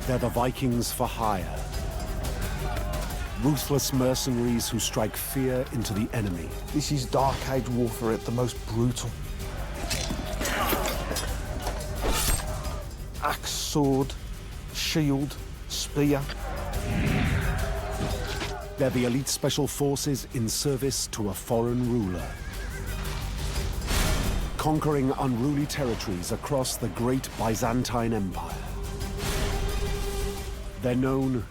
They're the Vikings for hire. Ruthless mercenaries who strike fear into the enemy. This is Dark Age warfare at the most brutal. Axe, sword, shield, spear. They're the elite special forces in service to a foreign ruler, conquering unruly territories across the great Byzantine Empire. They're known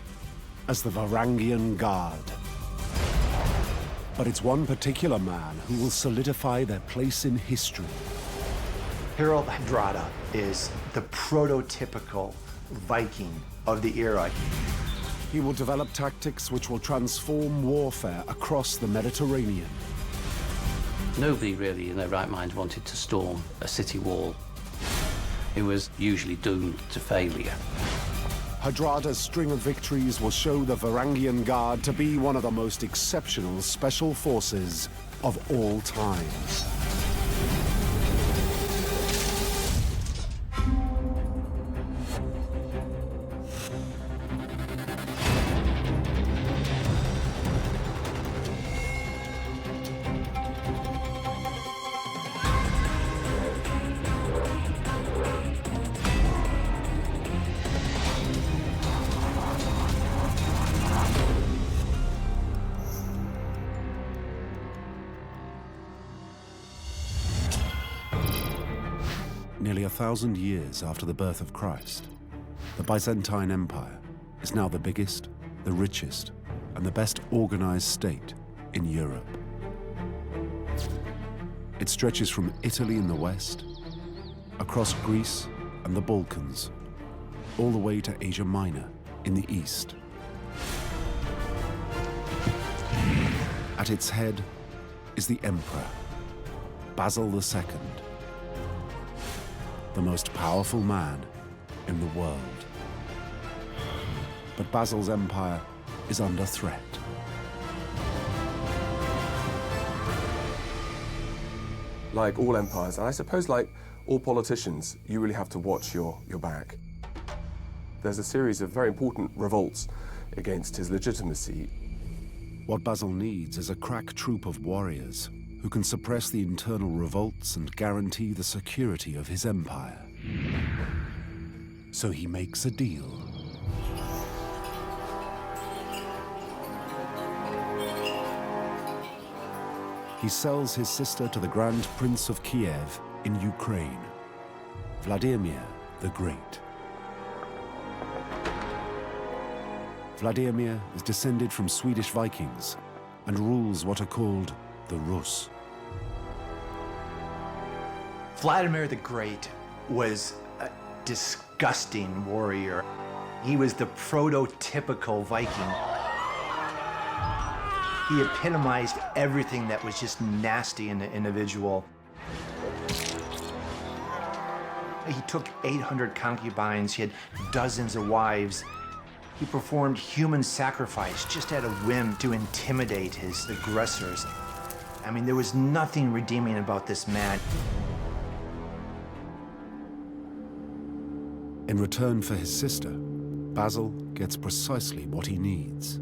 as the Varangian Guard. But it's one particular man who will solidify their place in history. Harold Hardrada is the prototypical Viking of the era. He will develop tactics which will transform warfare across the Mediterranean. Nobody really in their right mind wanted to storm a city wall. It was usually doomed to failure. Hardrada's string of victories will show the Varangian Guard to be one of the most exceptional special forces of all time. Nearly 1,000 years after the birth of Christ, the Byzantine Empire is now the biggest, the richest, and the best organized state in Europe. It stretches from Italy in the west, across Greece and the Balkans, all the way to Asia Minor in the east. At its head is the Emperor, Basil II, the most powerful man in the world. But Basil's empire is under threat. Like all empires, and I suppose like all politicians, you really have to watch your back. There's a series of very important revolts against his legitimacy. What Basil needs is a crack troop of warriors who can suppress the internal revolts and guarantee the security of his empire. So he makes a deal. He sells his sister to the Grand Prince of Kiev in Ukraine, Vladimir the Great. Vladimir is descended from Swedish Vikings and rules what are called the Rus. Vladimir the Great was a disgusting warrior. He was the prototypical Viking. He epitomized everything that was just nasty in the individual. He took 800 concubines, he had dozens of wives. He performed human sacrifice just at a whim to intimidate his aggressors. I mean, there was nothing redeeming about this man. In return for his sister, Basil gets precisely what he needs.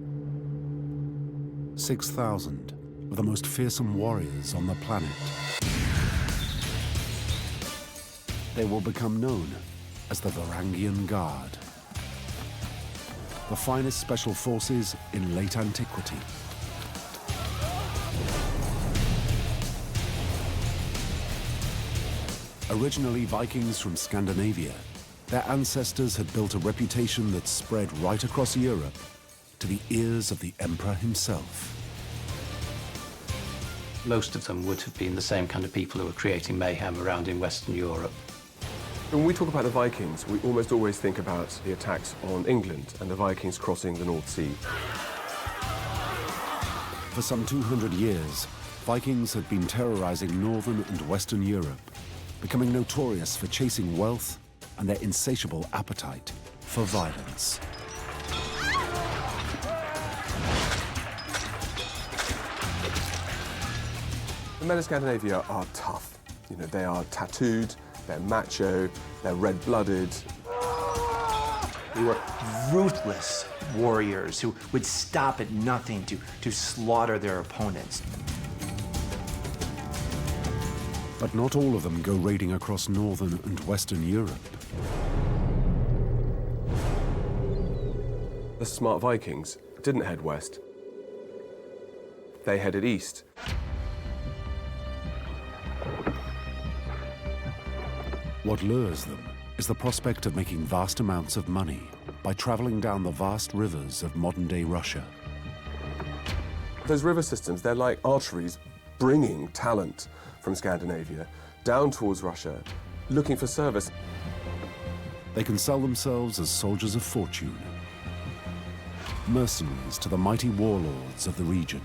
6,000 of the most fearsome warriors on the planet. They will become known as the Varangian Guard, the finest special forces in late antiquity. Originally Vikings from Scandinavia, their ancestors had built a reputation that spread right across Europe to the ears of the Emperor himself. Most of them would have been the same kind of people who were creating mayhem around in Western Europe. When we talk about the Vikings, we almost always think about the attacks on England and the Vikings crossing the North Sea. For some 200 years, Vikings had been terrorizing Northern and Western Europe, becoming notorious for chasing wealth and their insatiable appetite for violence. The men of Scandinavia are tough. You know, they are tattooed, they're macho, they're red-blooded. They were ruthless warriors who would stop at nothing to slaughter their opponents. But not all of them go raiding across northern and western Europe. The smart Vikings didn't head west. They headed east. What lures them is the prospect of making vast amounts of money by traveling down the vast rivers of modern-day Russia. Those river systems, they're like arteries bringing talent from Scandinavia down towards Russia, looking for service. They can sell themselves as soldiers of fortune, mercenaries to the mighty warlords of the region.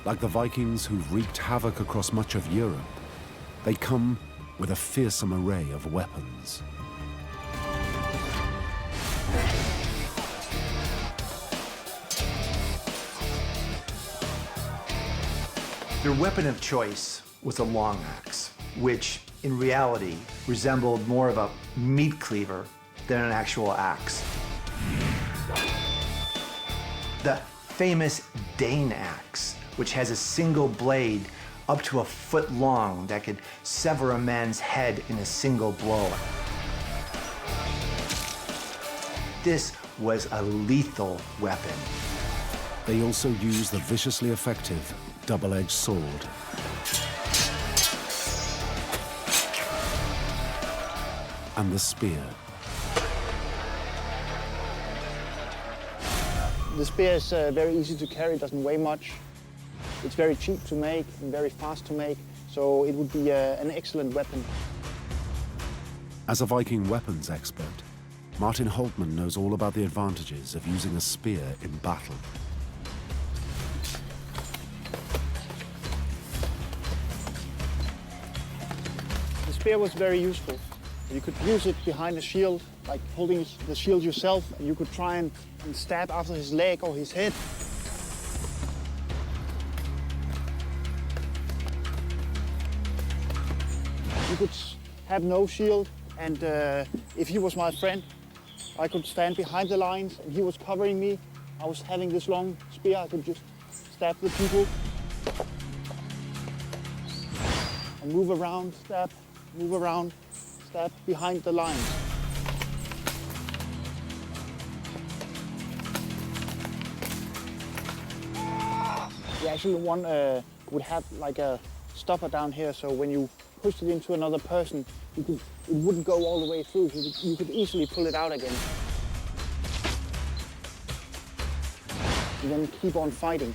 Like the Vikings who've wreaked havoc across much of Europe, they come with a fearsome array of weapons. Their weapon of choice was a long axe, which in reality resembled more of a meat cleaver than an actual axe. The famous Dane axe, which has a single blade up to a foot long that could sever a man's head in a single blow. This was a lethal weapon. They also use the viciously effective double-edged sword. And the spear. The spear is very easy to carry, doesn't weigh much. It's very cheap to make and very fast to make, so it would be an excellent weapon. As a Viking weapons expert, Martin Holtman knows all about the advantages of using a spear in battle. The spear was very useful. You could use it behind a shield, like holding the shield yourself, and you could try and stab after his leg or his head. You could have no shield, and if he was my friend, I could stand behind the lines, and he was covering me. I was having this long spear, I could just stab the people. And move around, stab, move around, stab behind the lines. The actual one would have like a stopper down here, so when you pushed it into another person, it wouldn't go all the way through. You could easily pull it out again. And then keep on fighting.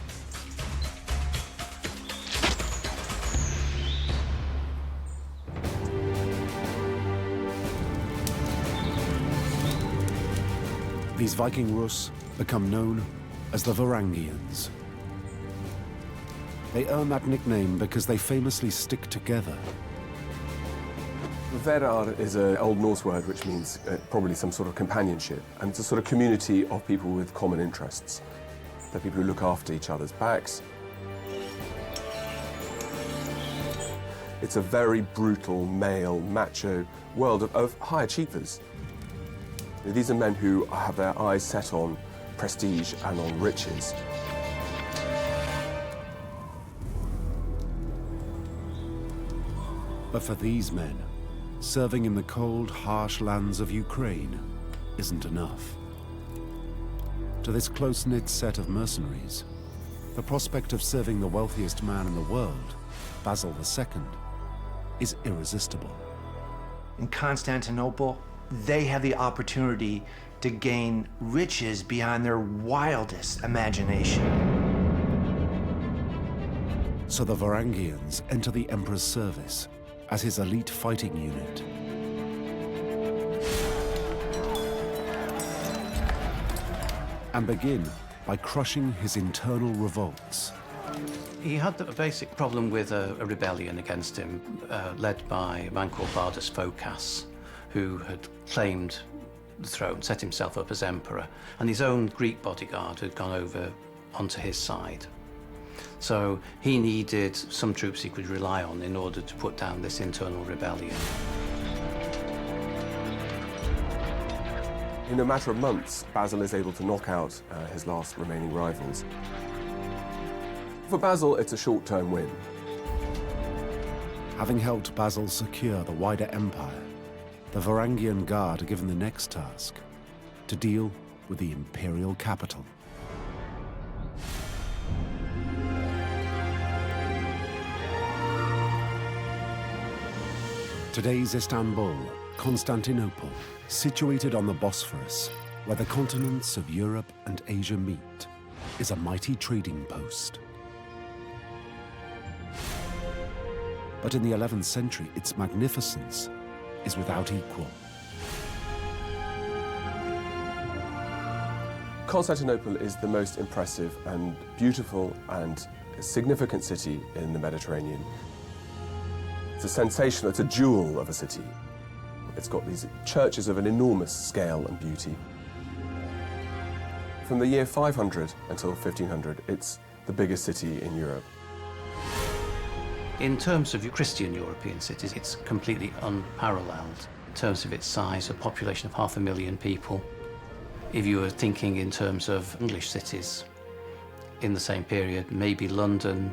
These Viking Rus become known as the Varangians. They earn that nickname because they famously stick together. Verar is an Old Norse word which means probably some sort of companionship, and it's a sort of community of people with common interests. They're people who look after each other's backs. It's a very brutal, male, macho world of high achievers. These are men who have their eyes set on prestige and on riches. But for these men, serving in the cold, harsh lands of Ukraine isn't enough. To this close-knit set of mercenaries, the prospect of serving the wealthiest man in the world, Basil II, is irresistible. In Constantinople, they have the opportunity to gain riches beyond their wildest imagination. So the Varangians enter the Emperor's service as his elite fighting unit. And begin by crushing his internal revolts. He had a basic problem with a rebellion against him, led by a man called Bardas Phokas, who had claimed the throne, set himself up as emperor, and his own Greek bodyguard had gone over onto his side. So he needed some troops he could rely on in order to put down this internal rebellion. In a matter of months, Basil is able to knock out his last remaining rivals. For Basil, it's a short-term win. Having helped Basil secure the wider empire, the Varangian Guard are given the next task, to deal with the imperial capital. Today's Istanbul, Constantinople, situated on the Bosphorus, where the continents of Europe and Asia meet, is a mighty trading post. But in the 11th century, its magnificence is without equal. Constantinople is the most impressive and beautiful and significant city in the Mediterranean. It's a sensational, it's a jewel of a city. It's got these churches of an enormous scale and beauty. From the year 500 until 1500, it's the biggest city in Europe. In terms of Christian European cities, it's completely unparalleled. In terms of its size, a population of 500,000 people. If you were thinking in terms of English cities in the same period, maybe London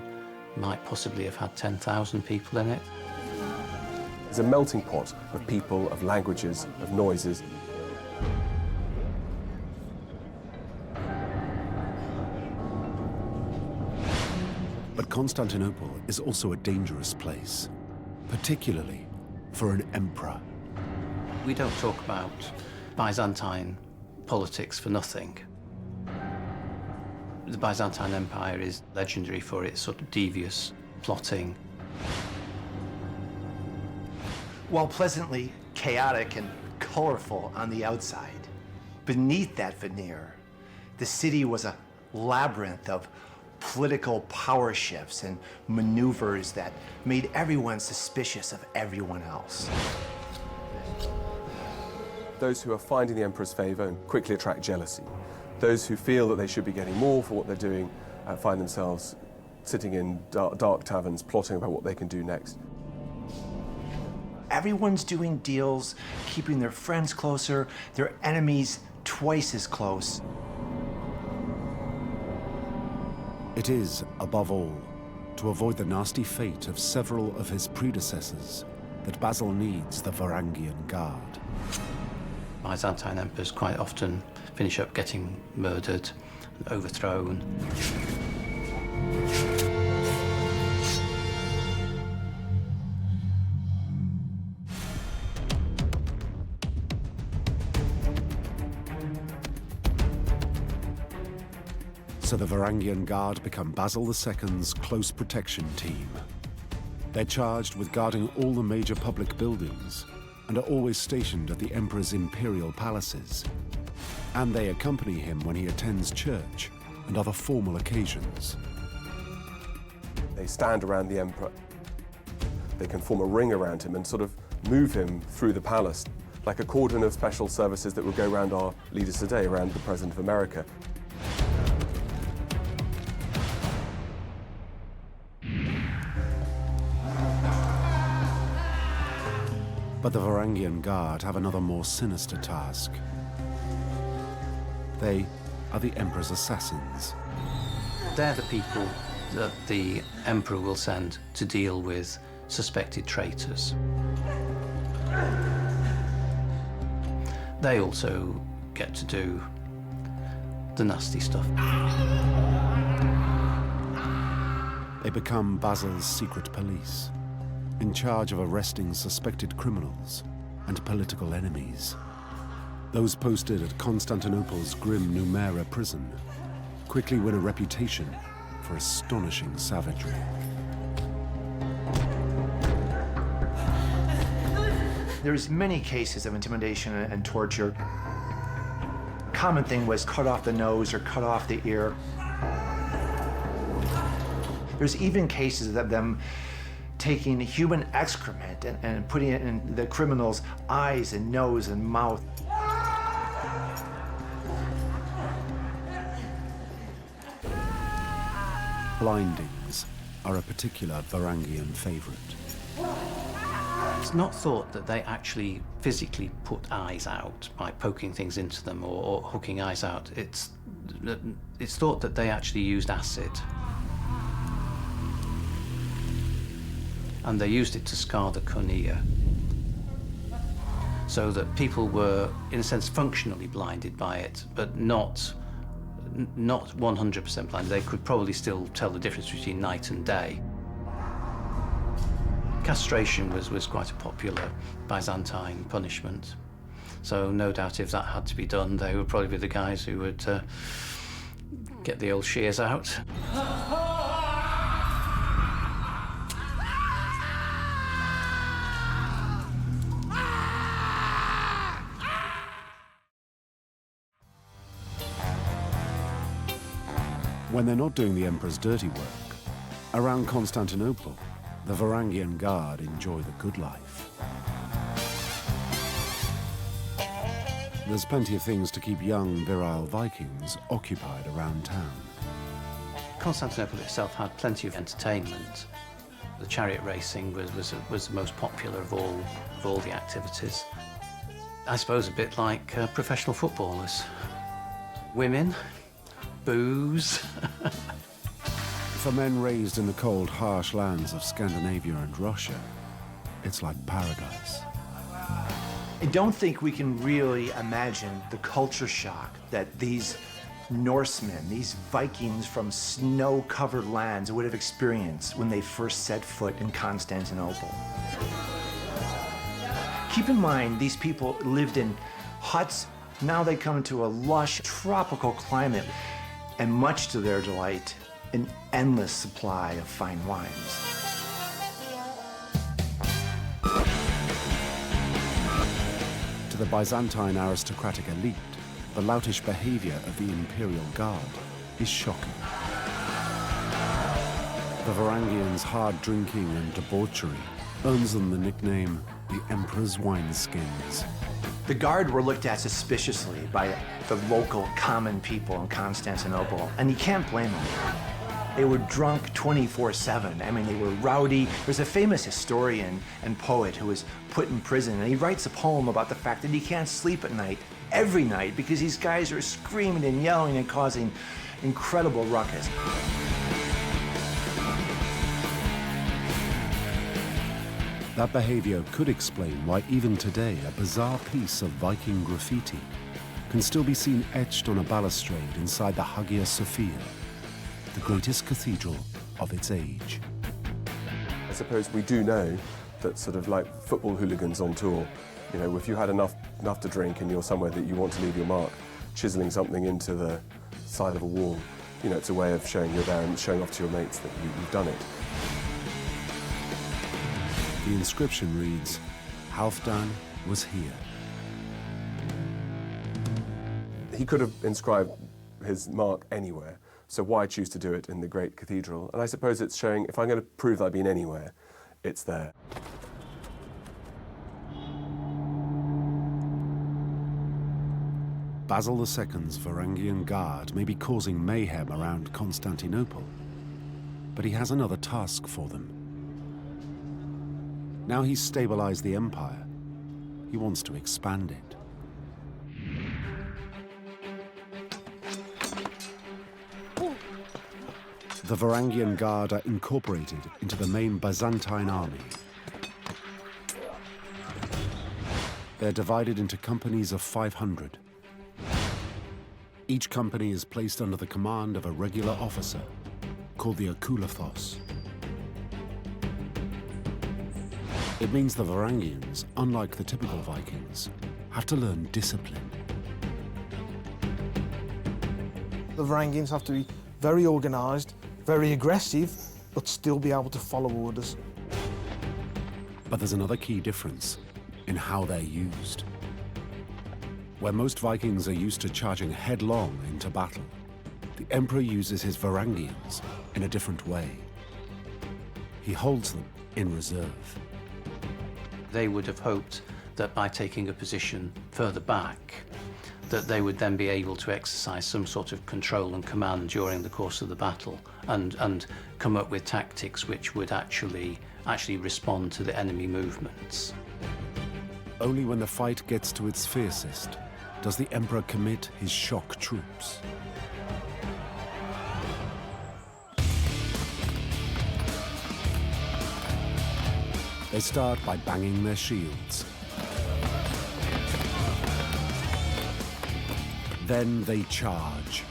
might possibly have had 10,000 people in it. It's a melting pot of people, of languages, of noises. But Constantinople is also a dangerous place, particularly for an emperor. We don't talk about Byzantine politics for nothing. The Byzantine Empire is legendary for its sort of devious plotting. While pleasantly chaotic and colorful on the outside, beneath that veneer, the city was a labyrinth of political power shifts and maneuvers that made everyone suspicious of everyone else. Those who are finding the emperor's favor quickly attract jealousy. Those who feel that they should be getting more for what they're doing find themselves sitting in dark taverns plotting about what they can do next. Everyone's doing deals, keeping their friends closer, their enemies twice as close. It is, above all, to avoid the nasty fate of several of his predecessors that Basil needs the Varangian Guard. Byzantine emperors quite often finish up getting murdered and overthrown. So the Varangian Guard become Basil II's close protection team. They're charged with guarding all the major public buildings and are always stationed at the emperor's imperial palaces. And they accompany him when he attends church and other formal occasions. They stand around the emperor. They can form a ring around him and sort of move him through the palace, like a cordon of special services that would go around our leaders today, around the President of America. But the Varangian Guard have another more sinister task. They are the Emperor's assassins. They're the people that the emperor will send to deal with suspected traitors. They also get to do the nasty stuff. They become Basil's secret police, in charge of arresting suspected criminals and political enemies. Those posted at Constantinople's grim Numera prison quickly win a reputation for astonishing savagery. There's many cases of intimidation and torture. Common thing was cut off the nose or cut off the ear. There's even cases of them taking human excrement and putting it in the criminals' eyes and nose and mouth. Blindings are a particular Varangian favorite. It's not thought that they actually physically put eyes out by poking things into them or hooking eyes out. It's thought that they actually used acid. And they used it to scar the cornea, so that people were, in a sense, functionally blinded by it, but not 100% blinded. They could probably still tell the difference between night and day. Castration was quite a popular Byzantine punishment. So no doubt if that had to be done, they would probably be the guys who would get the old shears out. When they're not doing the emperor's dirty work, around Constantinople, the Varangian Guard enjoy the good life. There's plenty of things to keep young, virile Vikings occupied around town. Constantinople itself had plenty of entertainment. The chariot racing was the most popular of all the activities. I suppose a bit like professional footballers. Women, booze. For men raised in the cold, harsh lands of Scandinavia and Russia, it's like paradise. I don't think we can really imagine the culture shock that these Norsemen, these Vikings from snow-covered lands would have experienced when they first set foot in Constantinople. Keep in mind, these people lived in huts. Now they come to a lush tropical climate, and much to their delight, an endless supply of fine wines. To the Byzantine aristocratic elite, the loutish behavior of the imperial guard is shocking. The Varangians' hard drinking and debauchery earns them the nickname the Emperor's Wineskins. The Guard were looked at suspiciously by the local common people in Constantinople, and you can't blame them. They were drunk 24/7. I mean, they were rowdy. There's a famous historian and poet who was put in prison, and he writes a poem about the fact that he can't sleep at night, every night, because these guys are screaming and yelling and causing incredible ruckus. That behavior could explain why even today a bizarre piece of Viking graffiti can still be seen etched on a balustrade inside the Hagia Sophia, the greatest cathedral of its age. I suppose we do know that sort of like football hooligans on tour, you know, if you had enough to drink and you're somewhere that you want to leave your mark, chiseling something into the side of a wall, you know, it's a way of showing you're there and showing off to your mates that you've done it. The inscription reads, Halfdan was here. He could have inscribed his mark anywhere, so why choose to do it in the great cathedral? And I suppose it's showing, if I'm going to prove that I've been anywhere, it's there. Basil II's Varangian Guard may be causing mayhem around Constantinople, but he has another task for them. Now he's stabilized the empire, he wants to expand it. The Varangian Guard are incorporated into the main Byzantine army. They're divided into companies of 500. Each company is placed under the command of a regular officer, called the Akulathos. It means the Varangians, unlike the typical Vikings, have to learn discipline. The Varangians have to be very organised, very aggressive, but still be able to follow orders. But there's another key difference in how they're used. Where most Vikings are used to charging headlong into battle, the Emperor uses his Varangians in a different way. He holds them in reserve. They would have hoped that by taking a position further back, that they would then be able to exercise some sort of control and command during the course of the battle and come up with tactics which would actually respond to the enemy movements. Only when the fight gets to its fiercest does the emperor commit his shock troops. They start by banging their shields. Then they charge.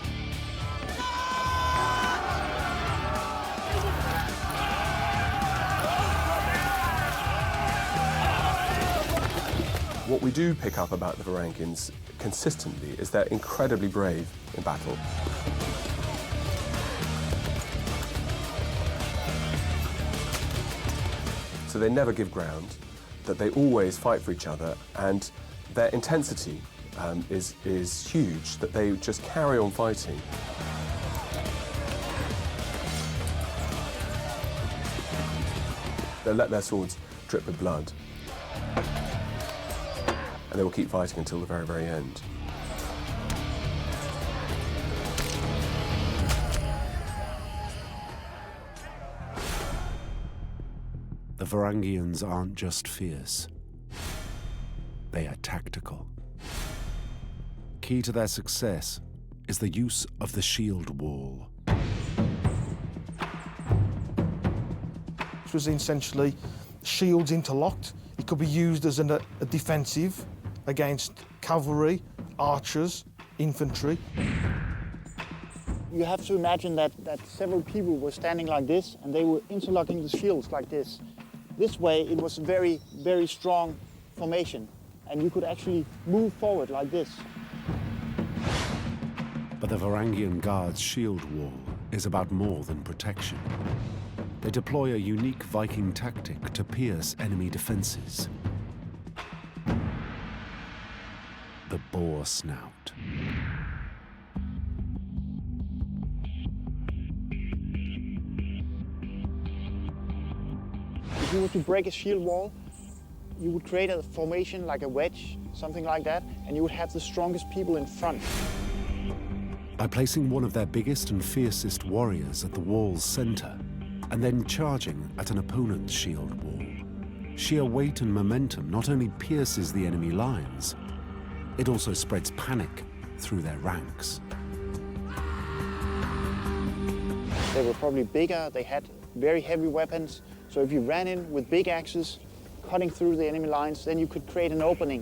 What we do pick up about the Varangians consistently is they're incredibly brave in battle. So they never give ground, that they always fight for each other, and their intensity is huge, that they just carry on fighting. They let their swords drip with blood, and they will keep fighting until the very, very end. The Varangians aren't just fierce, they are tactical. Key to their success is the use of the shield wall. It was essentially shields interlocked. It could be used as a defensive against cavalry, archers, infantry. You have to imagine that several people were standing like this and they were interlocking the shields like this. This way it was a very, very strong formation and you could actually move forward like this. But the Varangian Guard's shield wall is about more than protection. They deploy a unique Viking tactic to pierce enemy defenses. The boar snout. If you were to break a shield wall, you would create a formation like a wedge, something like that, and you would have the strongest people in front. By placing one of their biggest and fiercest warriors at the wall's center, and then charging at an opponent's shield wall, sheer weight and momentum not only pierces the enemy lines, it also spreads panic through their ranks. They were probably bigger, they had very heavy weapons, so if you ran in with big axes, cutting through the enemy lines, then you could create an opening.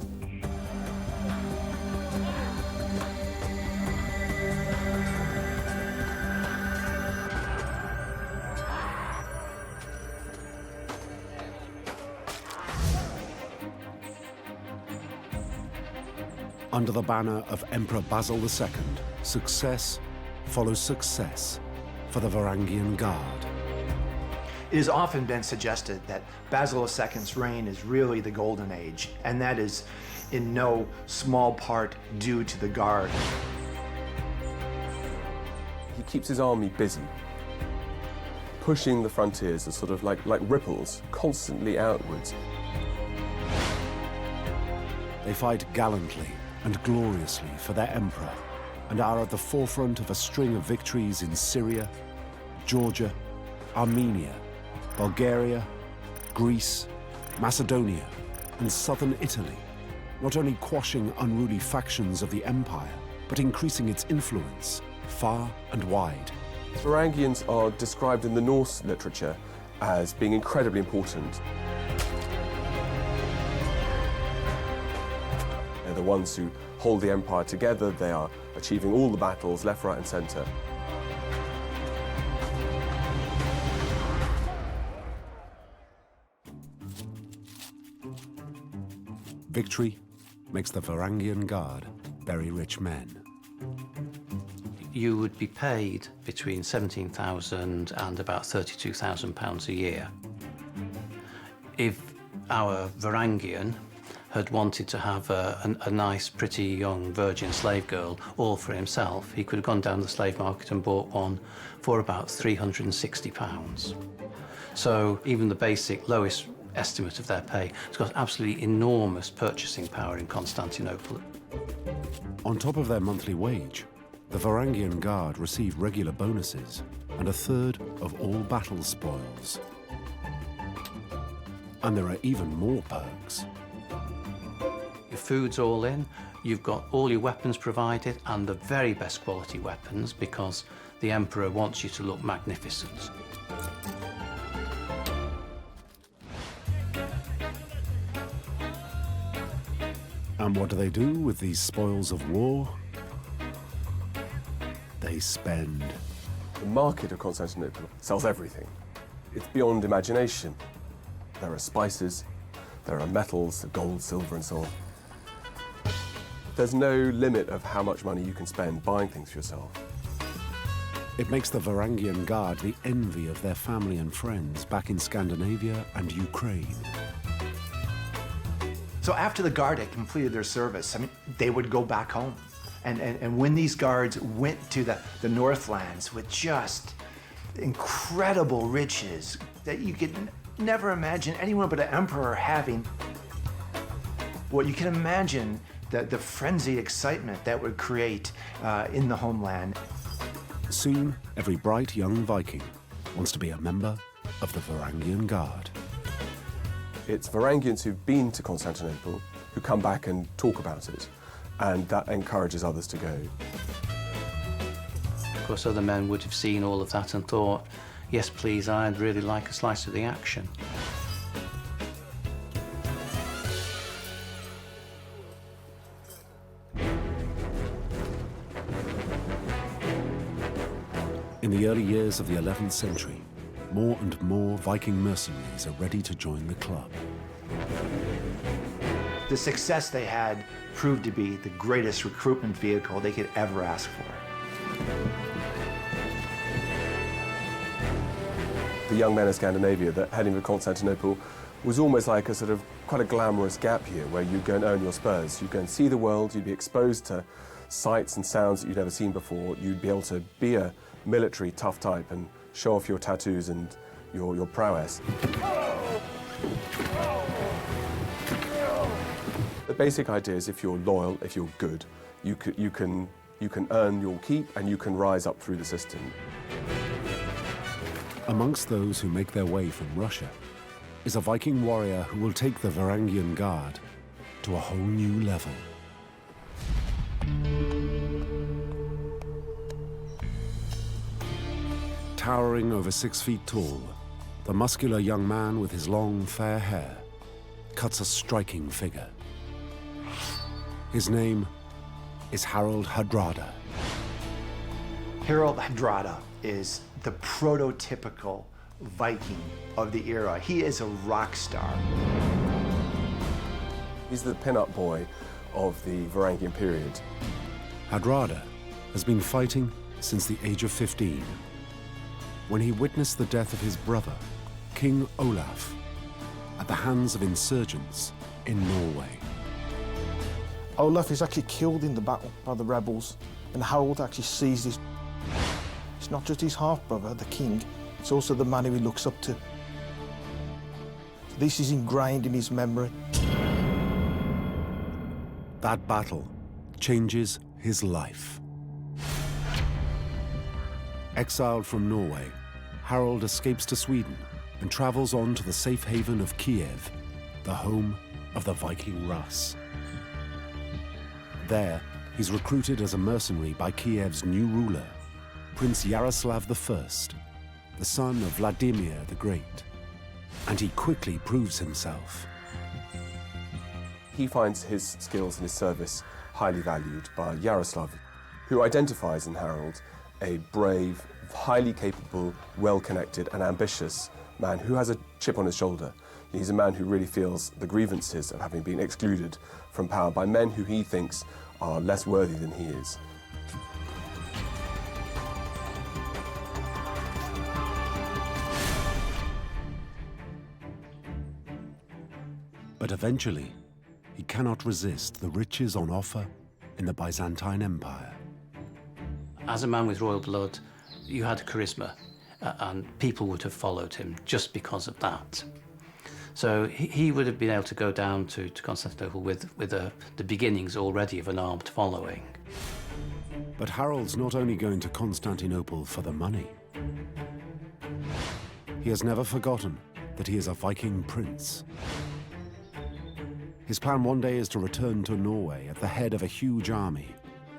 Under the banner of Emperor Basil II, success follows success for the Varangian Guard. It has often been suggested that Basil II's reign is really the Golden Age, and that is in no small part due to the Guard. He keeps his army busy, pushing the frontiers as sort of like ripples, constantly outwards. They fight gallantly and gloriously for their emperor, and are at the forefront of a string of victories in Syria, Georgia, Armenia, Bulgaria, Greece, Macedonia, and southern Italy, not only quashing unruly factions of the empire, but increasing its influence far and wide. Varangians are described in the Norse literature as being incredibly important. They're the ones who hold the empire together. They are achieving all the battles, left, right, and center. Victory makes the Varangian Guard very rich men. You would be paid between £17,000 and about £32,000 a year. If our Varangian had wanted to have a nice, pretty young virgin slave girl all for himself, he could have gone down the slave market and bought one for about £360. So even the basic lowest estimate of their pay. It's got absolutely enormous purchasing power in Constantinople. On top of their monthly wage, the Varangian Guard receive regular bonuses and a third of all battle spoils. And there are even more perks. Your food's all in, you've got all your weapons provided, and the very best quality weapons, because the Emperor wants you to look magnificent. And what do they do with these spoils of war? They spend. The market of Constantinople sells everything. It's beyond imagination. There are spices, there are metals, gold, silver, and so on. There's no limit of how much money you can spend buying things for yourself. It makes the Varangian Guard the envy of their family and friends back in Scandinavia and Ukraine. So after the Guard had completed their service, I mean, they would go back home. And when these Guards went to the Northlands with just incredible riches that you could never imagine anyone but an emperor having, well, you can imagine the frenzied excitement that would create in the homeland. Soon, every bright young Viking wants to be a member of the Varangian Guard. It's Varangians who've been to Constantinople who come back and talk about it, and that encourages others to go. Of course, other men would have seen all of that and thought, yes, please, I'd really like a slice of the action. In the early years of the 11th century, more and more Viking mercenaries are ready to join the club. The success they had proved to be the greatest recruitment vehicle they could ever ask for. The young men of Scandinavia that heading to Constantinople was almost like a sort of quite a glamorous gap year where you go and earn your spurs. You go and see the world, you'd be exposed to sights and sounds that you'd never seen before. You'd be able to be a military tough type and show off your tattoos and your prowess. The basic idea is if you're loyal, if you're good, you can earn your keep and you can rise up through the system. Amongst those who make their way from Russia is a Viking warrior who will take the Varangian Guard to a whole new level. Towering over 6 feet tall, the muscular young man with his long, fair hair cuts a striking figure. His name is Harald Hardrada. Harald Hardrada is the prototypical Viking of the era. He is a rock star. He's the pin-up boy of the Varangian period. Hardrada has been fighting since the age of 15, when he witnessed the death of his brother, King Olaf, at the hands of insurgents in Norway. Olaf is actually killed in the battle by the rebels, and Harold actually sees this. It's not just his half-brother, the king, it's also the man who he looks up to. This is ingrained in his memory. That battle changes his life. Exiled from Norway, Harald escapes to Sweden and travels on to the safe haven of Kiev, the home of the Viking Rus. There, he's recruited as a mercenary by Kiev's new ruler, Prince Yaroslav I, the son of Vladimir the Great, and he quickly proves himself. He finds his skills and his service highly valued by Yaroslav, who identifies in Harald a brave, highly capable, well-connected and ambitious man who has a chip on his shoulder. He's a man who really feels the grievances of having been excluded from power by men who he thinks are less worthy than he is. But eventually, he cannot resist the riches on offer in the Byzantine Empire. As a man with royal blood, you had charisma, and people would have followed him just because of that. So he would have been able to go down to Constantinople with the beginnings already of an armed following. But Harold's not only going to Constantinople for the money. He has never forgotten that he is a Viking prince. His plan one day is to return to Norway at the head of a huge army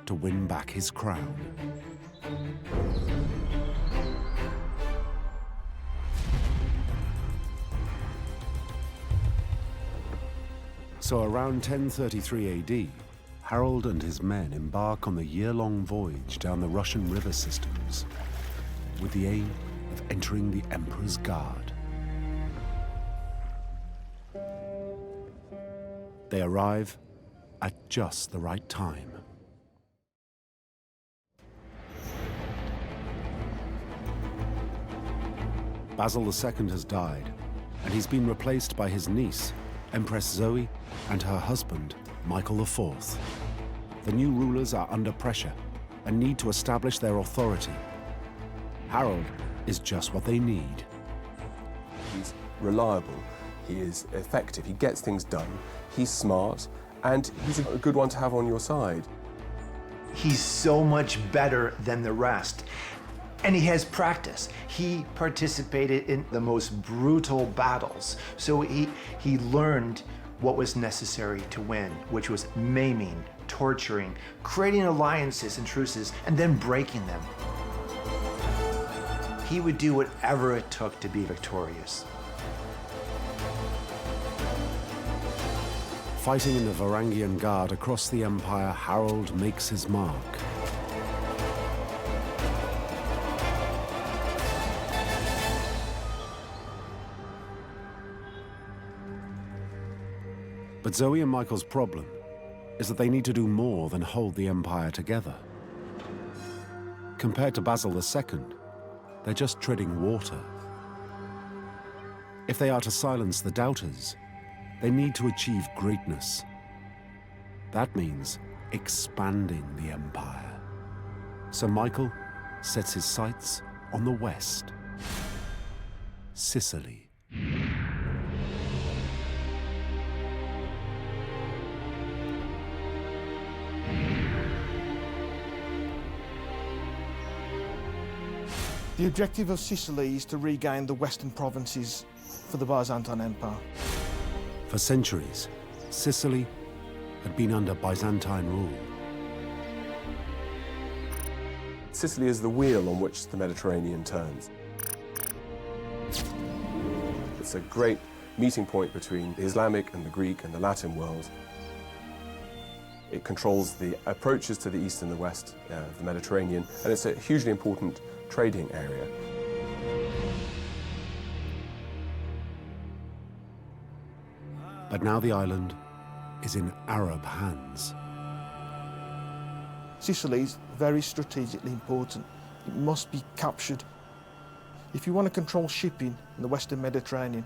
to win back his crown. So around 1033 AD, Harold and his men embark on the year-long voyage down the Russian river systems with the aim of entering the Emperor's Guard. They arrive at just the right time. Basil II has died, and he's been replaced by his niece, Empress Zoe, and her husband, Michael IV. The new rulers are under pressure and need to establish their authority. Harold is just what they need. He's reliable, he is effective, he gets things done, he's smart, and he's a good one to have on your side. He's so much better than the rest. And he has practice. He participated in the most brutal battles. So he learned what was necessary to win, which was maiming, torturing, creating alliances and truces, and then breaking them. He would do whatever it took to be victorious. Fighting in the Varangian Guard across the empire, Harold makes his mark. But Zoe and Michael's problem is that they need to do more than hold the empire together. Compared to Basil II, they're just treading water. If they are to silence the doubters, they need to achieve greatness. That means expanding the empire. So Michael sets his sights on the west, Sicily. The objective of Sicily is to regain the western provinces for the Byzantine Empire. For centuries, Sicily had been under Byzantine rule. Sicily is the wheel on which the Mediterranean turns. It's a great meeting point between the Islamic and the Greek and the Latin world. It controls the approaches to the east and the west of the Mediterranean, and it's a hugely important trading area. But now the island is in Arab hands. Sicily is very strategically important. It must be captured. If you want to control shipping in the Western Mediterranean,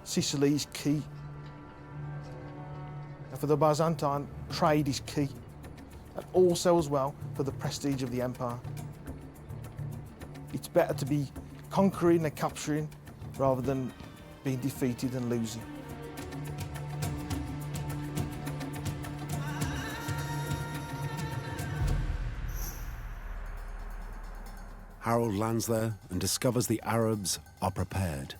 Sicily is key. And for the Byzantine, trade is key. And also as well for the prestige of the empire. It's better to be conquering and capturing rather than being defeated and losing. Harold lands there and discovers the Arabs are prepared.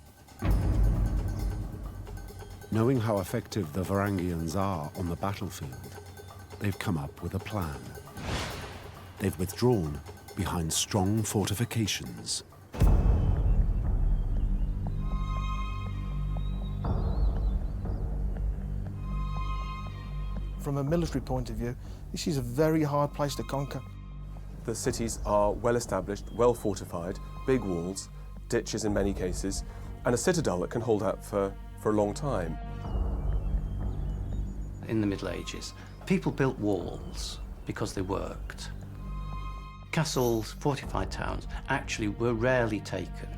Knowing how effective the Varangians are on the battlefield, they've come up with a plan. They've withdrawn behind strong fortifications. From a military point of view, this is a very hard place to conquer. The cities are well established, well fortified, big walls, ditches in many cases, and a citadel that can hold out for a long time. In the Middle Ages, people built walls because they worked. Castles, fortified towns, actually were rarely taken.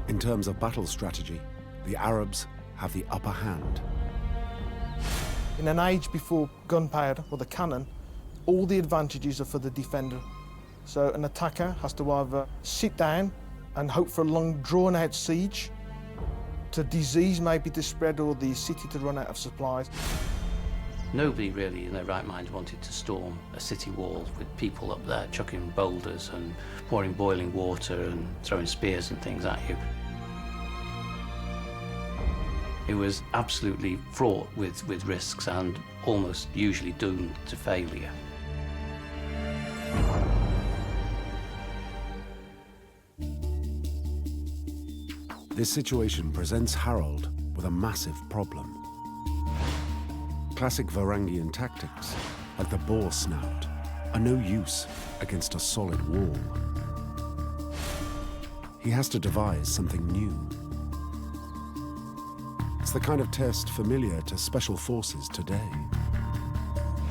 In terms of battle strategy, the Arabs have the upper hand. In an age before gunpowder or the cannon, all the advantages are for the defender. So an attacker has to either sit down and hope for a long, drawn-out siege, to disease maybe to spread or the city to run out of supplies. Nobody really in their right mind wanted to storm a city wall with people up there chucking boulders and pouring boiling water and throwing spears and things at you. It was absolutely fraught with risks and almost usually doomed to failure. This situation presents Harold with a massive problem. Classic Varangian tactics, like the boar snout, are no use against a solid wall. He has to devise something new. It's the kind of test familiar to special forces today.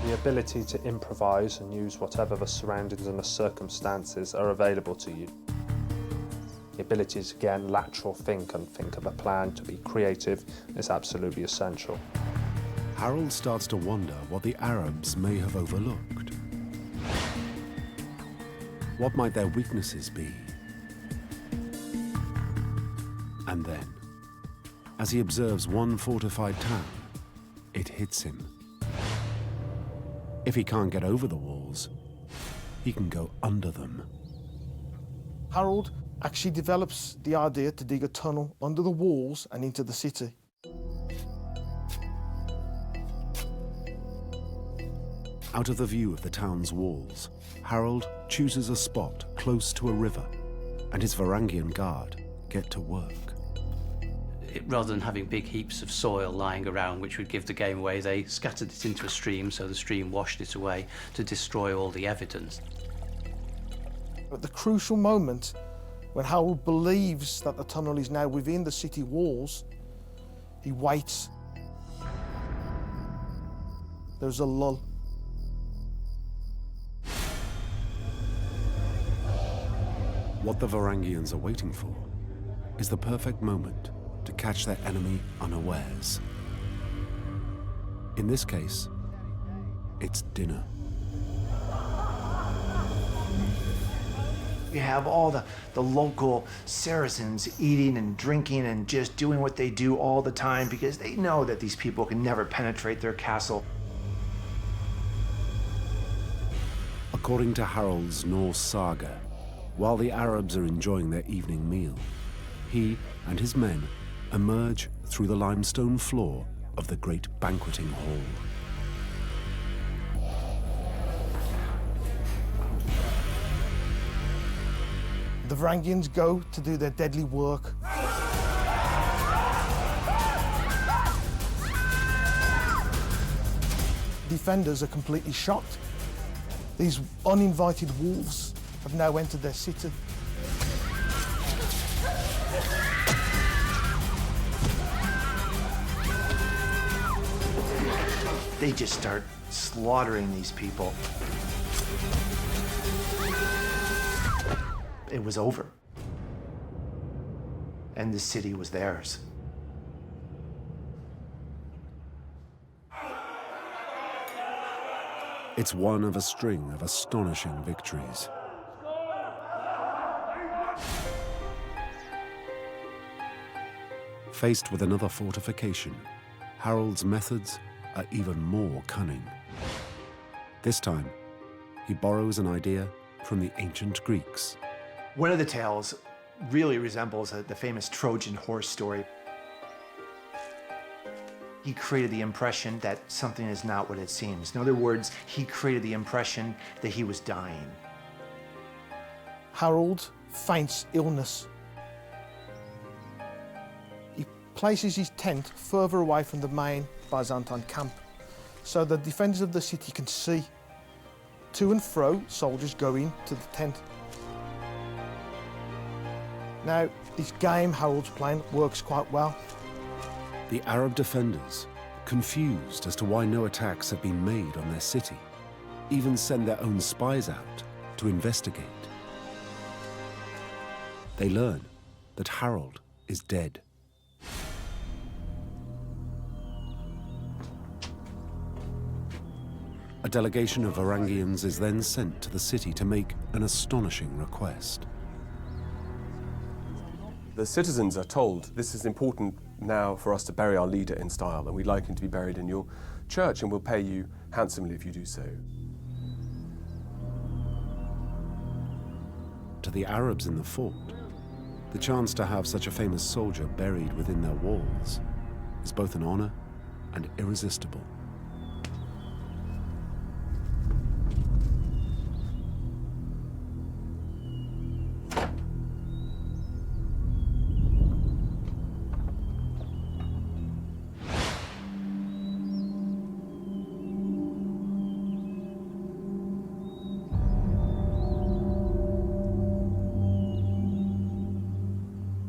The ability to improvise and use whatever the surroundings and the circumstances are available to you. The ability to, again, lateral think and think of a plan, to be creative, is absolutely essential. Harold starts to wonder what the Arabs may have overlooked. What might their weaknesses be? And then, as he observes one fortified town, it hits him. If he can't get over the walls, he can go under them. Harold actually develops the idea to dig a tunnel under the walls and into the city. Out of the view of the town's walls, Harold chooses a spot close to a river, and his Varangian Guard get to work. Rather than having big heaps of soil lying around which would give the game away, they scattered it into a stream so the stream washed it away to destroy all the evidence. At the crucial moment, when Harold believes that the tunnel is now within the city walls, he waits. There's a lull. What the Varangians are waiting for is the perfect moment to catch their enemy unawares. In this case, it's dinner. You have all the local Saracens eating and drinking and just doing what they do all the time because they know that these people can never penetrate their castle. According to Harold's Norse saga, while the Arabs are enjoying their evening meal, he and his men emerge through the limestone floor of the great banqueting hall. The Varangians go to do their deadly work. Defenders are completely shocked. These uninvited wolves have now entered their city. They just start slaughtering these people. It was over. And the city was theirs. It's one of a string of astonishing victories. Faced with another fortification, Harold's methods are even more cunning. This time, he borrows an idea from the ancient Greeks. One of the tales really resembles the famous Trojan horse story. He created the impression that something is not what it seems. In other words, he created the impression that he was dying. Harold feints illness. He places his tent further away from the main Byzantine camp so the defenders of the city can see. To and fro, soldiers go into the tent. Now, this game Harold's playing works quite well. The Arab defenders, confused as to why no attacks have been made on their city, even send their own spies out to investigate. They learn that Harold is dead. A delegation of Varangians is then sent to the city to make an astonishing request. The citizens are told this is important now for us to bury our leader in style, and we'd like him to be buried in your church, and we'll pay you handsomely if you do so. To the Arabs in the fort, the chance to have such a famous soldier buried within their walls is both an honor and irresistible.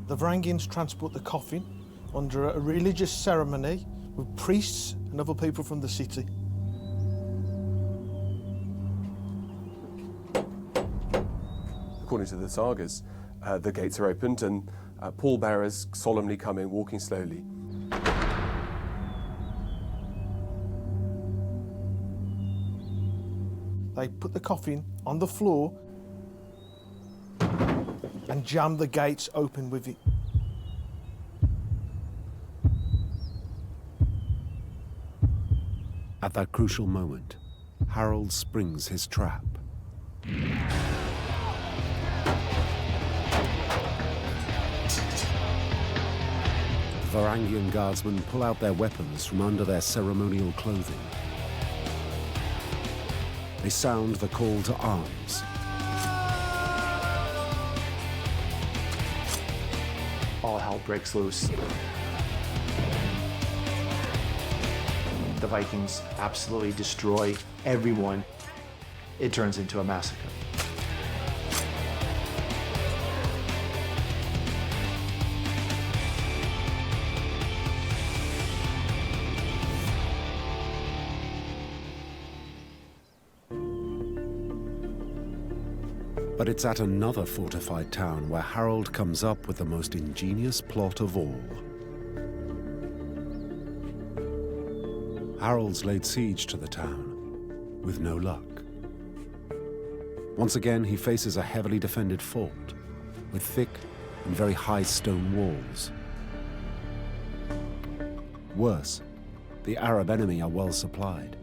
The Varangians transport the coffin under a religious ceremony with priests and other people from the city. According to the sagas, the gates are opened and pallbearers solemnly come in, walking slowly. They put the coffin on the floor and jam the gates open with it. At that crucial moment, Harold springs his trap. The Varangian guardsmen pull out their weapons from under their ceremonial clothing. They sound the call to arms. All hell breaks loose. The Vikings absolutely destroy everyone. It turns into a massacre. But it's at another fortified town where Harold comes up with the most ingenious plot of all. Harold's laid siege to the town, with no luck. Once again, he faces a heavily defended fort, with thick and very high stone walls. Worse, the Arab enemy are well supplied.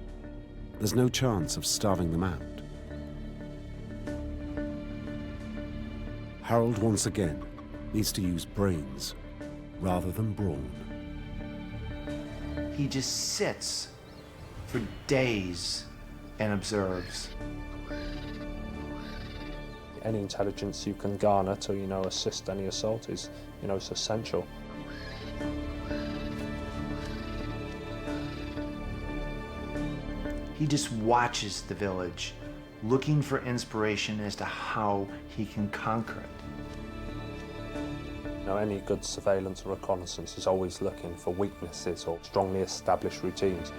There's no chance of starving them out. Harold once again needs to use brains rather than brawn. He just sits for days and observes. Any intelligence you can garner to, assist any assault is, it's essential. He just watches the village, looking for inspiration as to how he can conquer it. Any good surveillance or reconnaissance is always looking for weaknesses or strongly established routines.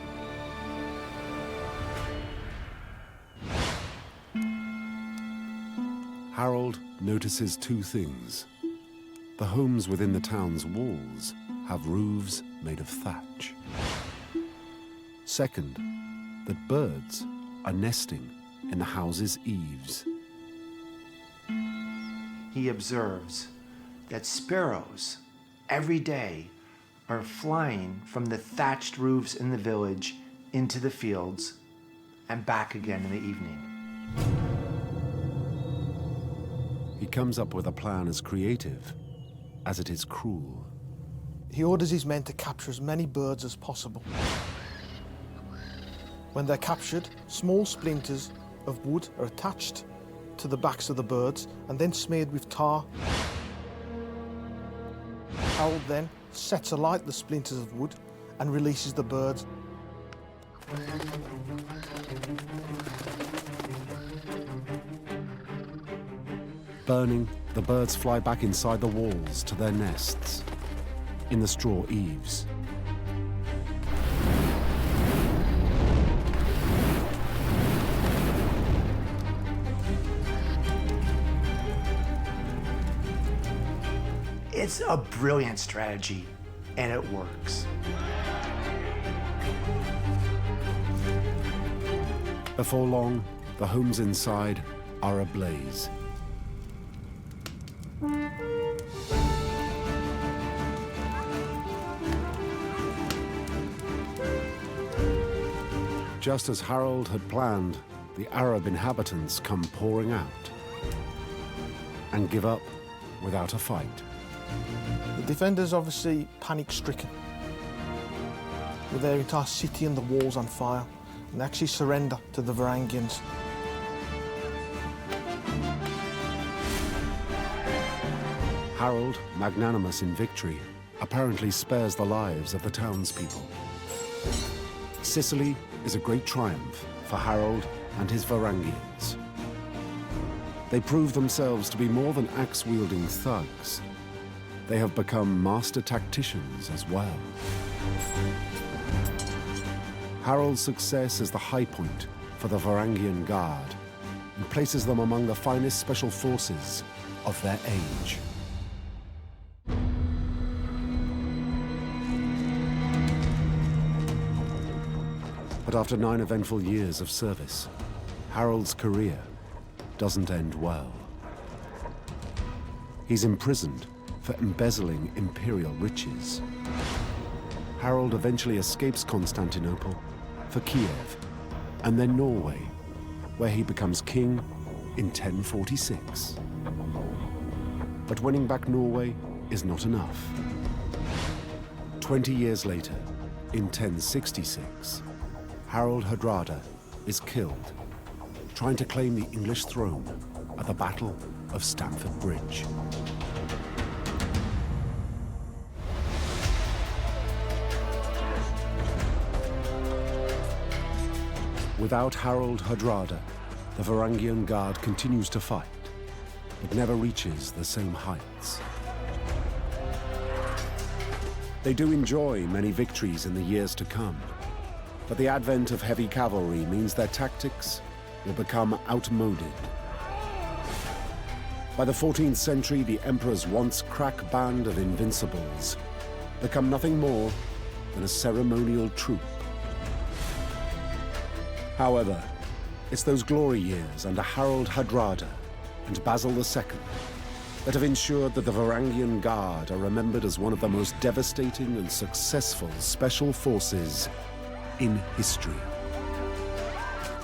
Harold notices two things. The homes within the town's walls have roofs made of thatch. Second, that birds are nesting in the house's eaves. He observes that sparrows every day are flying from the thatched roofs in the village into the fields and back again in the evening. He comes up with a plan as creative as it is cruel. He orders his men to capture as many birds as possible. When they're captured, small splinters of wood are attached to the backs of the birds and then smeared with tar. Harold then sets alight the splinters of wood and releases the birds. Burning, the birds fly back inside the walls to their nests, in the straw eaves. It's a brilliant strategy, and it works. Before long, the homes inside are ablaze. Just as Harold had planned, the Arab inhabitants come pouring out and give up without a fight. The defenders obviously panic-stricken, with their entire city and the walls on fire, and they actually surrender to the Varangians. Harold, magnanimous in victory, apparently spares the lives of the townspeople. Sicily is a great triumph for Harold and his Varangians. They prove themselves to be more than axe-wielding thugs. They have become master tacticians as well. Harold's success is the high point for the Varangian Guard and places them among the finest special forces of their age. But after 9 eventful years of service, Harold's career doesn't end well. He's imprisoned for embezzling imperial riches. Harold eventually escapes Constantinople for Kiev, and then Norway, where he becomes king in 1046. But winning back Norway is not enough. 20 years later, in 1066, Harold Hardrada is killed, trying to claim the English throne at the Battle of Stamford Bridge. Without Harold Hardrada, the Varangian Guard continues to fight, but never reaches the same heights. They do enjoy many victories in the years to come, but the advent of heavy cavalry means their tactics will become outmoded. By the 14th century, the Emperor's once crack band of invincibles become nothing more than a ceremonial troop. However, it's those glory years under Harold Hardrada and Basil II that have ensured that the Varangian Guard are remembered as one of the most devastating and successful special forces in history.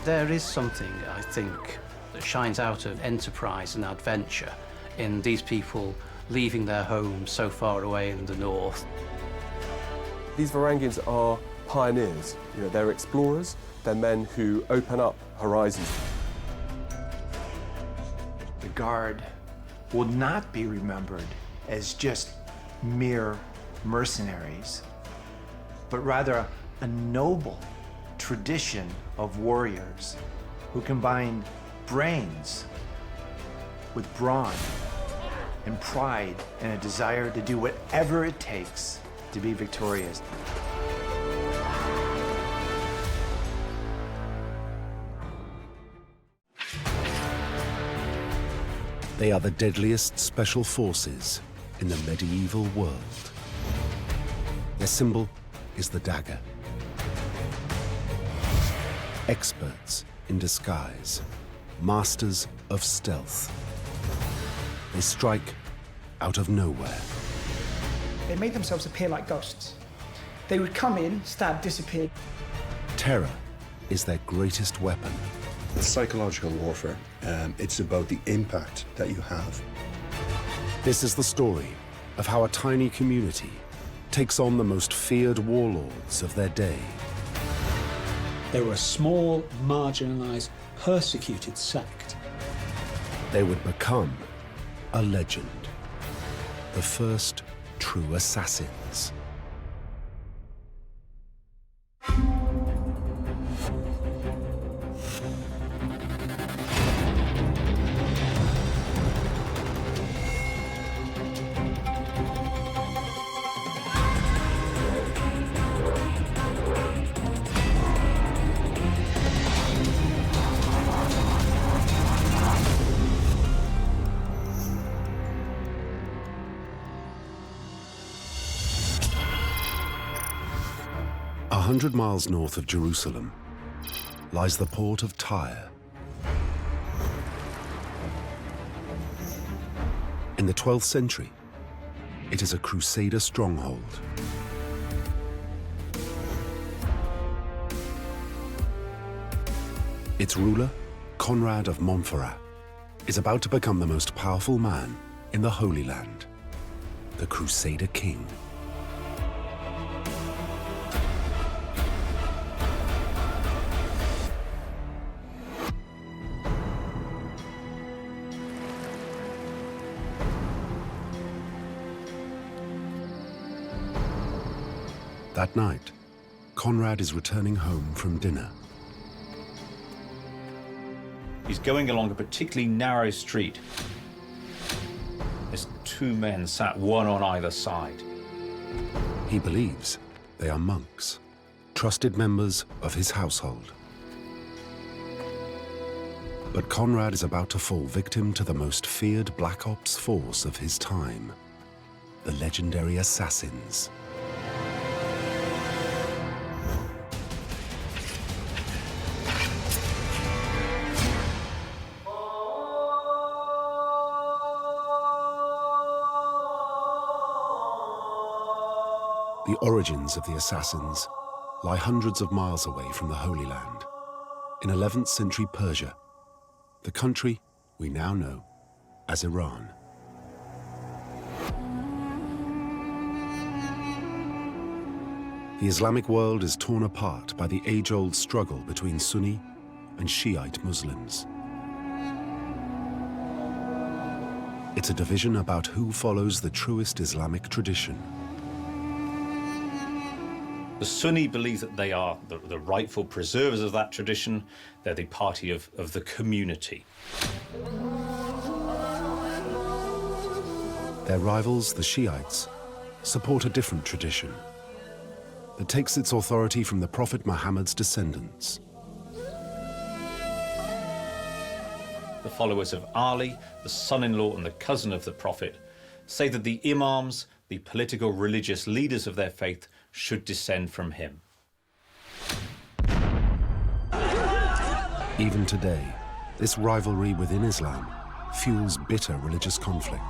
There is something, I think, that shines out of enterprise and adventure in these people leaving their homes so far away in the north. These Varangians are pioneers. You know, they're explorers. They're men who open up horizons. The Guard will not be remembered as just mere mercenaries, but rather a noble tradition of warriors who combined brains with brawn and pride and a desire to do whatever it takes to be victorious. They are the deadliest special forces in the medieval world. Their symbol is the dagger. Experts in disguise, masters of stealth. They strike out of nowhere. They made themselves appear like ghosts. They would come in, stab, disappear. Terror is their greatest weapon. It's psychological warfare. It's about the impact that you have. This is the story of how a tiny community takes on the most feared warlords of their day. They were a small, marginalized, persecuted sect. They would become a legend. The first true assassins. A 100 miles north of Jerusalem lies the port of Tyre. In the 12th century, it is a Crusader stronghold. Its ruler, Conrad of Montferrat, is about to become the most powerful man in the Holy Land, the Crusader King. That night, Conrad is returning home from dinner. He's going along a particularly narrow street. There's two men sat one on either side. He believes they are monks, trusted members of his household. But Conrad is about to fall victim to the most feared Black Ops force of his time, the legendary assassins. The origins of the assassins lie hundreds of miles away from the Holy Land, in 11th century Persia, the country we now know as Iran. The Islamic world is torn apart by the age-old struggle between Sunni and Shiite Muslims. It's a division about who follows the truest Islamic tradition. The Sunni believe that they are the rightful preservers of that tradition. They're the party of the community. Their rivals, the Shiites, support a different tradition that takes its authority from the Prophet Muhammad's descendants. The followers of Ali, the son-in-law and the cousin of the Prophet, say that the imams, the political religious leaders of their faith, should descend from him. Even today, this rivalry within Islam fuels bitter religious conflict.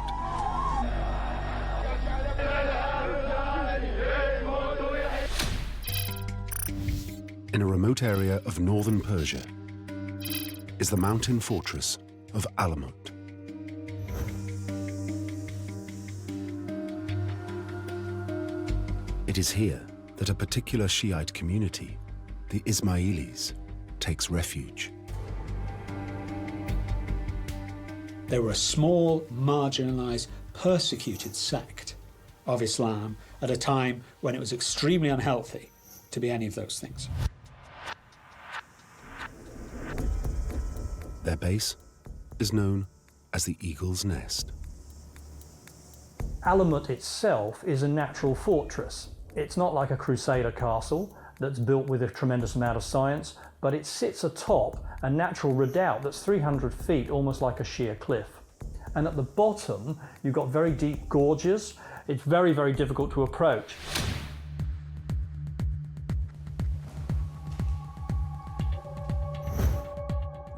In a remote area of northern Persia is the mountain fortress of Alamut. It is here that a particular Shiite community, the Ismailis, takes refuge. They were a small, marginalised, persecuted sect of Islam at a time when it was extremely unhealthy to be any of those things. Their base is known as the Eagle's Nest. Alamut itself is a natural fortress. It's not like a Crusader castle that's built with a tremendous amount of science, but it sits atop a natural redoubt that's 300 feet, almost like a sheer cliff. And at the bottom, you've got very deep gorges. It's very, very difficult to approach.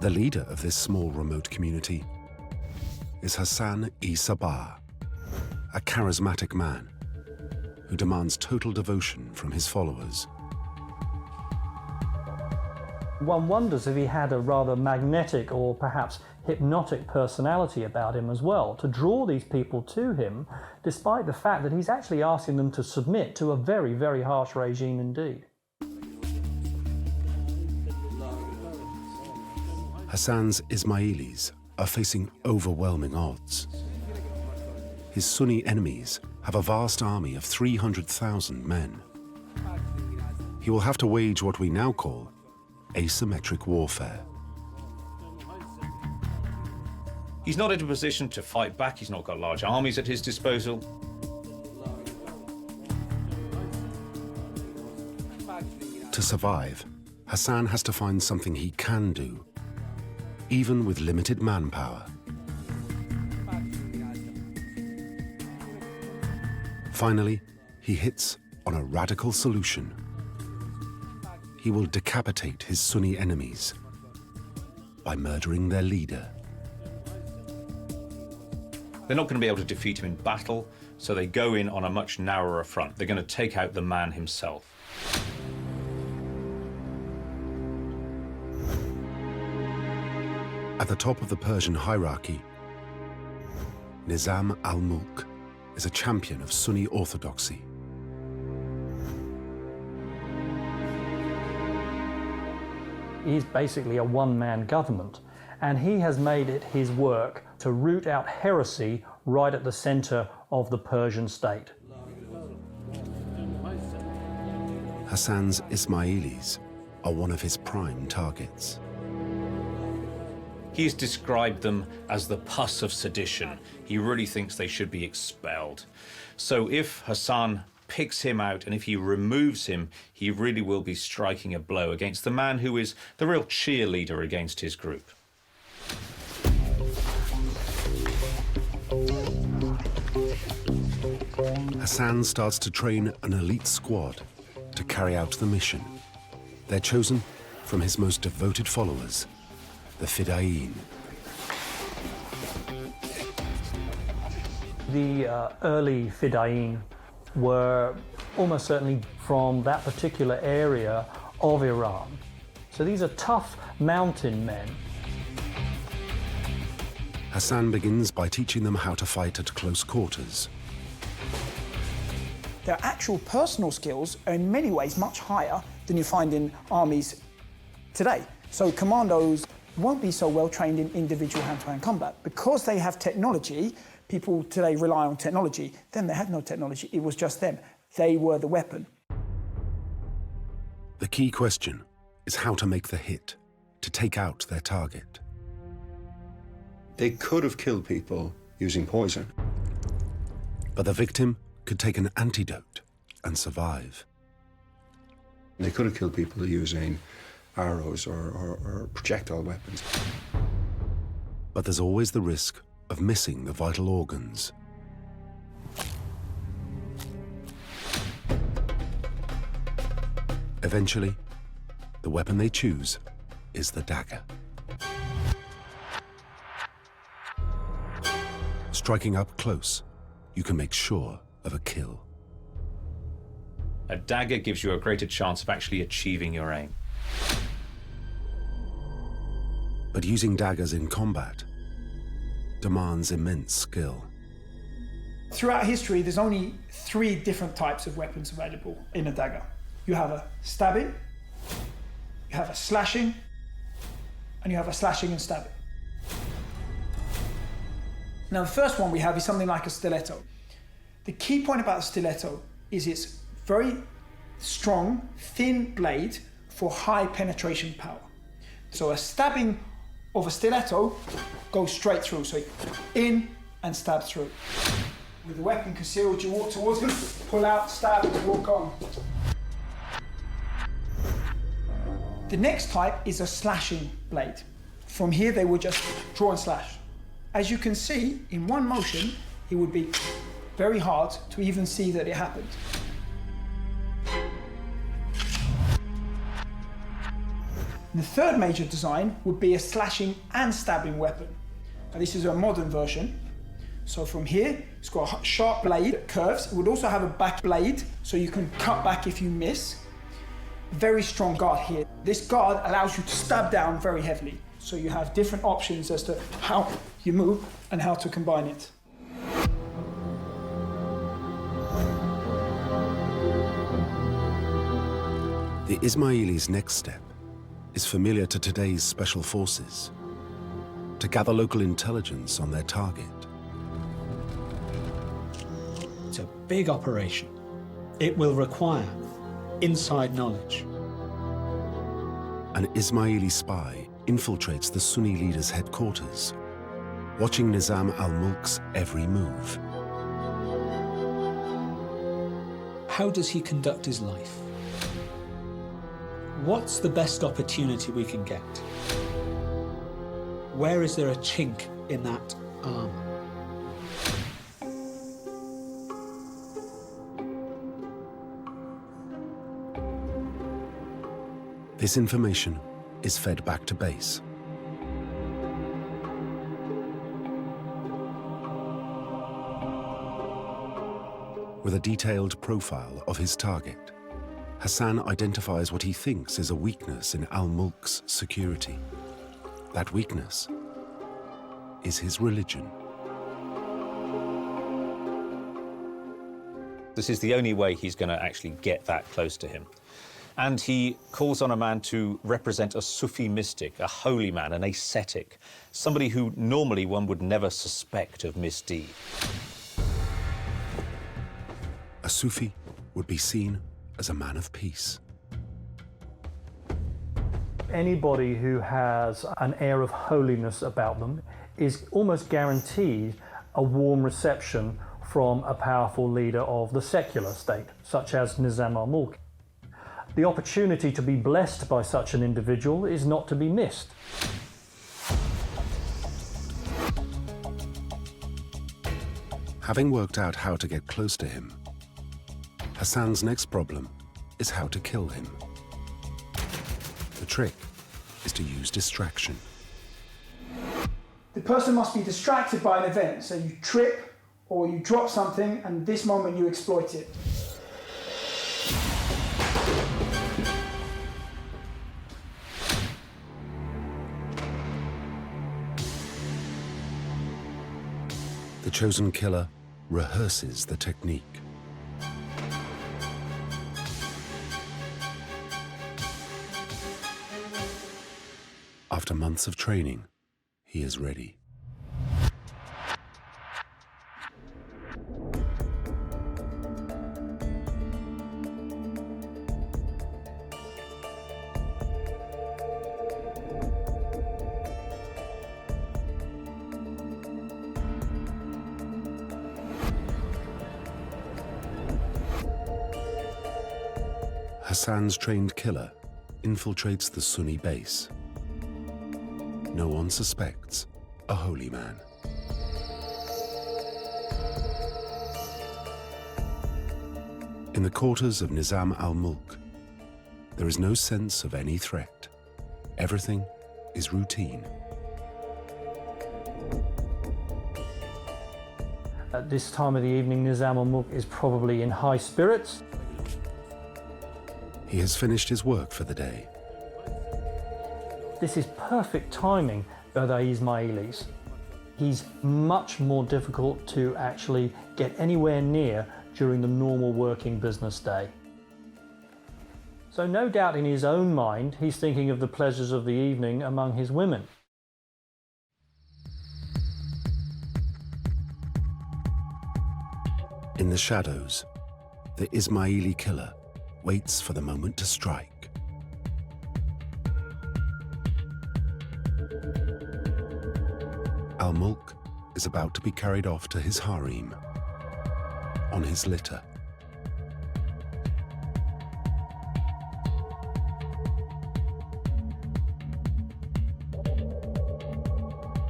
The leader of this small remote community is Hassan-i-Sabah, a charismatic man who demands total devotion from his followers. One wonders if he had a rather magnetic or perhaps hypnotic personality about him as well, to draw these people to him, despite the fact that he's actually asking them to submit to a very, very harsh regime indeed. Hassan's Ismailis are facing overwhelming odds. His Sunni enemies have a vast army of 300,000 men. He will have to wage what we now call asymmetric warfare. He's not in a position to fight back. He's not got large armies at his disposal. To survive, Hassan has to find something he can do, even with limited manpower. Finally, he hits on a radical solution. He will decapitate his Sunni enemies by murdering their leader. They're not going to be able to defeat him in battle, so they go in on a much narrower front. They're going to take out the man himself. At the top of the Persian hierarchy, Nizam al-Mulk is a champion of Sunni orthodoxy. He's basically a one-man government, and he has made it his work to root out heresy right at the center of the Persian state. Hassan's Ismailis are one of his prime targets. He's described them as the pus of sedition. He really thinks they should be expelled. So if Hassan picks him out and if he removes him, he really will be striking a blow against the man who is the real cheerleader against his group. Hassan starts to train an elite squad to carry out the mission. They're chosen from his most devoted followers, the Fidayeen. The early Fidayeen were almost certainly from that particular area of Iran. So these are tough mountain men. Hassan begins by teaching them how to fight at close quarters. Their actual personal skills are in many ways much higher than you find in armies today. So commandos won't be so well trained in individual hand-to-hand combat. Because they have technology, people today rely on technology. Then they had no technology, it was just them. They were the weapon. The key question is how to make the hit, to take out their target. They could have killed people using poison. But the victim could take an antidote and survive. They could have killed people using arrows or projectile weapons. But there's always the risk of missing the vital organs. Eventually, the weapon they choose is the dagger. Striking up close, you can make sure of a kill. A dagger gives you a greater chance of actually achieving your aim. But using daggers in combat demands immense skill. Throughout history, there's only 3 different types of weapons available in a dagger. You have a stabbing, you have a slashing, and you have a slashing and stabbing. Now, the first one we have is something like a stiletto. The key point about a stiletto is it's very strong, thin blade for high penetration power. So a stabbing of a stiletto goes straight through, so in and stab through. With the weapon concealed, you walk towards him, pull out, stab, and walk on. The next type is a slashing blade. From here, they would just draw and slash. As you can see, in one motion, it would be very hard to even see that it happened. The third major design would be a slashing and stabbing weapon. Now, this is a modern version. So from here, it's got a sharp blade that curves. It would also have a back blade, so you can cut back if you miss. Very strong guard here. This guard allows you to stab down very heavily. So you have different options as to how you move and how to combine it. The Ismailis' next step is familiar to today's special forces: to gather local intelligence on their target. It's a big operation. It will require inside knowledge. An Ismaili spy infiltrates the Sunni leader's headquarters, watching Nizam al-Mulk's every move. How does he conduct his life? What's the best opportunity we can get? Where is there a chink in that armor? This information is fed back to base. With a detailed profile of his target, Hassan identifies what he thinks is a weakness in al-Mulk's security. That weakness is his religion. This is the only way he's going to actually get that close to him. And he calls on a man to represent a Sufi mystic, a holy man, an ascetic, somebody who normally one would never suspect of misdeed. A Sufi would be seen as a man of peace. Anybody who has an air of holiness about them is almost guaranteed a warm reception from a powerful leader of the secular state, such as Nizam al-Mulk. The opportunity to be blessed by such an individual is not to be missed. Having worked out how to get close to him, Hassan's next problem is how to kill him. The trick is to use distraction. The person must be distracted by an event, so you trip or you drop something, and this moment you exploit it. The chosen killer rehearses the technique. After months of training, he is ready. Hassan's trained killer infiltrates the Sunni base. No one suspects a holy man. In the quarters of Nizam al-Mulk, there is no sense of any threat. Everything is routine. At this time of the evening, Nizam al-Mulk is probably in high spirits. He has finished his work for the day. This is perfect timing for the Ismailis. He's much more difficult to actually get anywhere near during the normal working business day. So no doubt in his own mind, he's thinking of the pleasures of the evening among his women. In the shadows, the Ismaili killer waits for the moment to strike. Al-Mulk is about to be carried off to his harem on his litter.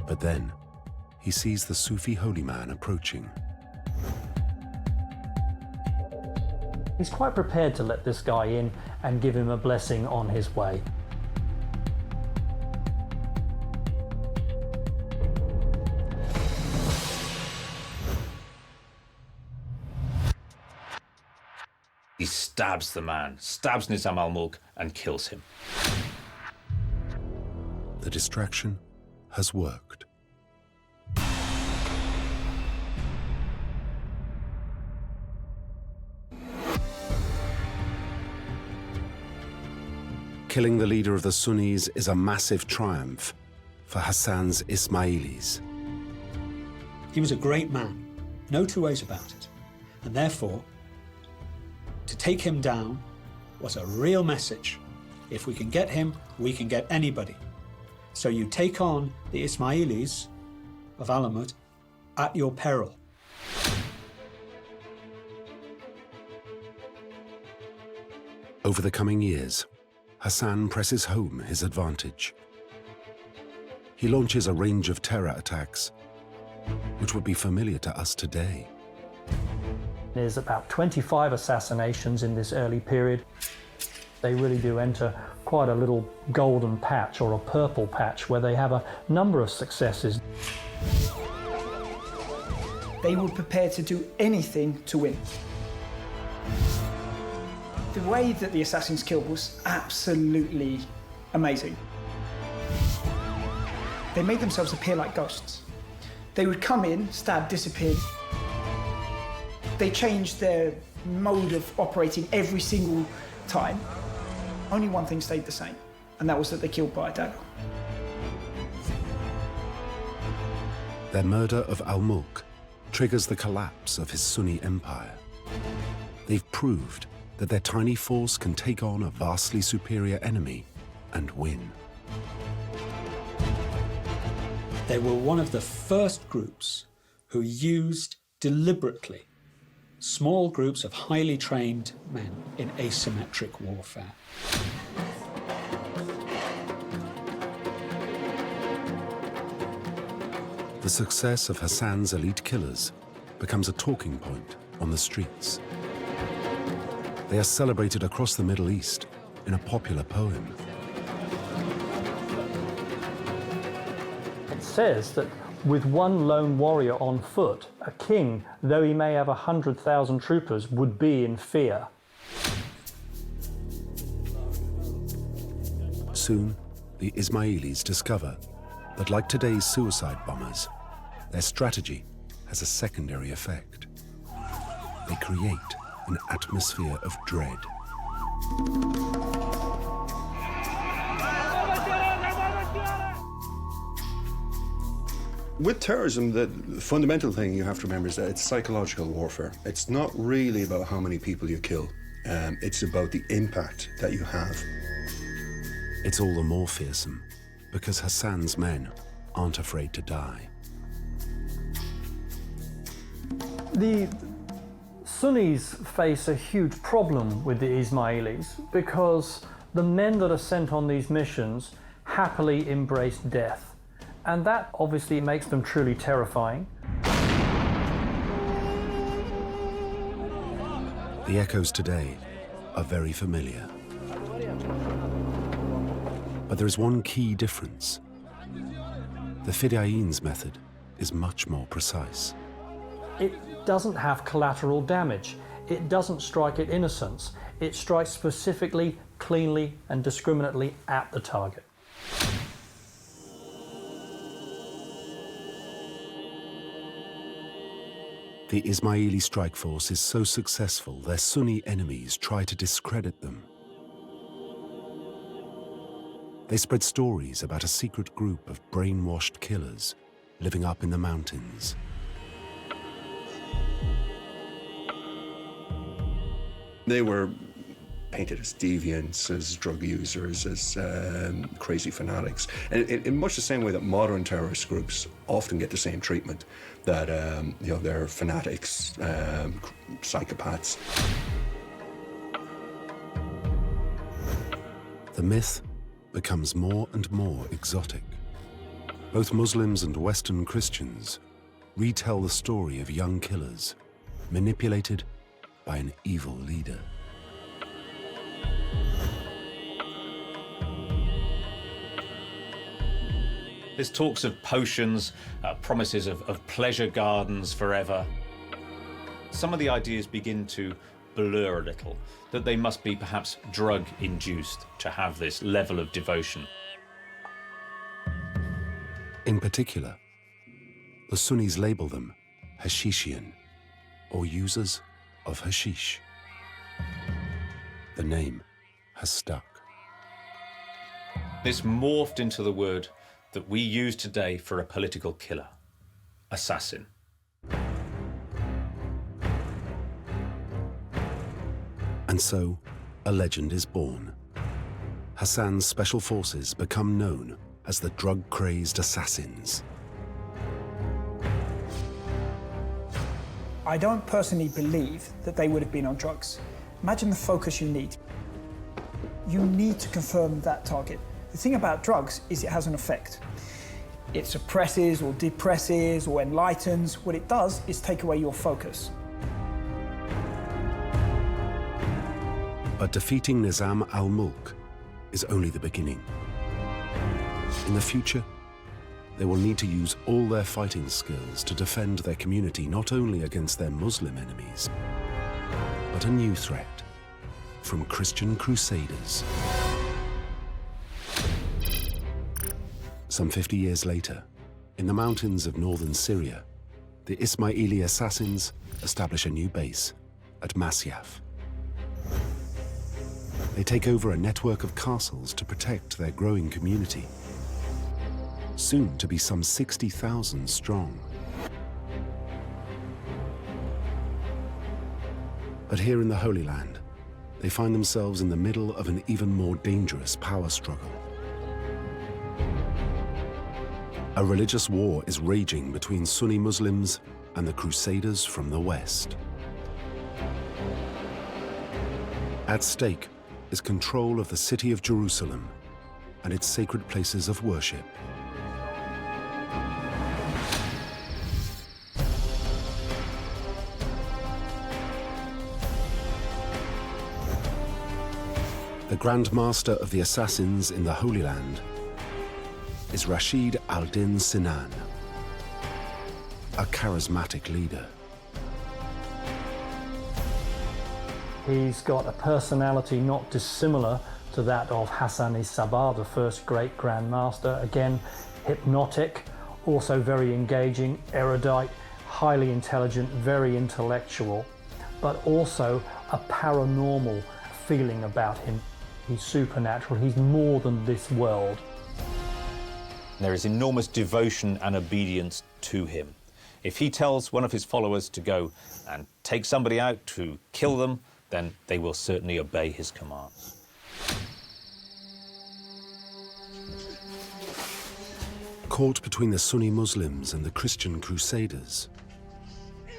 But then he sees the Sufi holy man approaching. He's quite prepared to let this guy in and give him a blessing on his way. He stabs the man, stabs Nizam al-Mulk and kills him. The distraction has worked. Killing the leader of the Sunnis is a massive triumph for Hassan's Ismailis. He was a great man, no two ways about it. And therefore, to take him down was a real message. If we can get him, we can get anybody. So you take on the Ismailis of Alamut at your peril. Over the coming years, Hassan presses home his advantage. He launches a range of terror attacks, which would be familiar to us today. There's about 25 assassinations in this early period. They really do enter quite a little golden patch or a purple patch where they have a number of successes. They were prepared to do anything to win. The way that the assassins killed was absolutely amazing. They made themselves appear like ghosts. They would come in, stab, disappear. They changed their mode of operating every single time. Only one thing stayed the same, and that was that they killed by a dagger. Their murder of al-Mulk triggers the collapse of his Sunni empire. They've proved that their tiny force can take on a vastly superior enemy and win. They were one of the first groups who used deliberately small groups of highly trained men in asymmetric warfare. The success of Hassan's elite killers becomes a talking point on the streets. They are celebrated across the Middle East in a popular poem. It says that with one lone warrior on foot, a king, though he may have 100,000 troopers, would be in fear. Soon, the Ismailis discover that, like today's suicide bombers, their strategy has a secondary effect. They create an atmosphere of dread. With terrorism, the fundamental thing you have to remember is that it's psychological warfare. It's not really about how many people you kill. It's about the impact that you have. It's all the more fearsome because Hassan's men aren't afraid to die. The Sunnis face a huge problem with the Ismailis because the men that are sent on these missions happily embrace death. And that obviously makes them truly terrifying. The echoes today are very familiar. But there is one key difference. The Fidayeen's method is much more precise. It doesn't have collateral damage. It doesn't strike at innocents. It strikes specifically, cleanly, and discriminately at the target. The Ismaili strike force is so successful, their Sunni enemies try to discredit them. They spread stories about a secret group of brainwashed killers living up in the mountains. They were painted as deviants, as drug users, as crazy fanatics. And in much the same way that modern terrorist groups often get the same treatment, that they're fanatics, psychopaths. The myth becomes more and more exotic. Both Muslims and Western Christians retell the story of young killers manipulated by an evil leader. There's talks of potions, promises of pleasure gardens forever. Some of the ideas begin to blur a little, that they must be perhaps drug-induced to have this level of devotion. In particular, the Sunnis label them Hashishian, or users of hashish. The name has stuck. This morphed into the word that we use today for a political killer, assassin. And so, a legend is born. Hassan's special forces become known as the drug-crazed assassins. I don't personally believe that they would have been on drugs. Imagine the focus you need. You need to confirm that target. The thing about drugs is it has an effect. It suppresses or depresses or enlightens. What it does is take away your focus. But defeating Nizam al-Mulk is only the beginning. In the future, they will need to use all their fighting skills to defend their community not only against their Muslim enemies, but a new threat from Christian crusaders. Some 50 years later, In the mountains of northern Syria, the Ismaili assassins establish a new base at Masyaf. They take over a network of castles to protect their growing community, soon to be some 60,000 strong. But here in the Holy Land, they find themselves in the middle of an even more dangerous power struggle. A religious war is raging between Sunni Muslims and the Crusaders from the west. At stake is control of the city of Jerusalem and its sacred places of worship. The Grand Master of the assassins in the Holy Land is Rashid al-Din Sinan, a charismatic leader. He's got a personality not dissimilar to that of Hassan-i-Sabah, the first great Grand Master. Again, hypnotic, also very engaging, erudite, highly intelligent, very intellectual, but also a paranormal feeling about him. He's supernatural, he's more than this world. There is enormous devotion and obedience to him. If he tells one of his followers to go and take somebody out to kill them, then they will certainly obey his commands. Caught between the Sunni Muslims and the Christian Crusaders,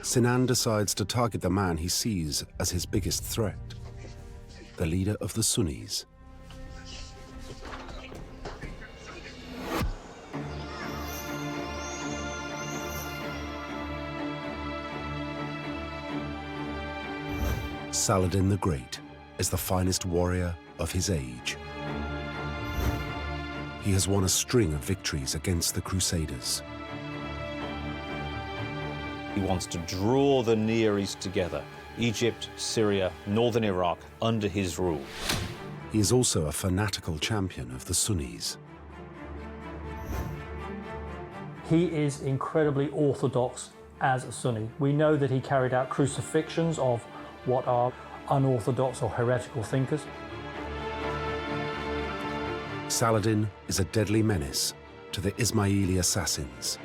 Sinan decides to target the man he sees as his biggest threat, the leader of the Sunnis. Saladin the Great is the finest warrior of his age. He has won a string of victories against the Crusaders. He wants to draw the Near East together, Egypt, Syria, northern Iraq, under his rule. He is also a fanatical champion of the Sunnis. He is incredibly orthodox as a Sunni. We know that he carried out crucifixions of what are unorthodox or heretical thinkers. Saladin is a deadly menace to the Ismaili assassins.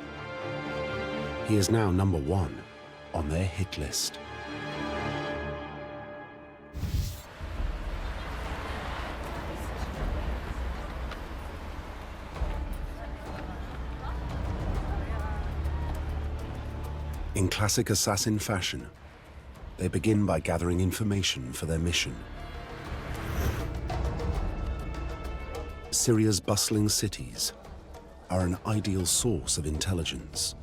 He is now #1 on their hit list. In classic assassin fashion, they begin by gathering information for their mission. Syria's bustling cities are an ideal source of intelligence.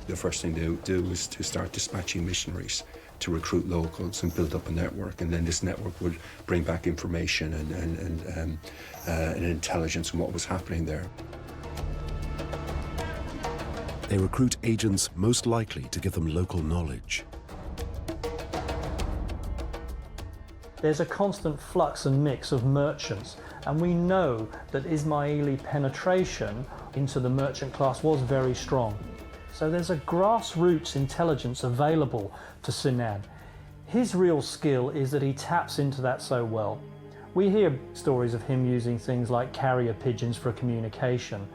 The first thing they do is to start dispatching missionaries to recruit locals and build up a network, and then this network would bring back information and intelligence on what was happening there. They recruit agents most likely to give them local knowledge. There's a constant flux and mix of merchants, and we know that Ismaili penetration into the merchant class was very strong. So there's a grassroots intelligence available to Sinan. His real skill is that he taps into that so well. We hear stories of him using things like carrier pigeons for communication,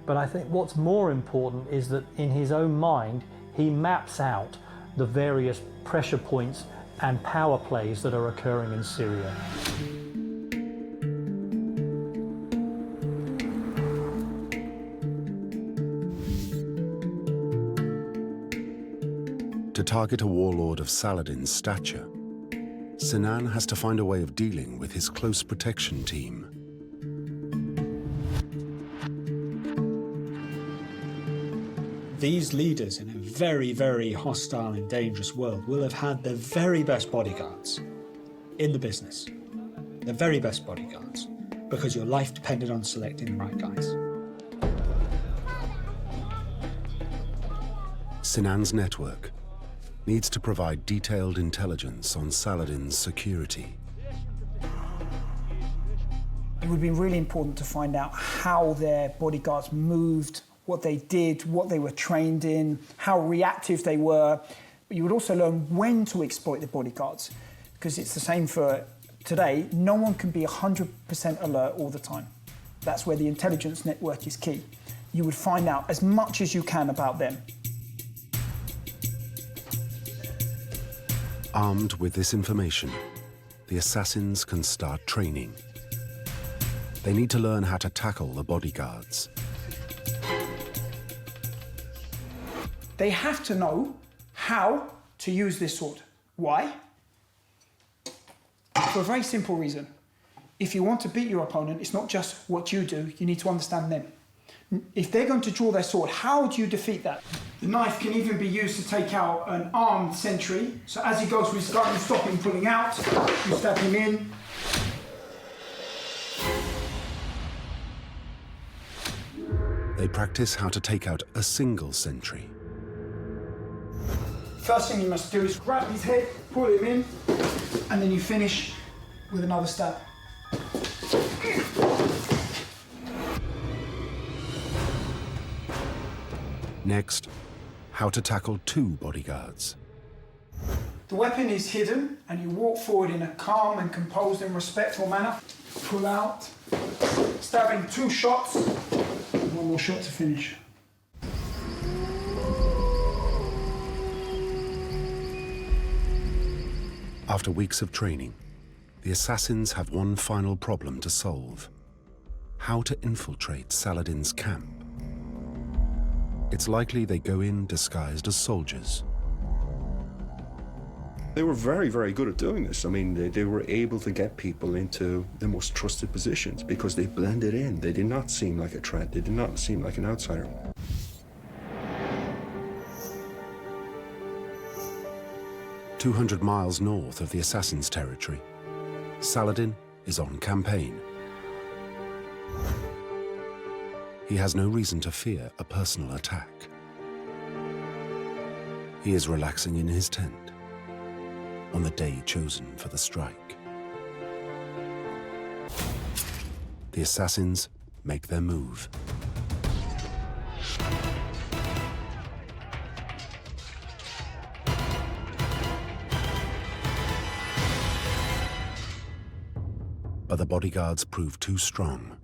but I think what's more important is that in his own mind, he maps out the various pressure points and power plays that are occurring in Syria. To target a warlord of Saladin's stature, Sinan has to find a way of dealing with his close protection team. These leaders in a very, very hostile and dangerous world will have had the very best bodyguards in the business. The very best bodyguards, because your life depended on selecting the right guys. Sinan's network needs to provide detailed intelligence on Saladin's security. It would have been really important to find out how their bodyguards moved, what they did, what they were trained in, how reactive they were. But you would also learn when to exploit the bodyguards, because it's the same for today. No one can be 100% alert all the time. That's where the intelligence network is key. You would find out as much as you can about them. Armed with this information, the assassins can start training. They need to learn how to tackle the bodyguards. They have to know how to use this sword. Why? For a very simple reason. If you want to beat your opponent, it's not just what you do, you need to understand them. If they're going to draw their sword, how do you defeat that? The knife can even be used to take out an armed sentry. So as he goes through his gun, you stop him pulling out, you stab him in. They practice how to take out a single sentry. First thing you must do is grab his head, pull him in, and then you finish with another stab. Next, how to tackle two bodyguards. The weapon is hidden, and you walk forward in a calm and composed and respectful manner. Pull out, stabbing 2 shots, and 1 more shot to finish. After weeks of training, the assassins have one final problem to solve: how to infiltrate Saladin's camp. It's likely they go in disguised as soldiers. They were very, very good at doing this. I mean, they were able to get people into the most trusted positions because they blended in. They did not seem like a threat. They did not seem like an outsider. "200 miles north of the assassin's territory, Saladin is on campaign. He has no reason to fear a personal attack. He is relaxing in his tent on the day chosen for the strike. The assassins make their move. But the bodyguards prove too strong.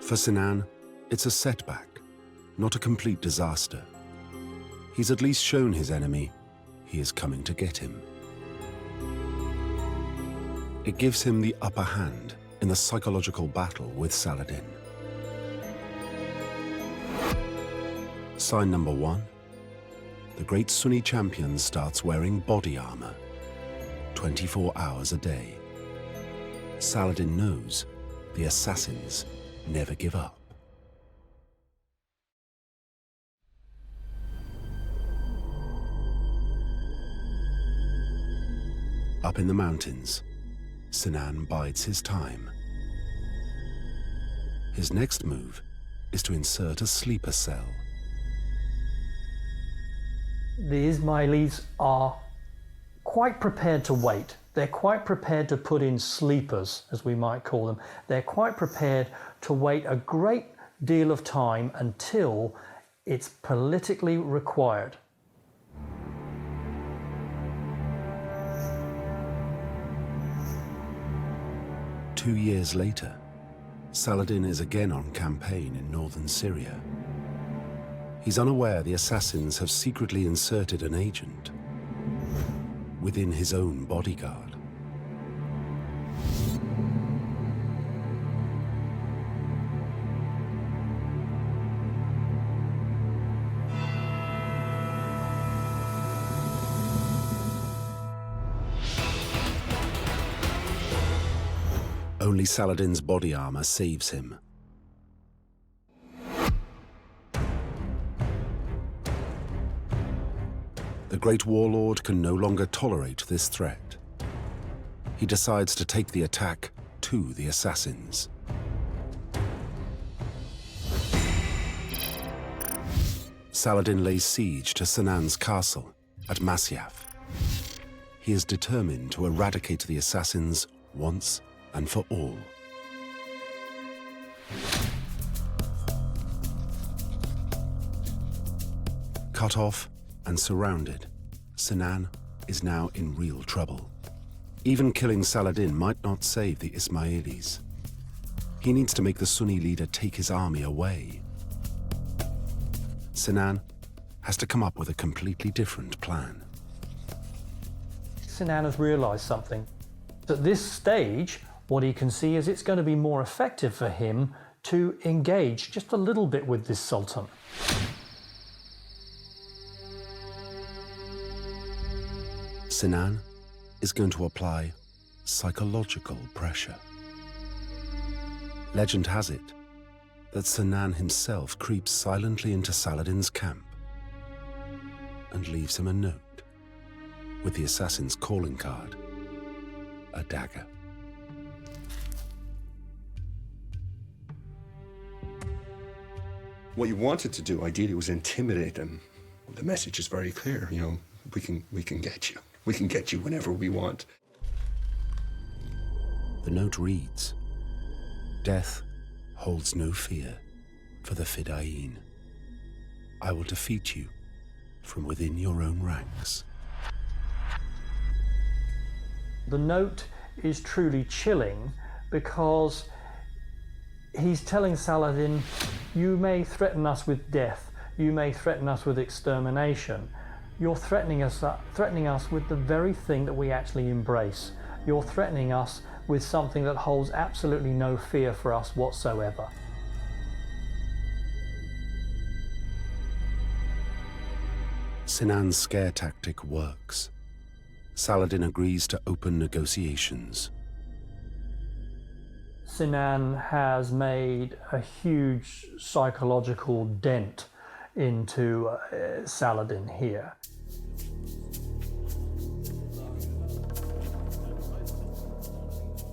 For Sinan, it's a setback, not a complete disaster. He's at least shown his enemy he is coming to get him. It gives him the upper hand in the psychological battle with Saladin. Sign number 1, the great Sunni champion starts wearing body armor 24 hours a day. Saladin knows the assassins never give up. Up in the mountains, Sinan bides his time. His next move is to insert a sleeper cell. The Ismailis are quite prepared to wait. They're quite prepared to put in sleepers, as we might call them. They're quite prepared to wait a great deal of time until it's politically required. Two years later, Saladin is again on campaign in northern Syria. He's unaware the assassins have secretly inserted an agent within his own bodyguard. Only Saladin's body armor saves him. The great warlord can no longer tolerate this threat. He decides to take the attack to the assassins. Saladin lays siege to Sinan's castle at Masyaf. He is determined to eradicate the assassins once and for all. Cut off and surrounded, Sinan is now in real trouble. Even killing Saladin might not save the Ismailis. He needs to make the Sunni leader take his army away. Sinan has to come up with a completely different plan. Sinan has realised something. At this stage, what he can see is it's going to be more effective for him to engage just a little bit with this Sultan. Sinan is going to apply psychological pressure. Legend has it that Sinan himself creeps silently into Saladin's camp and leaves him a note with the assassin's calling card, a dagger. What you wanted to do, ideally, was intimidate them. The message is very clear, you know, we can get you. We can get you whenever we want. The note reads, "Death holds no fear for the Fidayeen. I will defeat you from within your own ranks." The note is truly chilling because he's telling Saladin, you may threaten us with death, you may threaten us with extermination. You're threatening us with the very thing that we actually embrace. You're threatening us with something that holds absolutely no fear for us whatsoever. Sinan's scare tactic works. Saladin agrees to open negotiations. Sinan has made a huge psychological dent into Saladin here.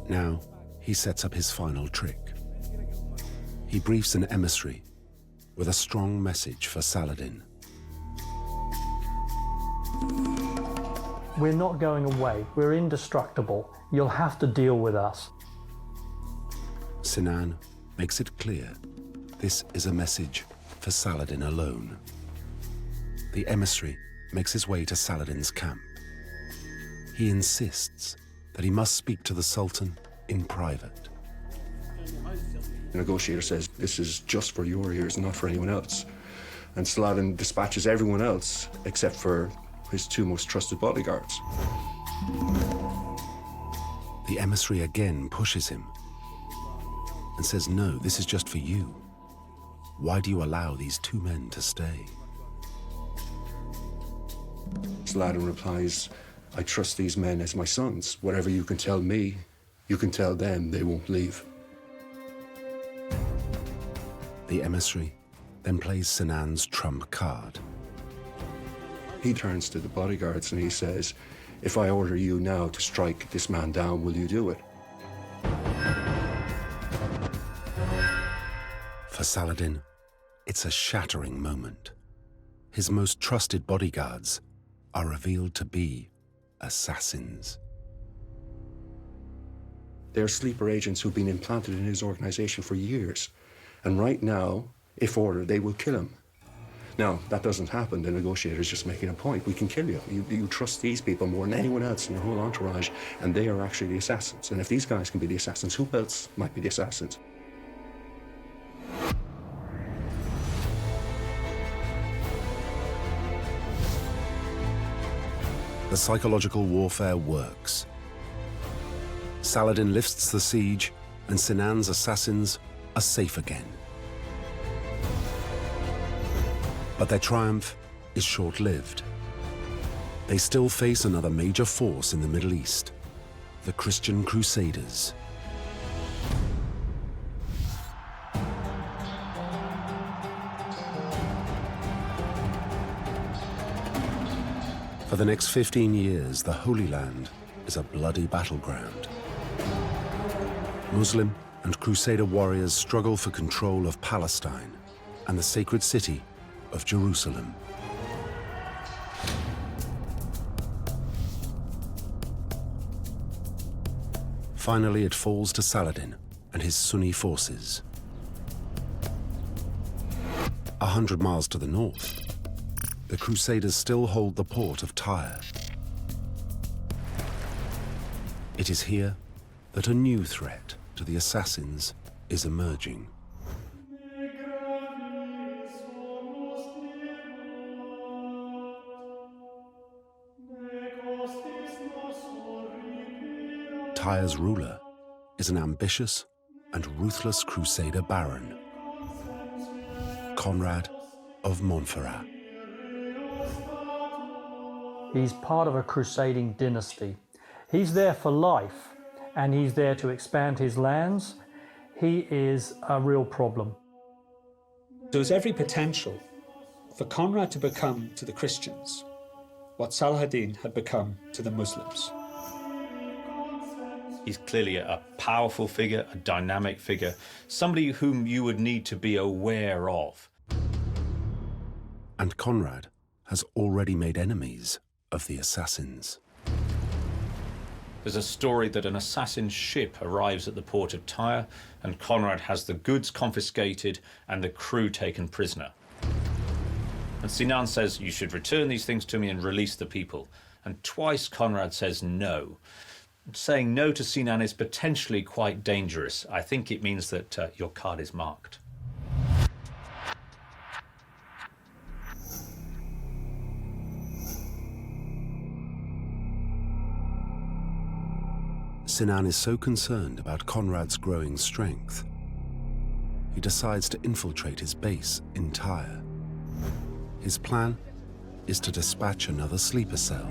Now, he sets up his final trick. He briefs an emissary with a strong message for Saladin. We're not going away. We're indestructible. You'll have to deal with us. Sinan makes it clear this is a message for Saladin alone. The emissary makes his way to Saladin's camp. He insists that he must speak to the Sultan in private. The negotiator says, this is just for your ears, not for anyone else. And Saladin dispatches everyone else except for his two most trusted bodyguards. The emissary again pushes him and says, no, this is just for you. Why do you allow these two men to stay? Saladin replies, I trust these men as my sons. Whatever you can tell me, you can tell them. They won't leave. The emissary then plays Sinan's trump card. He turns to the bodyguards and he says, if I order you now to strike this man down, will you do it? For Saladin, it's a shattering moment. His most trusted bodyguards are revealed to be assassins. They're sleeper agents who've been implanted in his organization for years. And right now, if ordered, they will kill him. Now, that doesn't happen. The negotiator's just making a point. We can kill you. You trust these people more than anyone else in your whole entourage, and they are actually the assassins. And if these guys can be the assassins, who else might be the assassins? The psychological warfare works. Saladin lifts the siege, and Sinan's assassins are safe again. But their triumph is short-lived. They still face another major force in the Middle East, the Christian Crusaders. For the next 15 years, the Holy Land is a bloody battleground. Muslim and Crusader warriors struggle for control of Palestine and the sacred city of Jerusalem. Finally, it falls to Saladin and his Sunni forces. 100 miles to the north, the Crusaders still hold the port of Tyre. It is here that a new threat to the assassins is emerging. Tyre's ruler is an ambitious and ruthless Crusader baron, Conrad of Montferrat. He's part of a crusading dynasty. He's there for life, and he's there to expand his lands. He is a real problem. There's every potential for Conrad to become to the Christians what Saladin had become to the Muslims. He's clearly a powerful figure, a dynamic figure, somebody whom you would need to be aware of. And Conrad has already made enemies of the assassins. There's a story that an assassin's ship arrives at the port of Tyre, and Conrad has the goods confiscated and the crew taken prisoner. And Sinan says, "You should return these things to me and release the people." And twice Conrad says no. Saying no to Sinan is potentially quite dangerous. I think it means that your card is marked. Sinan is so concerned about Conrad's growing strength, he decides to infiltrate his base in Tyre. His plan is to dispatch another sleeper cell.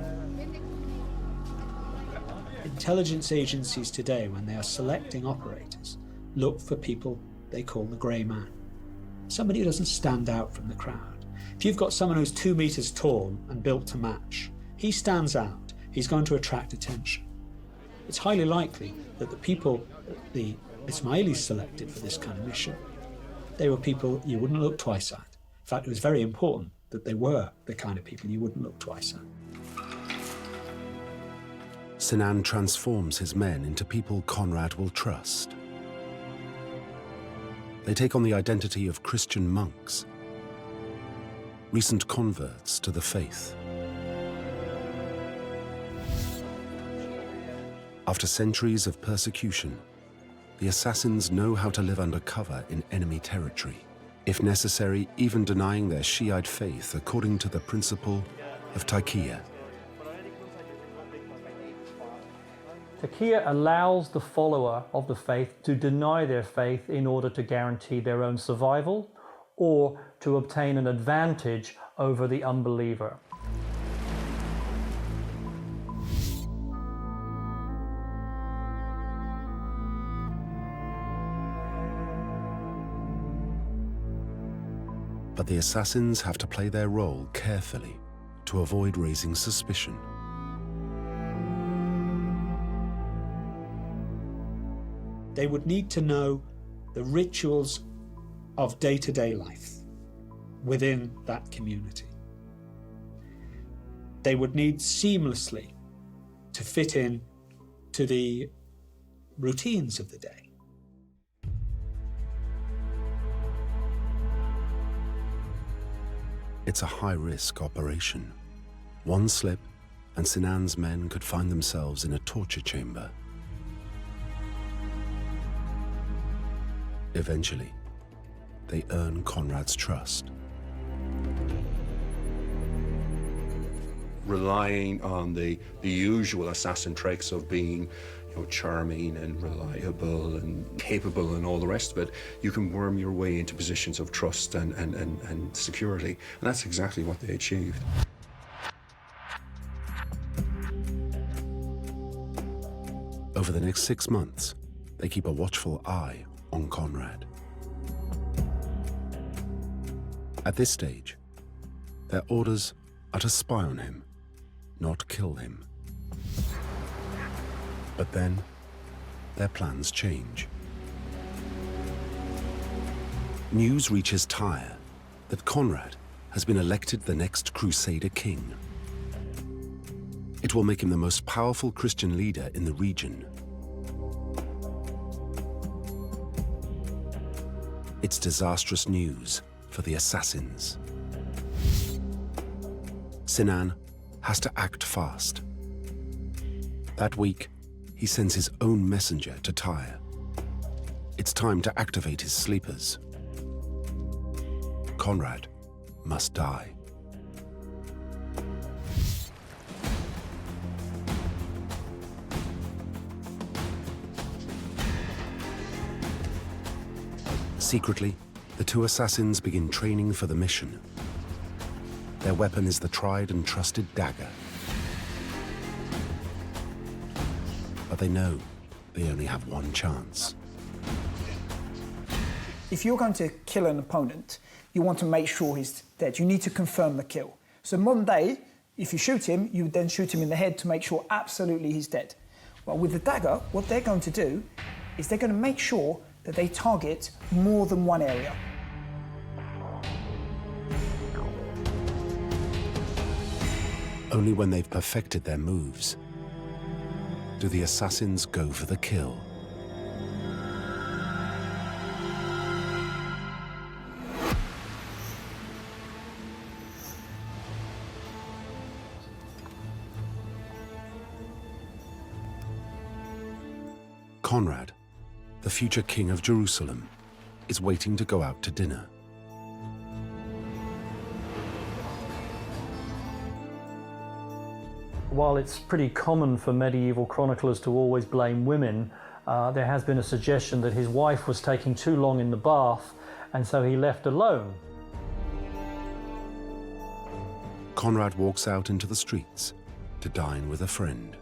Intelligence agencies today, when they are selecting operators, look for people they call the grey man. Somebody who doesn't stand out from the crowd. If you've got someone who's 2 meters tall and built to match, he stands out, he's going to attract attention. It's highly likely that the people that the Ismailis selected for this kind of mission, they were people you wouldn't look twice at. In fact, it was very important that they were the kind of people you wouldn't look twice at. Sinan transforms his men into people Conrad will trust. They take on the identity of Christian monks, recent converts to the faith. After centuries of persecution, the assassins know how to live under cover in enemy territory, if necessary, even denying their Shiite faith according to the principle of taqiyya. Taqiyya allows the follower of the faith to deny their faith in order to guarantee their own survival or to obtain an advantage over the unbeliever. But the assassins have to play their role carefully to avoid raising suspicion. They would need to know the rituals of day-to-day life within that community. They would need seamlessly to fit in to the routines of the day. It's a high-risk operation. One slip, and Sinan's men could find themselves in a torture chamber. Eventually, they earn Conrad's trust. Relying on the usual assassin traits of being, charming and reliable and capable and all the rest of it, you can worm your way into positions of trust and security. And that's exactly what they achieved. Over the next 6 months, they keep a watchful eye on Conrad. At this stage, their orders are to spy on him, not kill him. But then, their plans change. News reaches Tyre that Conrad has been elected the next Crusader king. It will make him the most powerful Christian leader in the region. It's disastrous news for the assassins. Sinan has to act fast. That week, he sends his own messenger to Tyre. It's time to activate his sleepers. Conrad must die. Secretly, the two assassins begin training for the mission. Their weapon is the tried and trusted dagger. But they know they only have one chance. If you're going to kill an opponent, you want to make sure he's dead. You need to confirm the kill. So modern day, if you shoot him, you would then shoot him in the head to make sure absolutely he's dead. Well, with the dagger, what they're going to do is they're going to make sure that they target more than one area. Only when they've perfected their moves do the assassins go for the kill. Conrad, the future king of Jerusalem, is waiting to go out to dinner. While it's pretty common for medieval chroniclers to always blame women, there has been a suggestion that his wife was taking too long in the bath, and so he left alone. Conrad walks out into the streets to dine with a friend.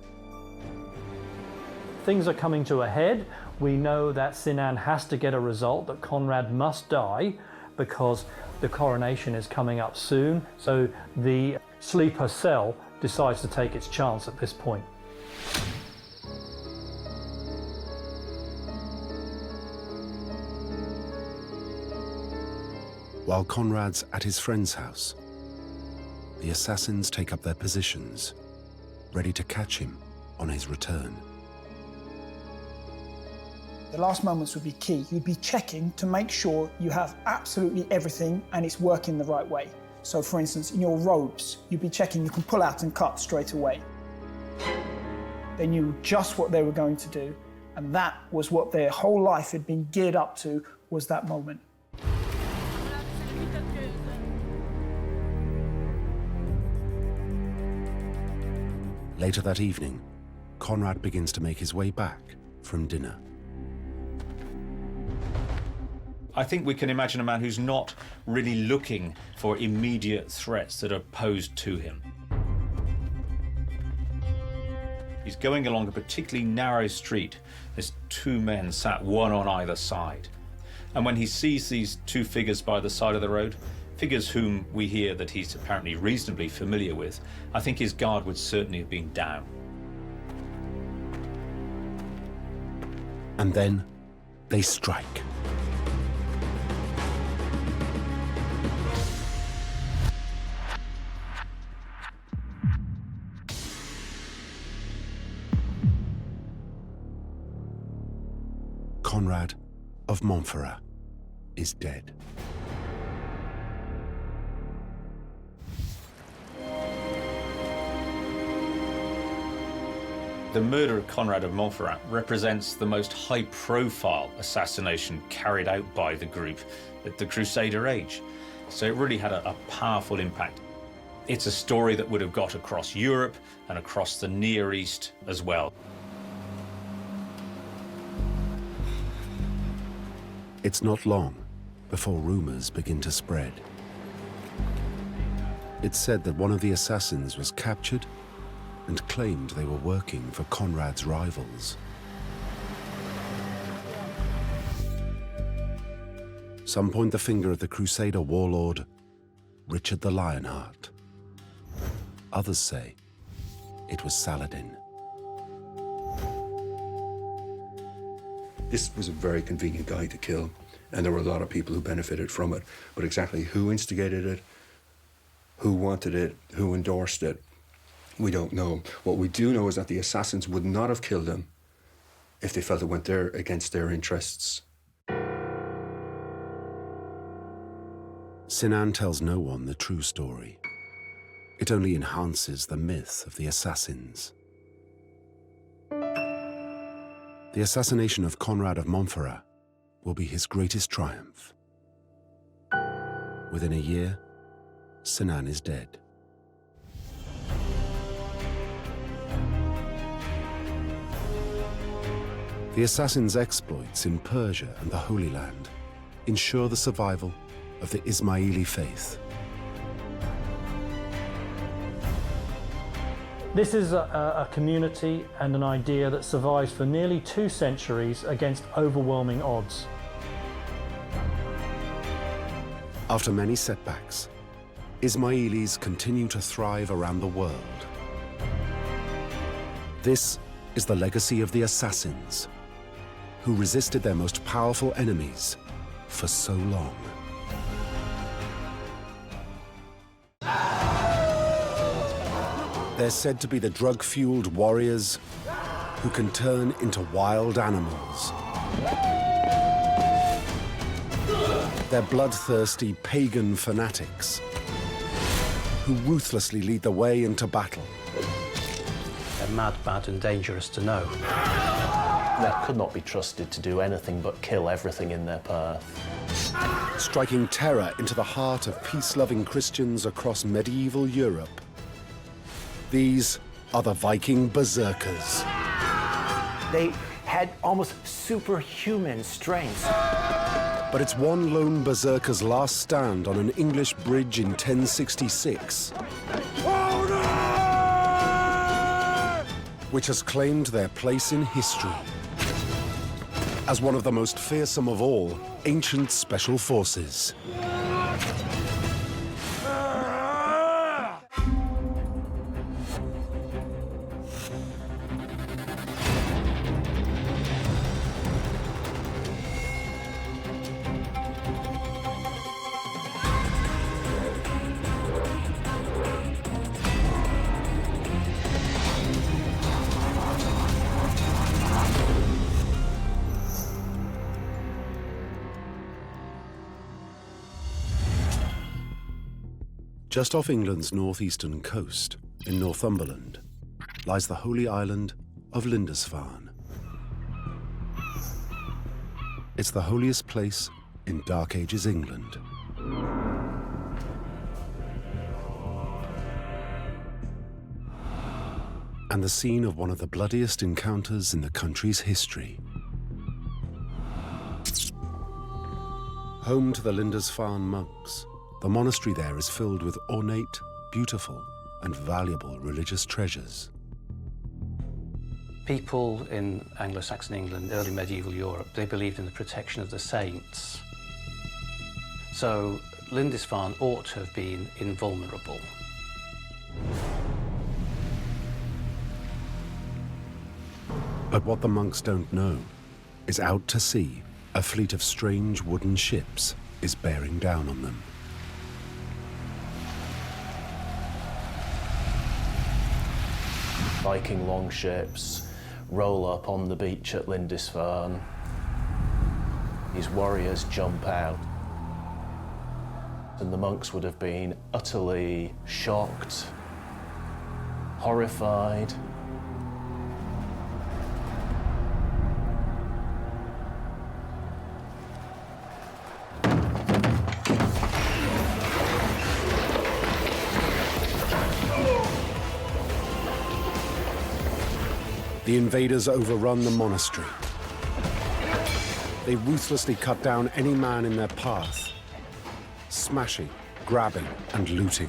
Things are coming to a head. We know that Sinan has to get a result, that Conrad must die, because the coronation is coming up soon. So the sleeper cell decides to take its chance at this point. While Conrad's at his friend's house, the assassins take up their positions, ready to catch him on his return. The last moments would be key. You'd be checking to make sure you have absolutely everything and it's working the right way. So for instance, in your robes, you'd be checking you can pull out and cut straight away. They knew just what they were going to do, and that was what their whole life had been geared up to, was that moment. Later that evening, Conrad begins to make his way back from dinner. I think we can imagine a man who's not really looking for immediate threats that are posed to him. He's going along a particularly narrow street. There's two men sat one on either side. And when he sees these two figures by the side of the road, figures whom we hear that he's apparently reasonably familiar with, I think his guard would certainly have been down. And then they strike. Conrad of Montferrat is dead. The murder of Conrad of Montferrat represents the most high-profile assassination carried out by the group at the Crusader age. So it really had a powerful impact. It's a story that would have got across Europe and across the Near East as well. It's not long before rumors begin to spread. It's said that one of the assassins was captured and claimed they were working for Conrad's rivals. Some point the finger at the Crusader warlord, Richard the Lionheart. Others say it was Saladin. This was a very convenient guy to kill, and there were a lot of people who benefited from it. But exactly who instigated it, Who wanted it, who endorsed it, we don't know. What we do know is that the assassins would not have killed him if they felt it went against their interests. Sinan tells no one the true story. It only enhances the myth of the assassins. The assassination of Conrad of Montferrat will be his greatest triumph. Within a year, Sinan is dead. The assassins' exploits in Persia and the Holy Land ensure the survival of the Ismaili faith. This is a community and an idea that survives for nearly 2 centuries against overwhelming odds. After many setbacks, Ismailis continue to thrive around the world. This is the legacy of the assassins, who resisted their most powerful enemies for so long. They're said to be the drug-fueled warriors who can turn into wild animals. They're bloodthirsty pagan fanatics who ruthlessly lead the way into battle. They're mad, bad and dangerous to know. They could not be trusted to do anything but kill everything in their path. Striking terror into the heart of peace-loving Christians across medieval Europe. These are the Viking Berserkers. They had almost superhuman strength. But it's one lone Berserker's last stand on an English bridge in 1066 which has claimed their place in history as one of the most fearsome of all ancient special forces. Just off England's northeastern coast, in Northumberland, lies the holy island of Lindisfarne. It's the holiest place in Dark Ages England. And the scene of one of the bloodiest encounters in the country's history. Home to the Lindisfarne monks, the monastery there is filled with ornate, beautiful, and valuable religious treasures. People in Anglo-Saxon England, early medieval Europe, they believed in the protection of the saints. So Lindisfarne ought to have been invulnerable. But what the monks don't know is out to sea, a fleet of strange wooden ships is bearing down on them. Viking longships roll up on the beach at Lindisfarne. These warriors jump out. And the monks would have been utterly shocked, horrified. The invaders overrun the monastery. They ruthlessly cut down any man in their path, smashing, grabbing, and looting.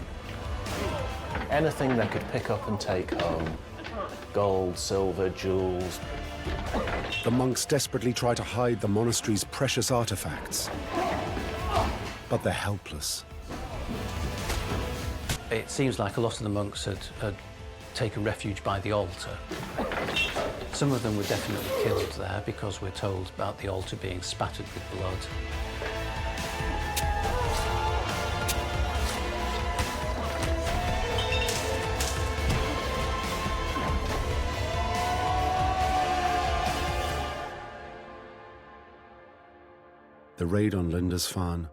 Anything they could pick up and take home. Gold, silver, jewels. The monks desperately try to hide the monastery's precious artifacts, but they're helpless. It seems like a lot of the monks had taken refuge by the altar. Some of them were definitely killed there because we're told about the altar being spattered with blood. the raid on Lindisfarne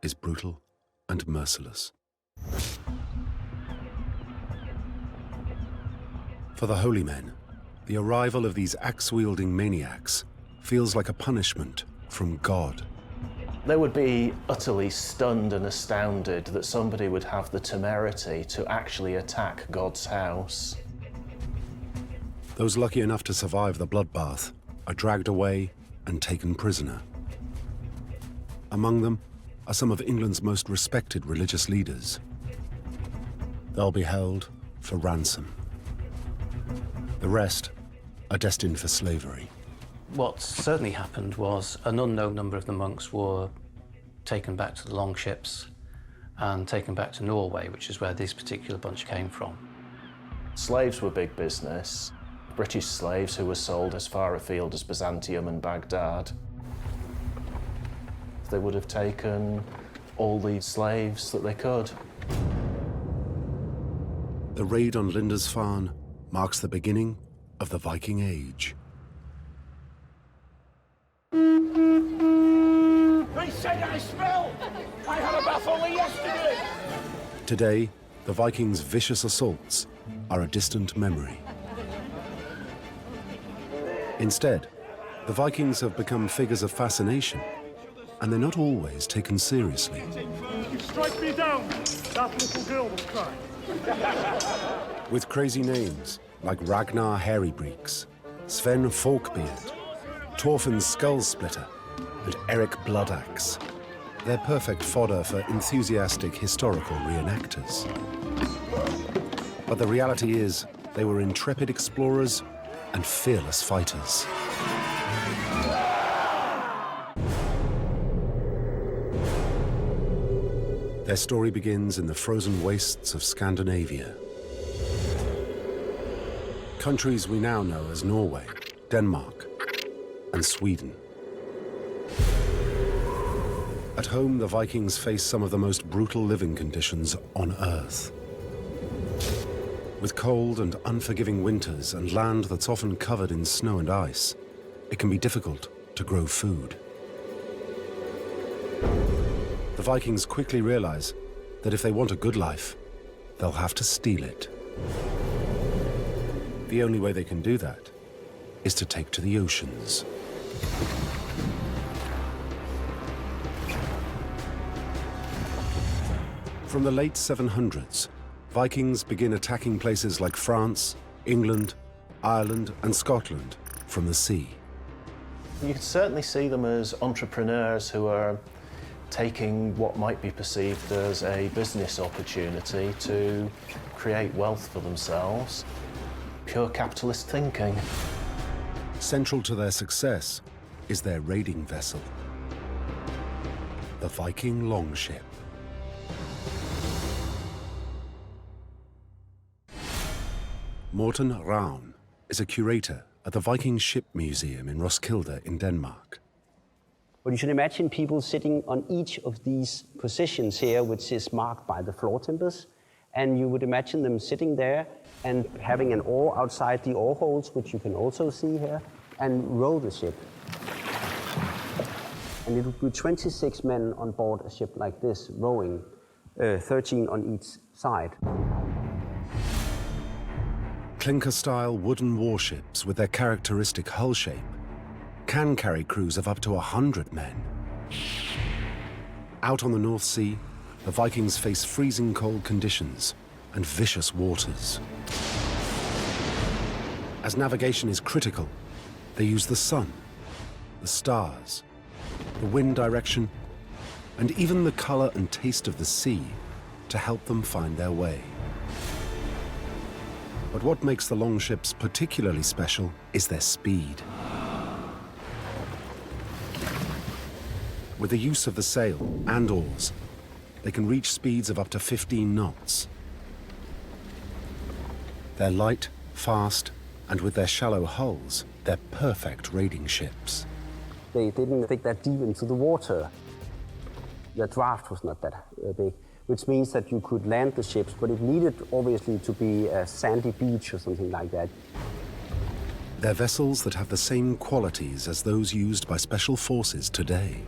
is brutal and merciless. For the holy men, the arrival of these axe-wielding maniacs feels like a punishment from God. They would be utterly stunned and astounded that somebody would have the temerity to actually attack God's house. Those lucky enough to survive the bloodbath are dragged away and taken prisoner. Among them are some of England's most respected religious leaders. They'll be held for ransom. The rest are destined for slavery. What certainly happened was an unknown number of the monks were taken back to the longships and taken back to Norway, which is where this particular bunch came from. Slaves were big business. British slaves who were sold as far afield as Byzantium and Baghdad. They would have taken all the slaves that they could. The raid on Lindisfarne marks the beginning of the Viking Age. They said I smell! I had a bath only yesterday! Today, the Vikings' vicious assaults are a distant memory. Instead, the Vikings have become figures of fascination, and they're not always taken seriously. You strike me down, that little girl will cry. With crazy names like Ragnar Hairybreeks, Sven Forkbeard, Thorfinn Skullsplitter, and Eric Bloodaxe, they're perfect fodder for enthusiastic historical reenactors. But the reality is, they were intrepid explorers and fearless fighters. Their story begins in the frozen wastes of Scandinavia. Countries we now know as Norway, Denmark, and Sweden. At home, the Vikings face some of the most brutal living conditions on Earth. With cold and unforgiving winters and land that's often covered in snow and ice, it can be difficult to grow food. The Vikings quickly realize that if they want a good life, they'll have to steal it. The only way they can do that is to take to the oceans. From the late 700s, Vikings begin attacking places like France, England, Ireland, and Scotland from the sea. You can certainly see them as entrepreneurs who are taking what might be perceived as a business opportunity to create wealth for themselves. Pure capitalist thinking. Central to their success is their raiding vessel, the Viking longship. Morten Ravn is a curator at the Viking Ship Museum in Roskilde in Denmark. But you should imagine people sitting on each of these positions here, which is marked by the floor timbers, and you would imagine them sitting there and having an oar outside the oar holes, which you can also see here, and row the ship. And it would be 26 men on board a ship like this, rowing, 13 on each side. Clinker-style wooden warships with their characteristic hull shape can carry crews of up to 100 men. Out on the North Sea, the Vikings face freezing cold conditions and vicious waters. As navigation is critical, they use the sun, the stars, the wind direction, and even the color and taste of the sea to help them find their way. But what makes the longships particularly special is their speed. With the use of the sail and oars, they can reach speeds of up to 15 knots. They're light, fast, and with their shallow hulls, they're perfect raiding ships. They didn't dig that deep into the water. The draft was not that big, which means that you could land the ships, but it needed obviously to be a sandy beach or something like that. They're vessels that have the same qualities as those used by special forces today.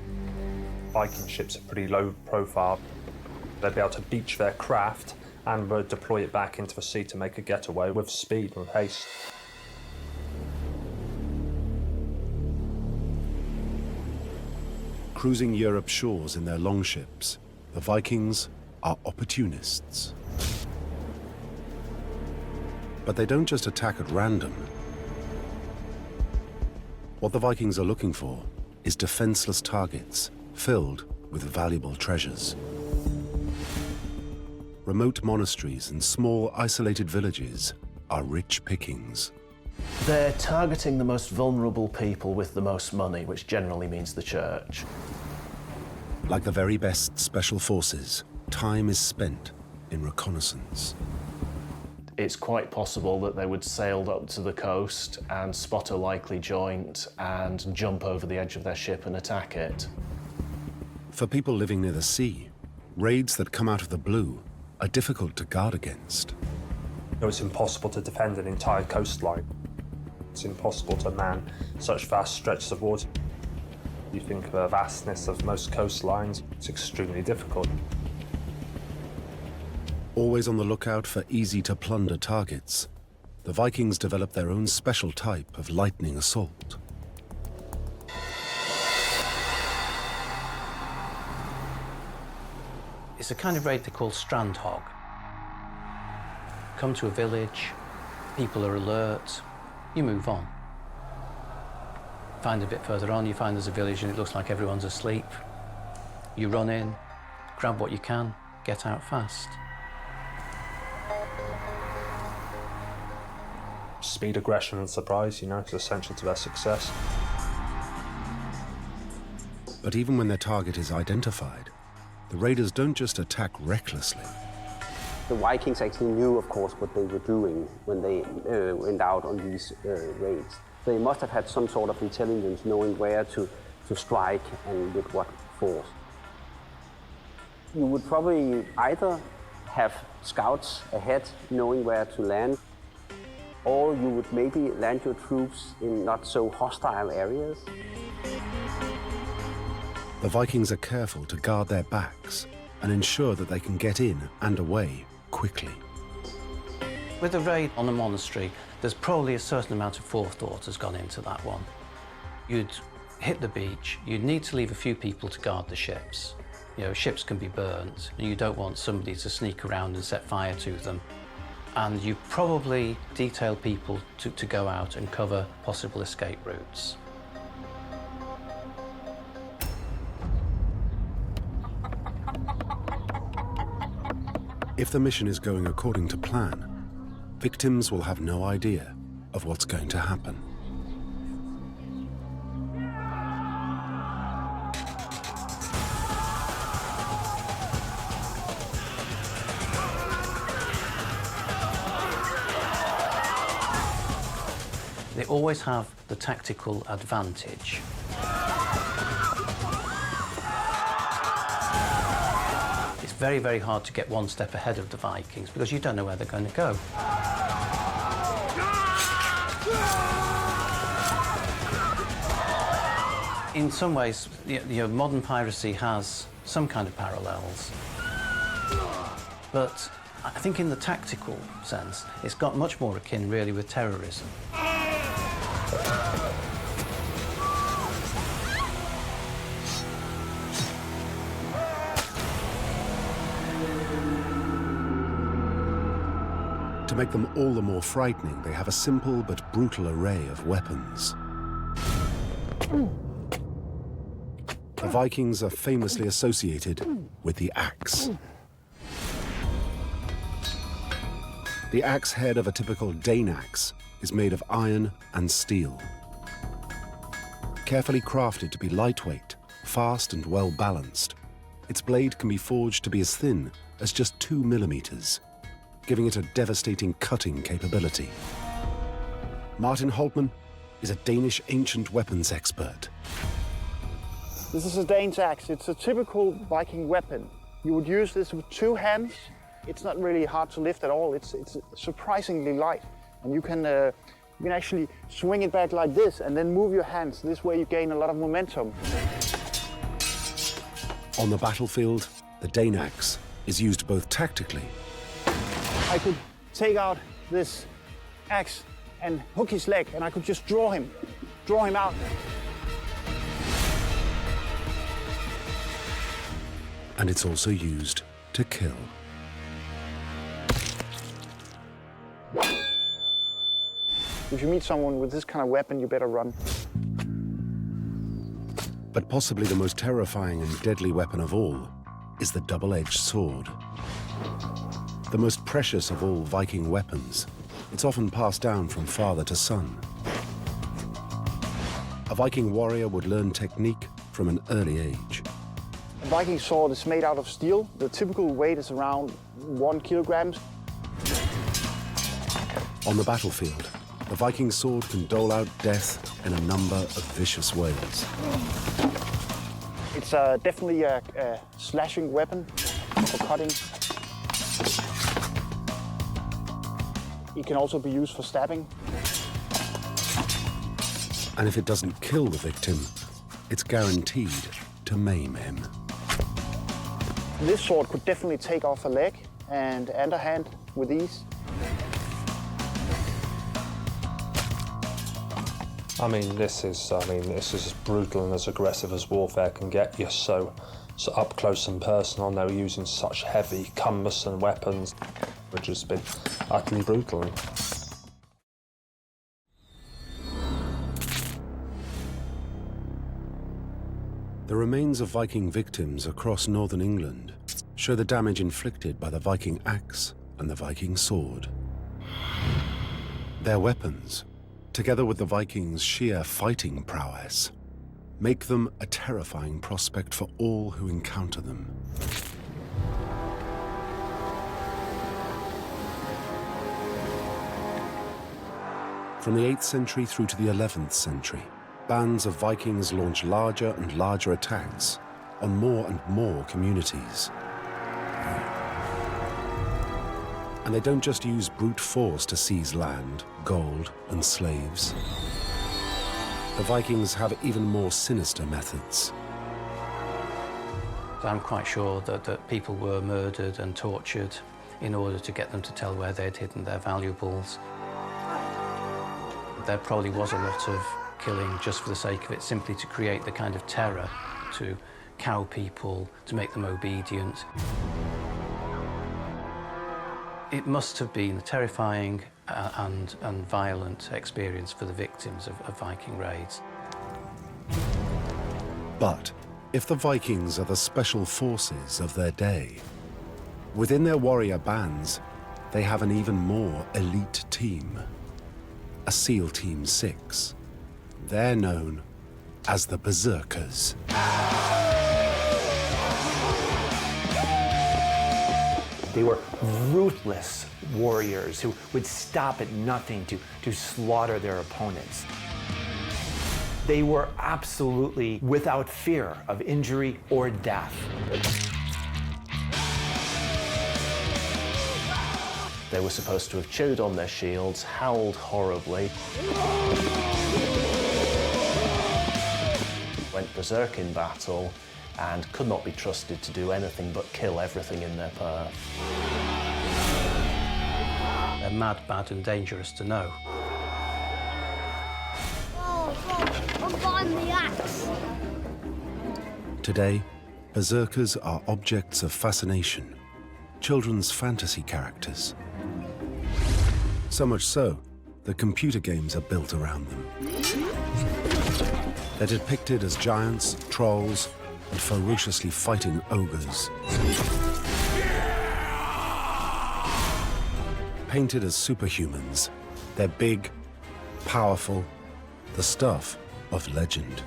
Viking ships are pretty low profile. They'd be able to beach their craft and deploy it back into the sea to make a getaway with speed and haste. Cruising Europe's shores in their longships, the Vikings are opportunists. But they don't just attack at random. What the Vikings are looking for is defenseless targets filled with valuable treasures. Remote monasteries and small isolated villages are rich pickings. They're targeting the most vulnerable people with the most money, which generally means the church. Like the very best special forces, time is spent in reconnaissance. It's quite possible that they would sail up to the coast and spot a likely joint and jump over the edge of their ship and attack it. For people living near the sea, raids that come out of the blue are difficult to guard against. It's impossible to defend an entire coastline. It's impossible to man such vast stretches of water. You think of the vastness of most coastlines, it's extremely difficult. Always on the lookout for easy-to-plunder targets, the Vikings developed their own special type of lightning assault. It's a kind of raid they call strand hog. Come to a village, people are alert, you move on. Find a bit further on, you find there's a village and it looks like everyone's asleep. You run in, grab what you can, get out fast. Speed, aggression and surprise, is essential to their success. But even when their target is identified, the raiders don't just attack recklessly. The Vikings actually knew, of course, what they were doing when they went out on these raids. They must have had some sort of intelligence knowing where to strike and with what force. You would probably either have scouts ahead knowing where to land, or you would maybe land your troops in not so hostile areas. The Vikings are careful to guard their backs and ensure that they can get in and away quickly. With a raid on a monastery, there's probably a certain amount of forethought has gone into that one. You'd hit the beach, you'd need to leave a few people to guard the ships. Ships can be burnt, and you don't want somebody to sneak around and set fire to them. And you probably detail people to go out and cover possible escape routes. If the mission is going according to plan, victims will have no idea of what's going to happen. They always have the tactical advantage. It's very, very hard to get one step ahead of the Vikings because you don't know where they're going to go. In some ways, modern piracy has some kind of parallels. But I think in the tactical sense, it's got much more akin, really, with terrorism. To make them all the more frightening, they have a simple but brutal array of weapons. The Vikings are famously associated with the axe. The axe head of a typical Dane axe is made of iron and steel. Carefully crafted to be lightweight, fast and well balanced, its blade can be forged to be as thin as just 2 millimeters, giving it a devastating cutting capability. Martin Holtman is a Danish ancient weapons expert. This is a Dane's axe. It's a typical Viking weapon. You would use this with 2 hands. It's not really hard to lift at all. It's surprisingly light. And you can actually swing it back like this and then move your hands. This way you gain a lot of momentum. On the battlefield, the Dane axe is used both tactically. I could take out this axe and hook his leg, and I could just draw him out. And it's also used to kill. If you meet someone with this kind of weapon, you better run. But possibly the most terrifying and deadly weapon of all is the double-edged sword. The most precious of all Viking weapons, it's often passed down from father to son. A Viking warrior would learn technique from an early age. A Viking sword is made out of steel. The typical weight is around 1 kilogram. On the battlefield, the Viking sword can dole out death in a number of vicious ways. It's definitely a slashing weapon for cutting. It can also be used for stabbing. And if it doesn't kill the victim, it's guaranteed to maim him. This sword could definitely take off a leg and a hand with ease. I mean, this is as brutal and as aggressive as warfare can get. You're so up close and personal. They're using such heavy, cumbersome weapons, which has been utterly brutal. The remains of Viking victims across northern England show the damage inflicted by the Viking axe and the Viking sword. Their weapons, together with the Vikings' sheer fighting prowess, make them a terrifying prospect for all who encounter them. From the 8th century through to the 11th century, bands of Vikings launch larger and larger attacks on more and more communities. And they don't just use brute force to seize land, gold, and slaves. The Vikings have even more sinister methods. I'm quite sure that people were murdered and tortured in order to get them to tell where they'd hidden their valuables. There probably was a lot of killing just for the sake of it, simply to create the kind of terror, to cow people, to make them obedient. It must have been a terrifying and violent experience for the victims of Viking raids. But if the Vikings are the special forces of their day, within their warrior bands, they have an even more elite team, a SEAL Team 6. They're known as the Berserkers. They were ruthless warriors who would stop at nothing to slaughter their opponents. They were absolutely without fear of injury or death. They were supposed to have chewed on their shields, howled horribly, went berserk in battle, and could not be trusted to do anything but kill everything in their path. They're mad, bad, and dangerous to know. I'm buying the axe. Today, Berserkers are objects of fascination, children's fantasy characters. So much so that computer games are built around them. They're depicted as giants, trolls, and ferociously fighting ogres. Painted as superhumans, they're big, powerful, the stuff of legend.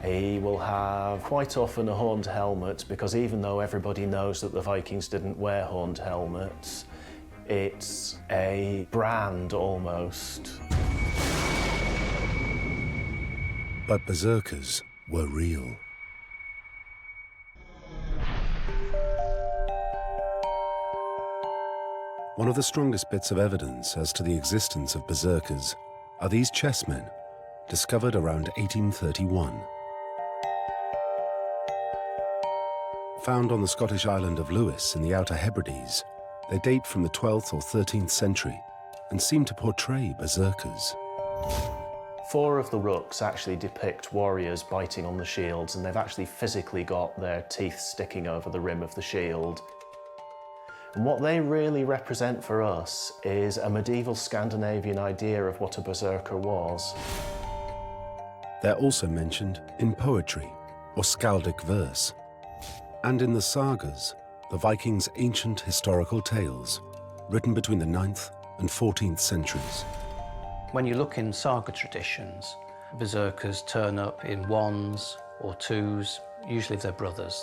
He will have quite often a horned helmet, because even though everybody knows that the Vikings didn't wear horned helmets, it's a brand almost. But Berserkers were real. One of the strongest bits of evidence as to the existence of Berserkers are these chessmen, discovered around 1831. Found on the Scottish island of Lewis in the Outer Hebrides, they date from the 12th or 13th century and seem to portray berserkers. 4 of the rooks actually depict warriors biting on the shields, and they've actually physically got their teeth sticking over the rim of the shield. And what they really represent for us is a medieval Scandinavian idea of what a berserker was. They're also mentioned in poetry or skaldic verse, and in the sagas, the Vikings' ancient historical tales, written between the 9th and 14th centuries. When you look in saga traditions, berserkers turn up in 1s or 2s, usually they're brothers,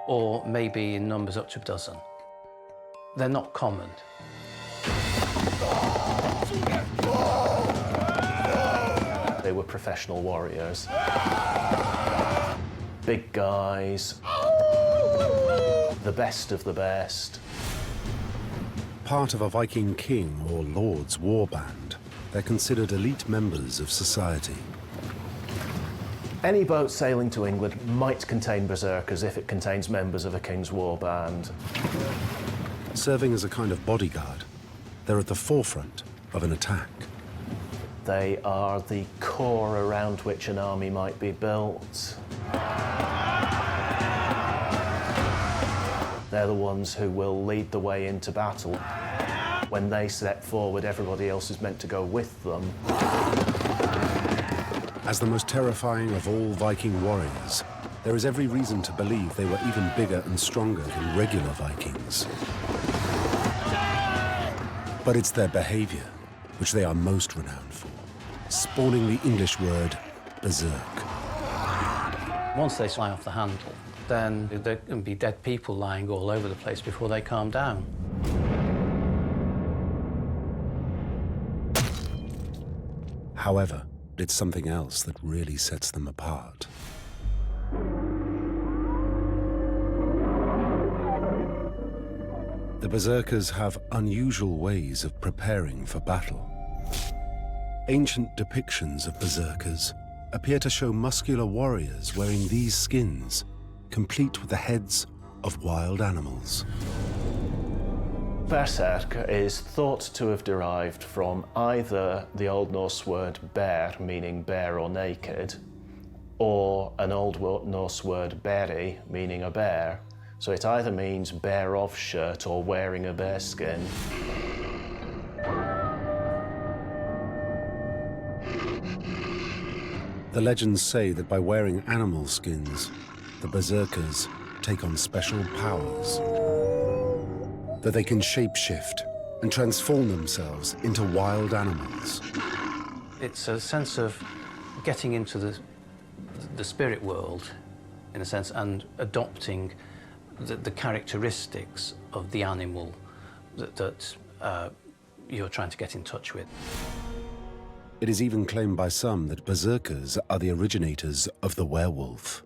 or maybe in numbers up to a dozen. They're not common. They were professional warriors. Big guys, the best of the best. Part of a Viking king or lord's war band, they're considered elite members of society. Any boat sailing to England might contain berserkers if it contains members of a king's war band. Serving as a kind of bodyguard, they're at the forefront of an attack. They are the core around which an army might be built. They're the ones who will lead the way into battle. When they step forward, everybody else is meant to go with them. As the most terrifying of all Viking warriors, there is every reason to believe they were even bigger and stronger than regular Vikings. But it's their behavior which they are most renowned for, spawning the English word berserk. Once they fly off the handle, then there can be dead people lying all over the place before they calm down. However, it's something else that really sets them apart. The berserkers have unusual ways of preparing for battle. Ancient depictions of berserkers appear to show muscular warriors wearing these skins, complete with the heads of wild animals. Berserk is thought to have derived from either the Old Norse word ber, meaning bare or naked, or an Old Norse word beri, meaning a bear. So it either means bare of shirt or wearing a bear skin. The legends say that by wearing animal skins, the berserkers take on special powers. That they can shapeshift and transform themselves into wild animals. It's a sense of getting into the spirit world, in a sense, and adopting the characteristics of the animal that you're trying to get in touch with. It is even claimed by some that berserkers are the originators of the werewolf.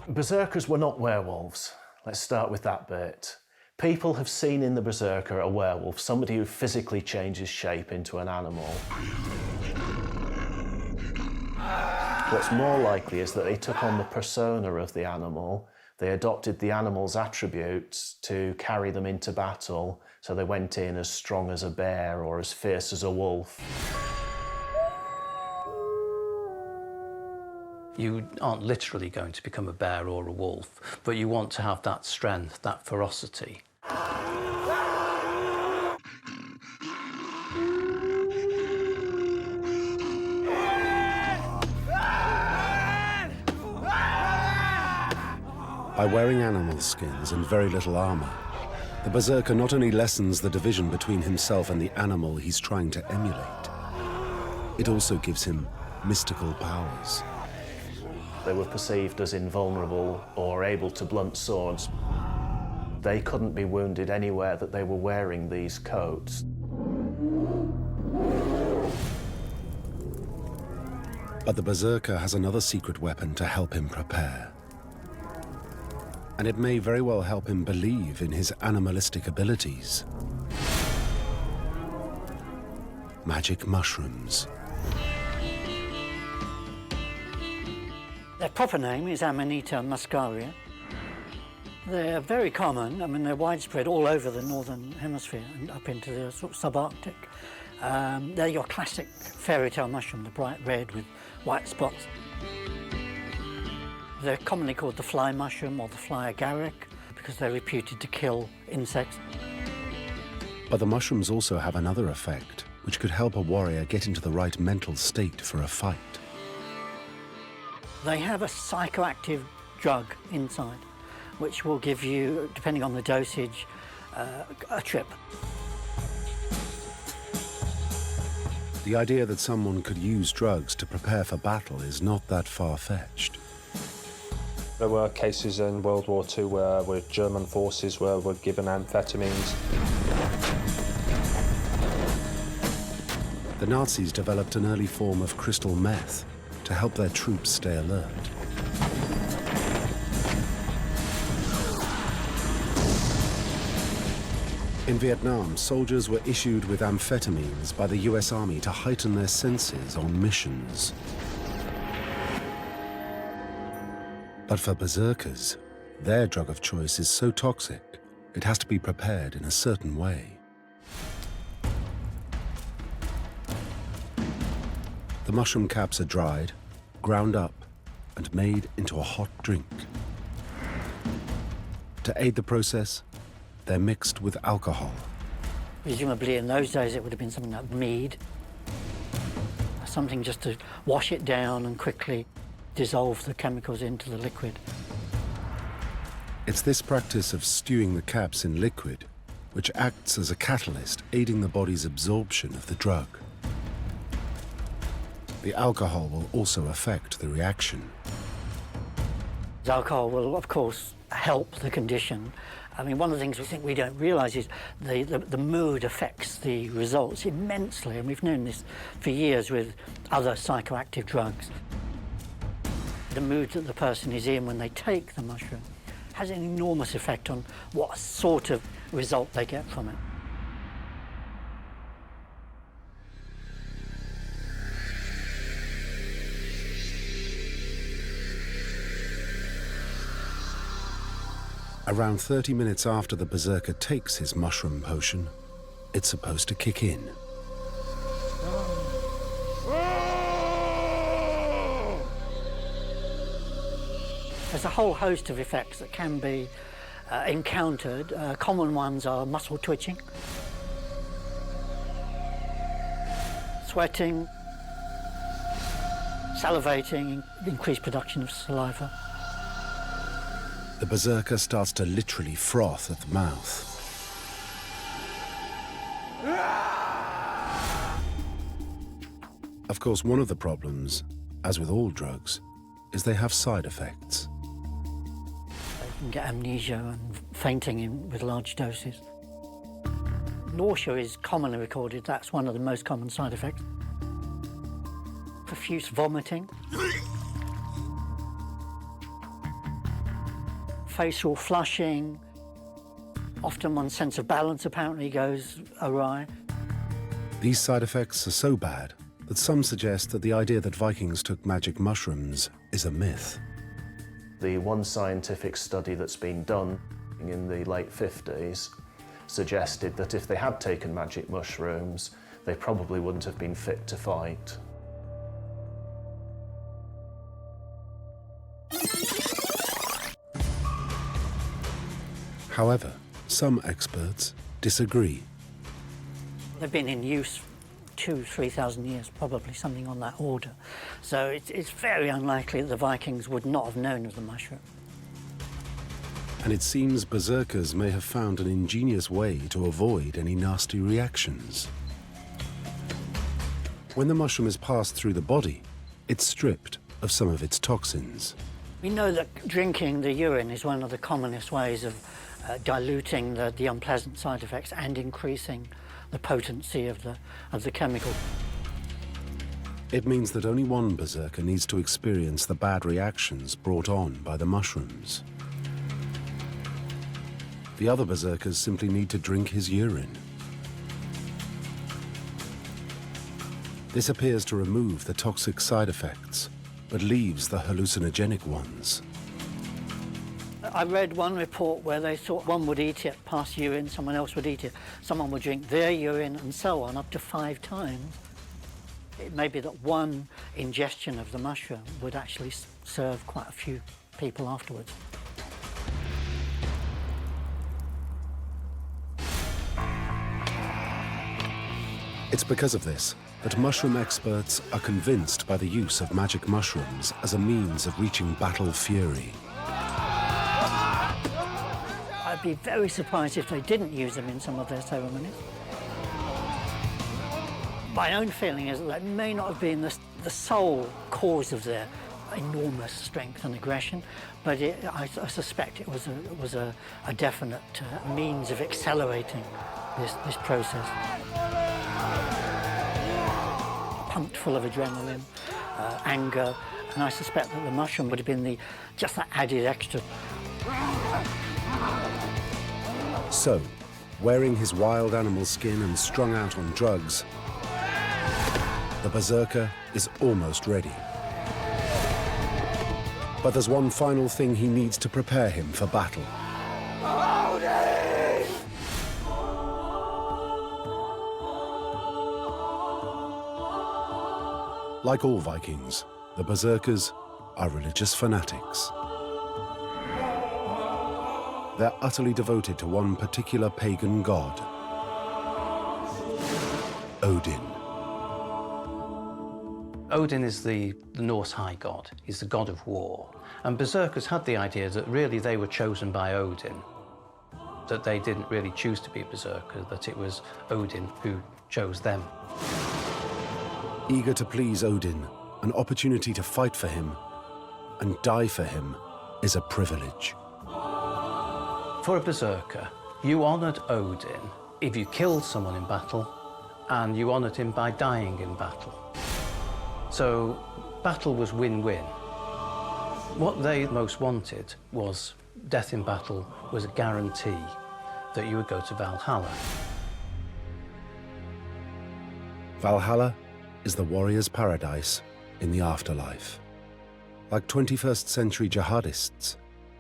Berserkers were not werewolves. Let's start with that bit. People have seen in the berserker a werewolf, somebody who physically changes shape into an animal. What's more likely is that they took on the persona of the animal. They adopted the animal's attributes to carry them into battle, so they went in as strong as a bear or as fierce as a wolf. You aren't literally going to become a bear or a wolf, but you want to have that strength, that ferocity. By wearing animal skins and very little armor, the berserker not only lessens the division between himself and the animal he's trying to emulate, it also gives him mystical powers. They were perceived as invulnerable or able to blunt swords. They couldn't be wounded anywhere that they were wearing these coats. But the berserker has another secret weapon to help him prepare. And it may very well help him believe in his animalistic abilities. Magic mushrooms. Their proper name is Amanita muscaria. They're very common. I mean, they're widespread all over the northern hemisphere and up into the sort of subarctic. They're your classic fairy tale mushroom, the bright red with white spots. They're commonly called the fly mushroom or the fly agaric because they're reputed to kill insects. But the mushrooms also have another effect, which could help a warrior get into the right mental state for a fight. They have a psychoactive drug inside, which will give you, depending on the dosage, a trip. The idea that someone could use drugs to prepare for battle is not that far-fetched. There were cases in World War II where German forces were given amphetamines. The Nazis developed an early form of crystal meth to help their troops stay alert. In Vietnam, soldiers were issued with amphetamines by the US Army to heighten their senses on missions. But for berserkers, their drug of choice is so toxic, it has to be prepared in a certain way. The mushroom caps are dried, ground up, and made into a hot drink. To aid the process, they're mixed with alcohol. Presumably in those days it would have been something like mead, something just to wash it down and quickly dissolve the chemicals into the liquid. It's this practice of stewing the caps in liquid which acts as a catalyst, aiding the body's absorption of the drug. The alcohol will also affect the reaction. The alcohol will, of course, help the condition. I mean, one of the things we think we don't realise is the mood affects the results immensely, and we've known this for years with other psychoactive drugs. The mood that the person is in when they take the mushroom has an enormous effect on what sort of result they get from it. Around 30 minutes after the berserker takes his mushroom potion, it's supposed to kick in. There's a whole host of effects that can be encountered. Common ones are muscle twitching, sweating, salivating, increased production of saliva. The berserker starts to literally froth at the mouth. Of course, one of the problems, as with all drugs, is they have side effects. You can get amnesia and fainting with large doses. Nausea is commonly recorded. That's one of the most common side effects. Profuse vomiting. Facial flushing. Often one's sense of balance apparently goes awry. These side effects are so bad that some suggest that the idea that Vikings took magic mushrooms is a myth. The one scientific study that's been done in the late 50s suggested that if they had taken magic mushrooms, they probably wouldn't have been fit to fight. However, some experts disagree. They've been in use 2,000–3,000 years, probably something on that order. So it's very unlikely that the Vikings would not have known of the mushroom. And it seems berserkers may have found an ingenious way to avoid any nasty reactions. When the mushroom is passed through the body, it's stripped of some of its toxins. We know that drinking the urine is one of the commonest ways of diluting the unpleasant side effects and increasing the potency of the chemical. It means that only one berserker needs to experience the bad reactions brought on by the mushrooms. The other berserkers simply need to drink his urine. This appears to remove the toxic side effects, but leaves the hallucinogenic ones. I read one report where they thought one would eat it, pass urine, someone else would eat it, someone would drink their urine, and so on, up to 5 times. It may be that one ingestion of the mushroom would actually serve quite a few people afterwards. It's because of this that mushroom experts are convinced by the use of magic mushrooms as a means of reaching battle fury. I'd be very surprised if they didn't use them in some of their ceremonies. My own feeling is that that may not have been the sole cause of their enormous strength and aggression, but I suspect it was a definite means of accelerating this process. Pumped full of adrenaline, anger, and I suspect that the mushroom would have been just that added extra. So, wearing his wild animal skin and strung out on drugs, the Berserker is almost ready. But there's one final thing he needs to prepare him for battle. Like all Vikings, the Berserkers are religious fanatics. They're utterly devoted to one particular pagan god, Odin. Odin is the Norse high god. He's the god of war. And Berserkers had the idea that really they were chosen by Odin, that they didn't really choose to be a Berserker, that it was Odin who chose them. Eager to please Odin, an opportunity to fight for him and die for him is a privilege. For a Berserker, you honoured Odin if you killed someone in battle, and you honoured him by dying in battle. So battle was win-win. What they most wanted was death in battle was a guarantee that you would go to Valhalla. Valhalla is the warrior's paradise in the afterlife. Like 21st century jihadists,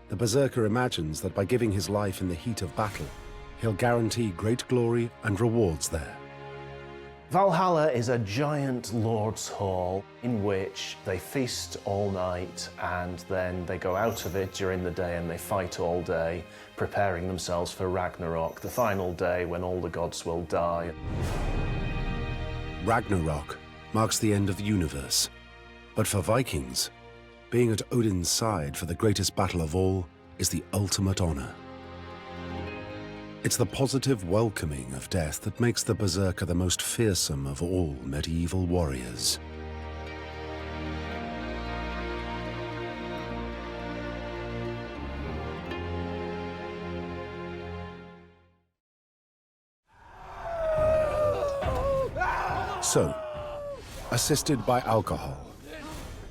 the Berserker imagines that by giving his life in the heat of battle, he'll guarantee great glory and rewards there. Valhalla is a giant lord's hall in which they feast all night and then they go out of it during the day and they fight all day, preparing themselves for Ragnarok, the final day when all the gods will die. Ragnarok marks the end of the universe. But for Vikings, being at Odin's side for the greatest battle of all is the ultimate honor. It's the positive welcoming of death that makes the Berserker the most fearsome of all medieval warriors. So, assisted by alcohol,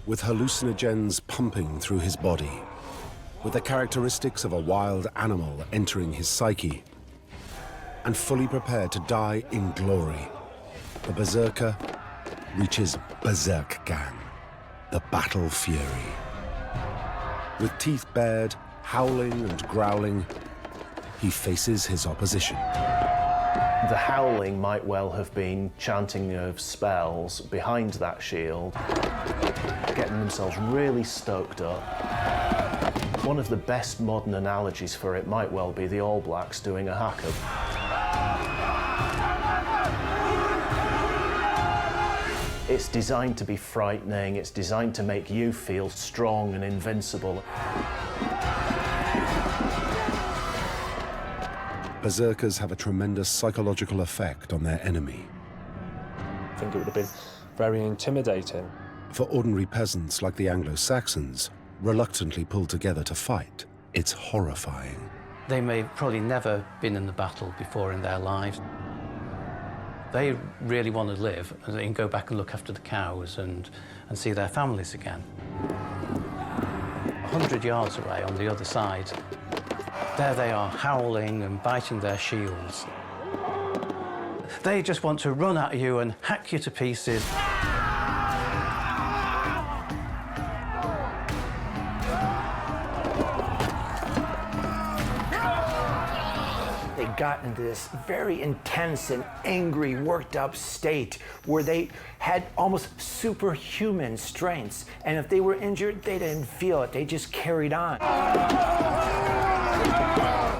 with hallucinogens pumping through his body, with the characteristics of a wild animal entering his psyche, and fully prepared to die in glory, the Berserker reaches Berserkgang, the battle fury. With teeth bared, howling and growling, he faces his opposition. The howling might well have been chanting of spells behind that shield, getting themselves really stoked up. One of the best modern analogies for it might well be the All Blacks doing a haka. It's designed to be frightening, it's designed to make you feel strong and invincible. Berserkers have a tremendous psychological effect on their enemy. I think it would have been very intimidating. For ordinary peasants like the Anglo-Saxons, reluctantly pulled together to fight, it's horrifying. They may have probably never been in the battle before in their lives. They really want to live and they can go back and look after the cows and see their families again. 100 yards away on the other side, there they are howling and biting their shields. They just want to run at you and hack you to pieces. got into this very intense and angry, worked up state where they had almost superhuman strengths. And if they were injured, they didn't feel it. They just carried on.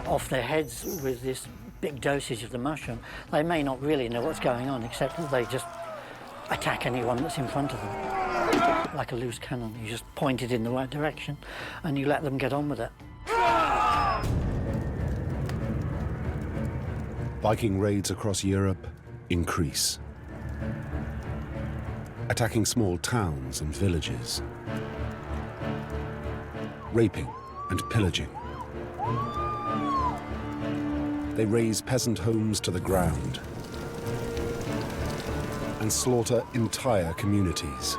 Off their heads with this big dosage of the mushroom, they may not really know what's going on, except that they just attack anyone that's in front of them. Like a loose cannon, you just point it in the right direction and you let them get on with it. Viking raids across Europe increase, attacking small towns and villages, raping and pillaging. They raze peasant homes to the ground and slaughter entire communities.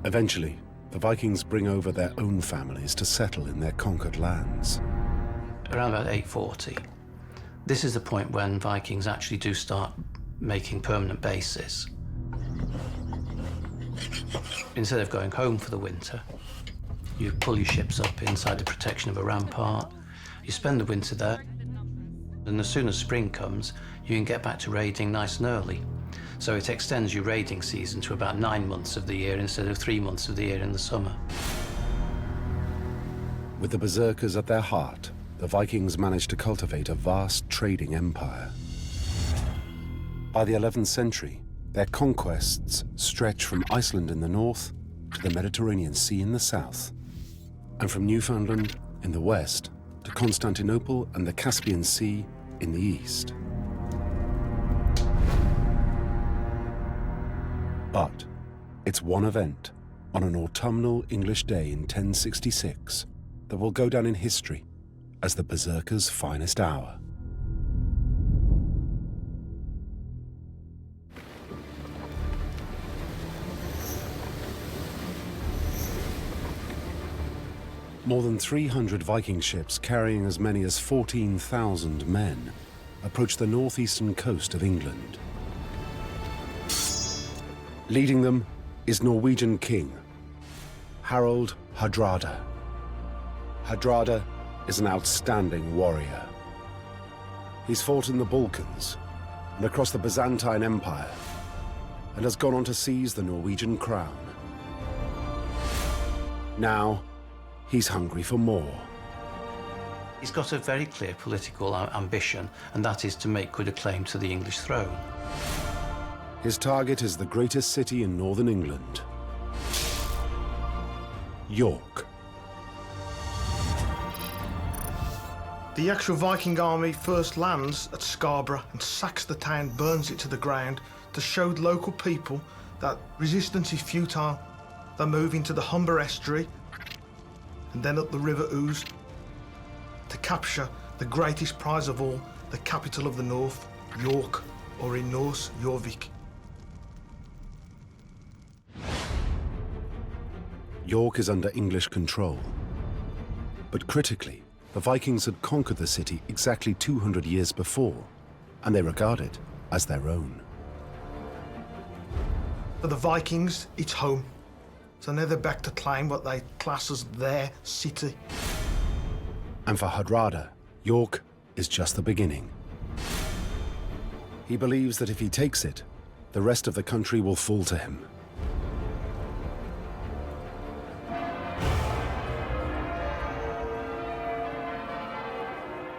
Eventually, the Vikings bring over their own families to settle in their conquered lands. Around about 840, this is the point when Vikings actually do start making permanent bases. Instead of going home for the winter, you pull your ships up inside the protection of a rampart, you spend the winter there, and as soon as spring comes, you can get back to raiding nice and early. So it extends your raiding season to about 9 months of the year instead of 3 months of the year in the summer. With the Berserkers at their heart, the Vikings managed to cultivate a vast trading empire. By the 11th century, their conquests stretch from Iceland in the north to the Mediterranean Sea in the south, and from Newfoundland in the west to Constantinople and the Caspian Sea in the east. But it's one event on an autumnal English day in 1066 that will go down in history as the Berserkers' finest hour. More than 300 Viking ships carrying as many as 14,000 men approach the northeastern coast of England. Leading them is Norwegian king Harald Hardrada. Hardrada is an outstanding warrior. He's fought in the Balkans and across the Byzantine Empire and has gone on to seize the Norwegian crown. Now, he's hungry for more. He's got a very clear political ambition, and that is to make good a claim to the English throne. His target is the greatest city in northern England, York. The actual Viking army first lands at Scarborough and sacks the town, burns it to the ground to show the local people that resistance is futile. They move into the Humber estuary and then up the River Ouse to capture the greatest prize of all, the capital of the north, York, or in Norse, Jorvik. York is under English control. But critically, the Vikings had conquered the city exactly 200 years before, and they regard it as their own. For the Vikings, it's home. So now they're back to claim what they class as their city. And for Hardrada, York is just the beginning. He believes that if he takes it, the rest of the country will fall to him.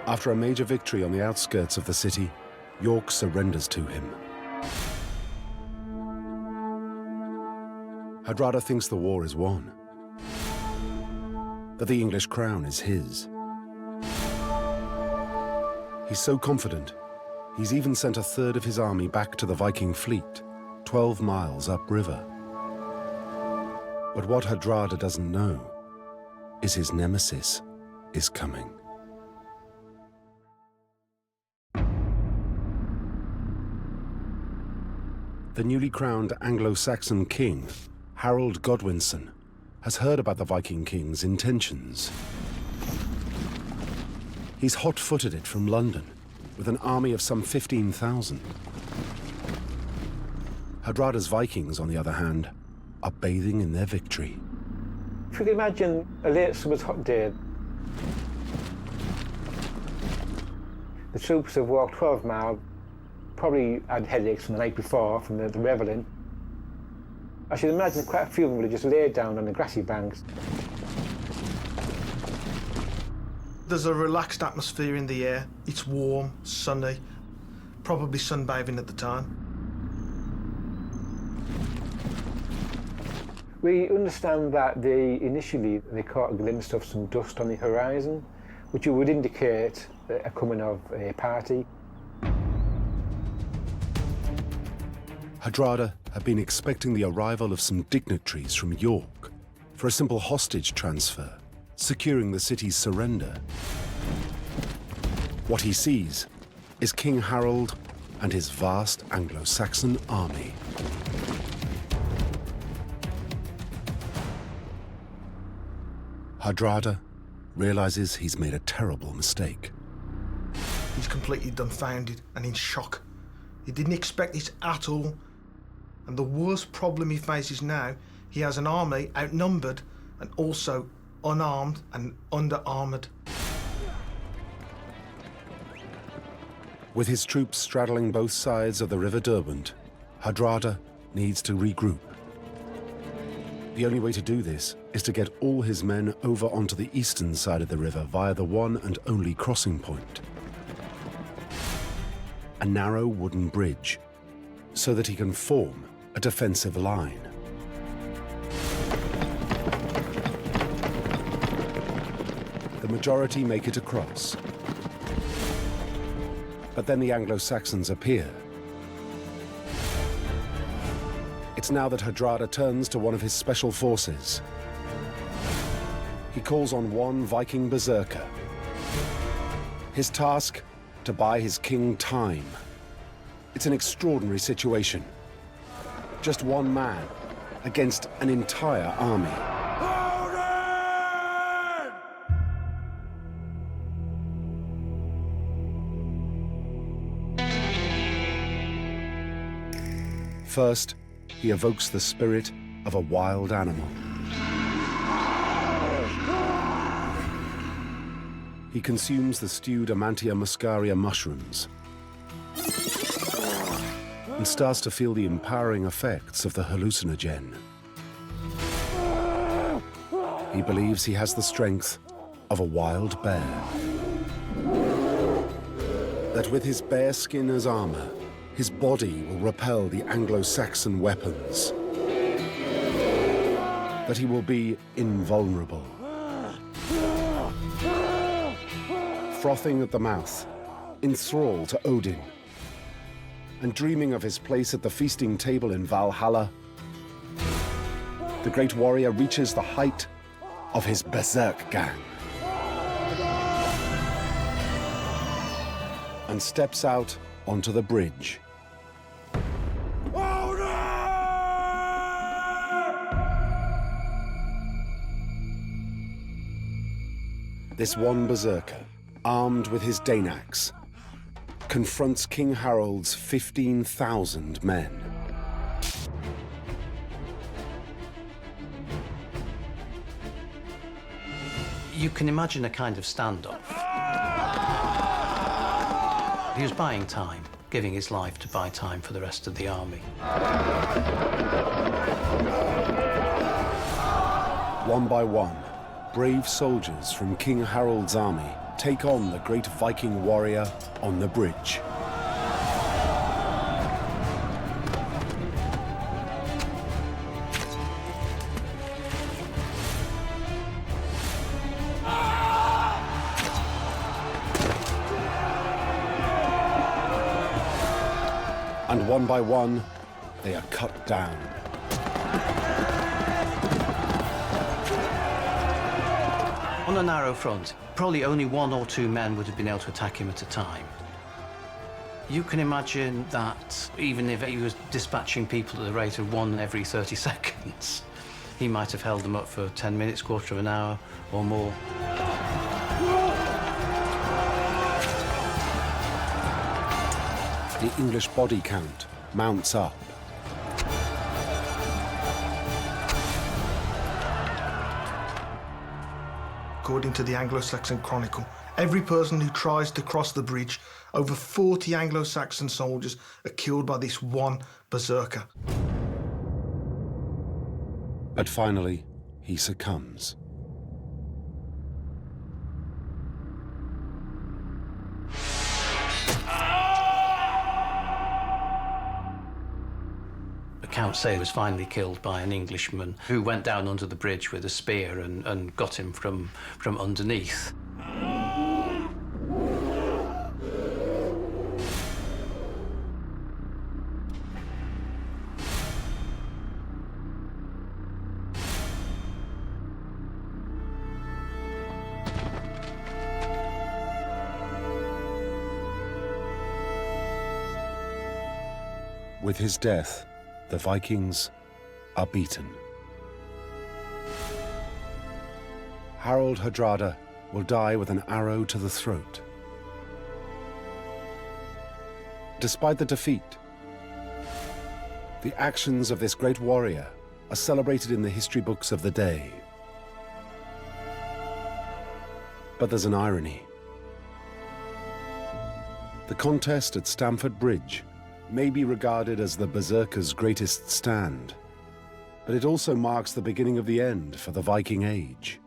After a major victory on the outskirts of the city, York surrenders to him. Hardrada thinks the war is won, that the English crown is his. He's so confident, he's even sent a third of his army back to the Viking fleet, 12 miles upriver. But what Hardrada doesn't know is his nemesis is coming. The newly crowned Anglo-Saxon king, Harold Godwinson, has heard about the Viking king's intentions. He's hot-footed it from London, with an army of some 15,000. Hardrada's Vikings, on the other hand, are bathing in their victory. If you can imagine a late summer's hot day, the troops have walked 12 miles, probably had headaches from the night before from the revelling. I should imagine quite a few of them would have just laid down on the grassy banks. There's a relaxed atmosphere in the air. It's warm, sunny, probably sunbathing at the time. We understand that initially they caught a glimpse of some dust on the horizon, which would indicate a coming of a party. Hardrada had been expecting the arrival of some dignitaries from York for a simple hostage transfer, securing the city's surrender. What he sees is King Harold and his vast Anglo-Saxon army. Hardrada realizes he's made a terrible mistake. He's completely dumbfounded and in shock. He didn't expect this at all. And the worst problem he faces now, he has an army outnumbered and also unarmed and under-armoured. With his troops straddling both sides of the River Derwent, Hardrada needs to regroup. The only way to do this is to get all his men over onto the eastern side of the river via the one and only crossing point. A narrow wooden bridge, so that he can form a defensive line. The majority make it across. But then the Anglo-Saxons appear. It's now that Hardrada turns to one of his special forces. He calls on one Viking berserker. His task, to buy his king time. It's an extraordinary situation. Just one man against an entire army. First, he evokes the spirit of a wild animal. He consumes the stewed Amantia muscaria mushrooms and starts to feel the empowering effects of the hallucinogen. He believes he has the strength of a wild bear. That with his bear skin as armor, his body will repel the Anglo-Saxon weapons. That he will be invulnerable. Frothing at the mouth, in thrall to Odin, and dreaming of his place at the feasting table in Valhalla, the great warrior reaches the height of his berserk gang and steps out onto the bridge. This one berserker, armed with his Danax, confronts King Harold's 15,000 men. You can imagine a kind of standoff. He was buying time, giving his life to buy time for the rest of the army. One by one, brave soldiers from King Harold's army take on the great Viking warrior on the bridge. And one by one, they are cut down. On a narrow front, probably only one or two men would have been able to attack him at a time. You can imagine that even if he was dispatching people at the rate of one every 30 seconds, he might have held them up for 10 minutes, quarter of an hour or more. the English body count mounts up. According to the Anglo-Saxon Chronicle, every person who tries to cross the bridge, over 40 Anglo-Saxon soldiers are killed by this one berserker. But finally, he succumbs. Accounts say he was finally killed by an Englishman who went down under the bridge with a spear and got him from underneath. With his death, the Vikings are beaten. Harold Hardrada will die with an arrow to the throat. Despite the defeat, the actions of this great warrior are celebrated in the history books of the day. But there's an irony. The contest at Stamford Bridge may be regarded as the Berserkers' greatest stand, but it also marks the beginning of the end for the Viking Age.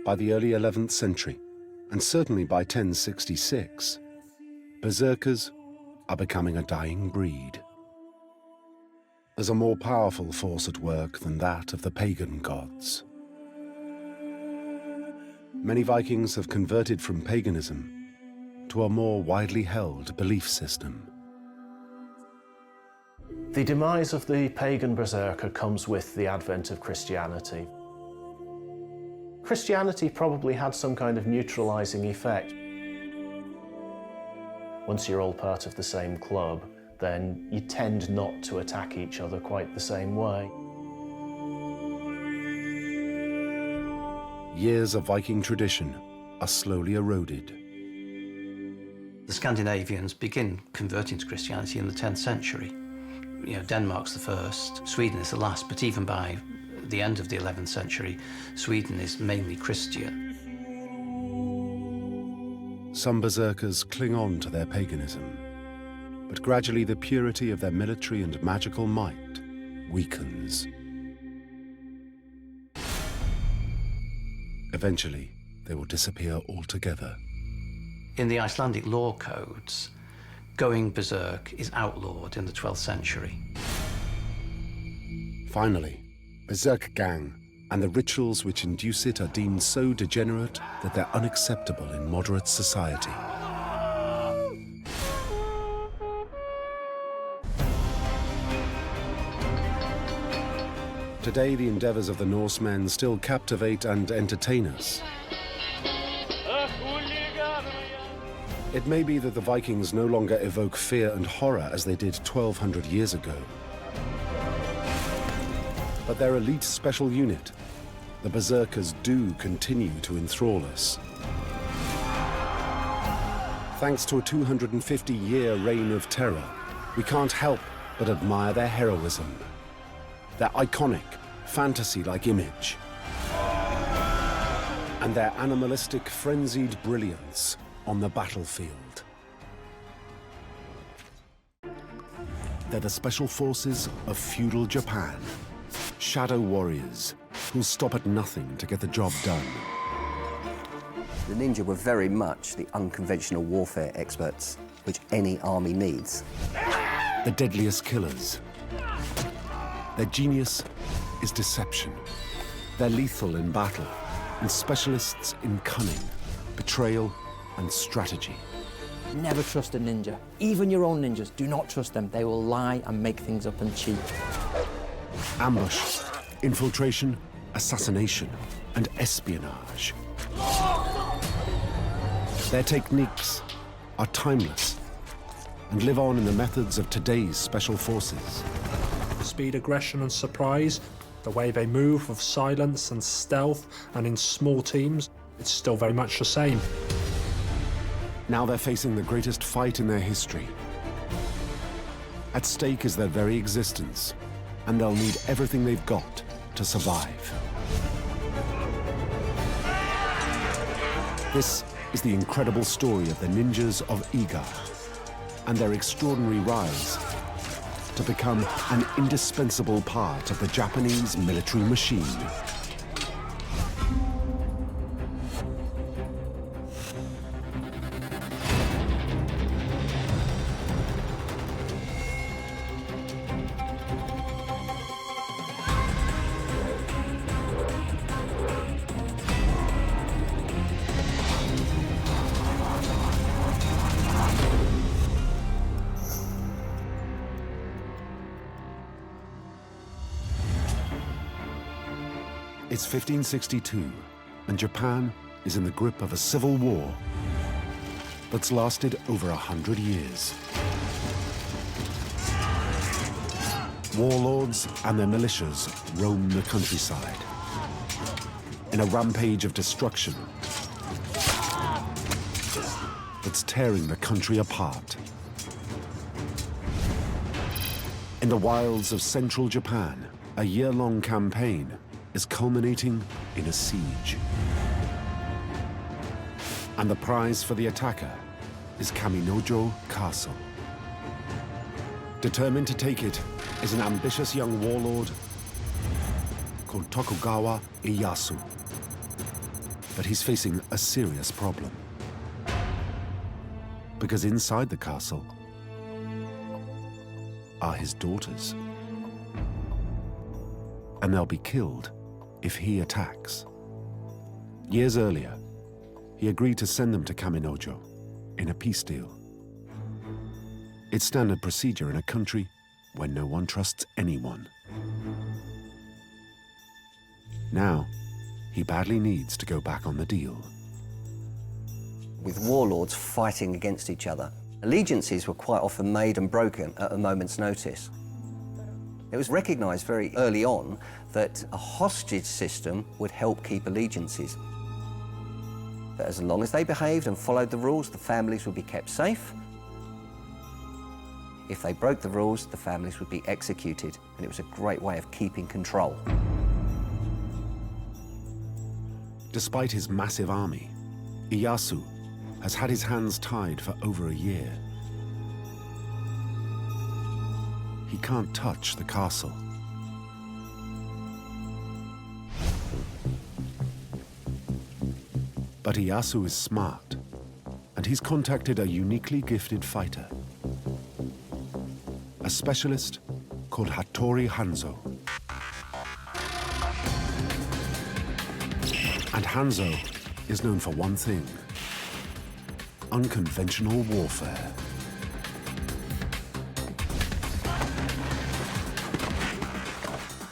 By the early 11th century, and certainly by 1066, Berserkers are becoming a dying breed. There's a more powerful force at work than that of the pagan gods. Many Vikings have converted from paganism to a more widely held belief system. The demise of the pagan berserker comes with the advent of Christianity. Christianity probably had some kind of neutralizing effect. Once you're all part of the same club, then you tend not to attack each other quite the same way. Years of Viking tradition are slowly eroded. The Scandinavians begin converting to Christianity in the 10th century. You know, Denmark's the first, Sweden is the last, but even by the end of the 11th century, Sweden is mainly Christian. Some berserkers cling on to their paganism, but gradually the purity of their military and magical might weakens. Eventually, they will disappear altogether. In the Icelandic law codes, going berserk is outlawed in the 12th century. Finally, Berserkgang and the rituals which induce it are deemed so degenerate that they're unacceptable in moderate society. Today, the endeavors of the Norsemen still captivate and entertain us. It may be that the Vikings no longer evoke fear and horror as they did 1,200 years ago. But their elite special unit, the Berserkers, do continue to enthrall us. Thanks to a 250-year reign of terror, we can't help but admire their heroism, their iconic, fantasy-like image, and their animalistic, frenzied brilliance on the battlefield. They're the special forces of feudal Japan, shadow warriors who'll stop at nothing to get the job done. The ninja were very much the unconventional warfare experts which any army needs. The deadliest killers. Their genius is deception. They're lethal in battle and specialists in cunning, betrayal, and strategy. Never trust a ninja. Even your own ninjas, do not trust them. They will lie and make things up and cheat. Ambush, infiltration, assassination, and espionage. Their techniques are timeless and live on in the methods of today's special forces. Speed, aggression, and surprise. The way they move with silence and stealth and in small teams, it's still very much the same. Now they're facing the greatest fight in their history. At stake is their very existence, and they'll need everything they've got to survive. This is the incredible story of the ninjas of Iga and their extraordinary rise to become an indispensable part of the Japanese military machine. It's 1562, and Japan is in the grip of a civil war that's lasted over 100 years. Warlords and their militias roam the countryside in a rampage of destruction that's tearing the country apart. In the wilds of central Japan, a year-long campaign is culminating in a siege. And the prize for the attacker is Kaminojo Castle. Determined to take it is an ambitious young warlord called Tokugawa Ieyasu. But he's facing a serious problem. Because inside the castle are his daughters. And they'll be killed if he attacks. Years earlier, he agreed to send them to Kaminojo in a peace deal. It's standard procedure in a country where no one trusts anyone. Now, he badly needs to go back on the deal. With warlords fighting against each other, allegiances were quite often made and broken at a moment's notice. It was recognized very early on that a hostage system would help keep allegiances. That as long as they behaved and followed the rules, the families would be kept safe. If they broke the rules, the families would be executed, and it was a great way of keeping control. Despite his massive army, Ieyasu has had his hands tied for over a year. He can't touch the castle. But Ieyasu is smart, and he's contacted a uniquely gifted fighter, a specialist called Hattori Hanzo. And Hanzo is known for one thing: unconventional warfare.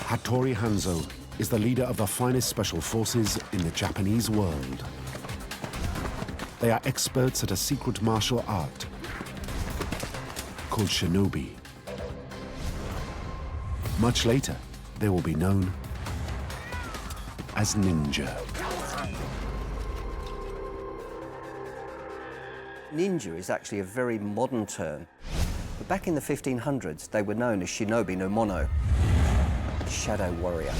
Hattori Hanzo is the leader of the finest special forces in the Japanese world. They are experts at a secret martial art called shinobi. Much later, they will be known as ninja. Ninja is actually a very modern term. But back in the 1500s, they were known as shinobi no mono, shadow warrior.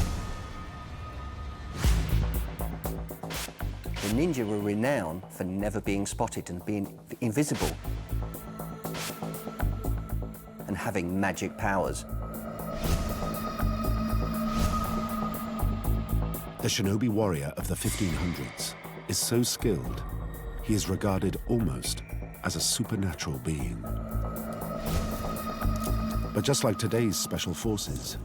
The ninja were renowned for never being spotted and being invisible and having magic powers. The shinobi warrior of the 1500s is so skilled, he is regarded almost as a supernatural being. But just like today's special forces,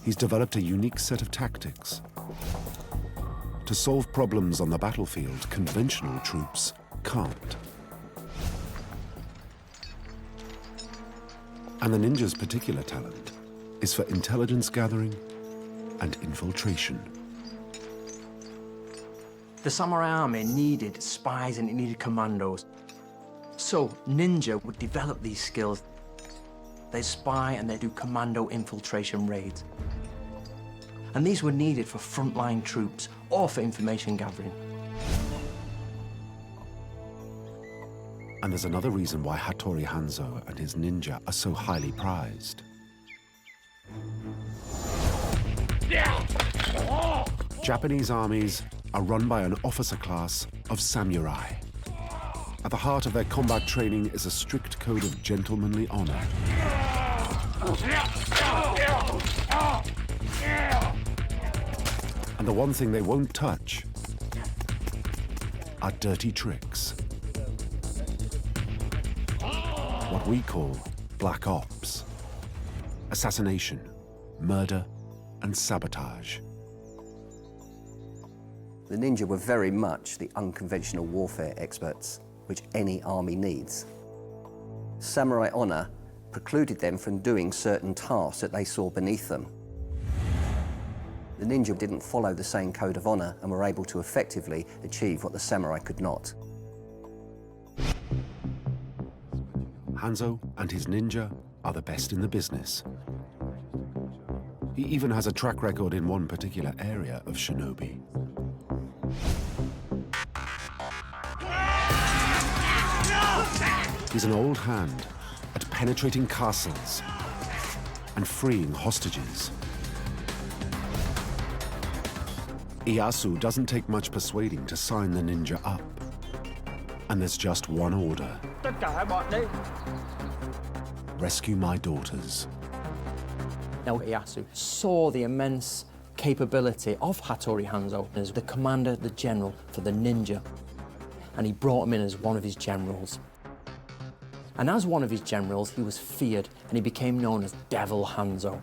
he's developed a unique set of tactics. To solve problems on the battlefield, conventional troops can't. And the ninja's particular talent is for intelligence gathering and infiltration. The samurai army needed spies and it needed commandos. So ninja would develop these skills. They spy and they do commando infiltration raids. and these were needed for frontline troops or for information gathering. And there's another reason why Hattori Hanzo and his ninja are so highly prized. Japanese armies are run by an officer class of samurai. At the heart of their combat training is a strict code of gentlemanly honor. And the one thing they won't touch are dirty tricks. What we call black ops. Assassination, murder, and sabotage. The ninja were very much the unconventional warfare experts which any army needs. Samurai honor precluded them from doing certain tasks that they saw beneath them. The ninja didn't follow the same code of honor and were able to effectively achieve what the samurai could not. Hanzo and his ninja are the best in the business. He even has a track record in one particular area of shinobi. He's an old hand at penetrating castles and freeing hostages. Ieyasu doesn't take much persuading to sign the ninja up. And there's just one order. Rescue my daughters. Now Ieyasu saw the immense capability of Hattori Hanzo as the commander, the general for the ninja, and he brought him in as one of his generals. And as one of his generals, he was feared, and he became known as Devil Hanzo.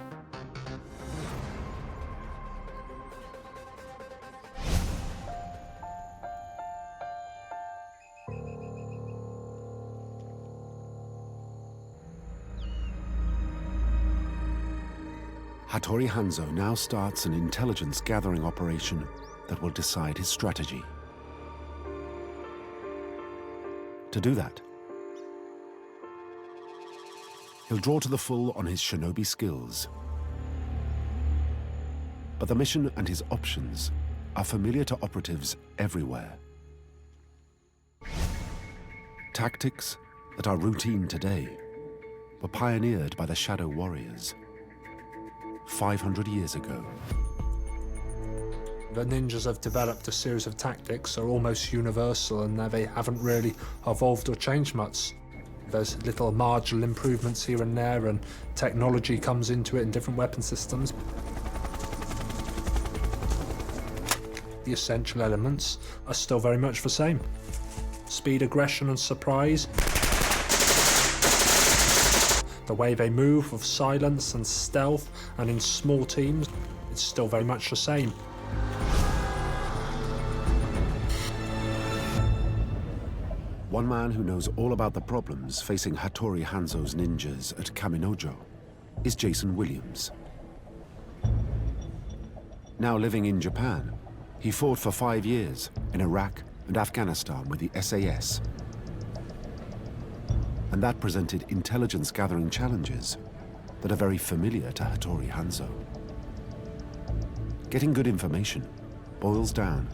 Hattori Hanzo now starts an intelligence gathering operation that will decide his strategy. To do that, he'll draw to the full on his shinobi skills. But the mission and his options are familiar to operatives everywhere. Tactics that are routine today were pioneered by the Shadow Warriors 500 years ago. The ninjas have developed a series of tactics that are almost universal, and they haven't really evolved or changed much. There's little marginal improvements here and there, and technology comes into it in different weapon systems. The essential elements are still very much the same. Speed, aggression, and surprise. The way they move with silence and stealth and in small teams, it's still very much the same. One man who knows all about the problems facing Hattori Hanzo's ninjas at Kaminojo is Jason Williams. Now living in Japan, he fought for 5 years in Iraq and Afghanistan with the SAS. And that presented intelligence gathering challenges that are very familiar to Hattori Hanzo. Getting good information boils down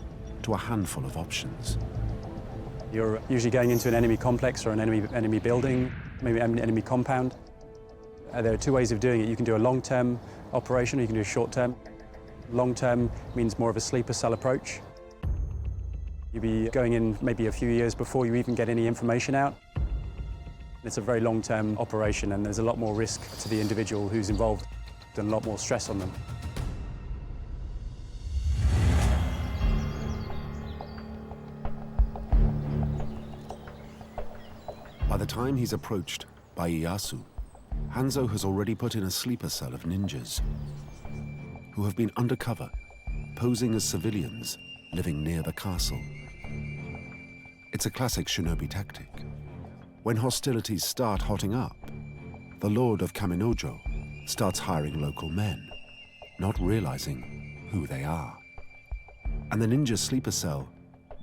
to a handful of options. You're usually going into an enemy complex or an enemy building, maybe an enemy compound. There are two ways of doing it. You can do a long-term operation or you can do a short-term. Long-term means more of a sleeper cell approach. You'll be going in maybe a few years before you even get any information out. It's a very long-term operation, and there's a lot more risk to the individual who's involved and a lot more stress on them. By the time he's approached by Ieyasu, Hanzo has already put in a sleeper cell of ninjas who have been undercover, posing as civilians living near the castle. It's a classic shinobi tactic. When hostilities start hotting up, the Lord of Kaminojo starts hiring local men, not realizing who they are. And the ninja sleeper cell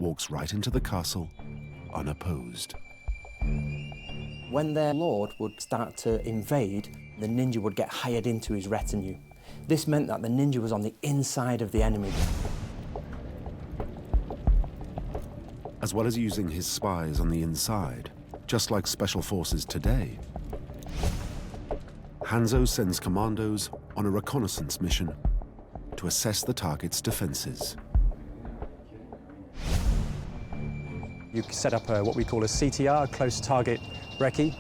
walks right into the castle unopposed. When their lord would start to invade, the ninja would get hired into his retinue. This meant that the ninja was on the inside of the enemy. As well as using his spies on the inside, just like special forces today, Hanzo sends commandos on a reconnaissance mission to assess the target's defenses. You set up what we call a CTR, close target recce.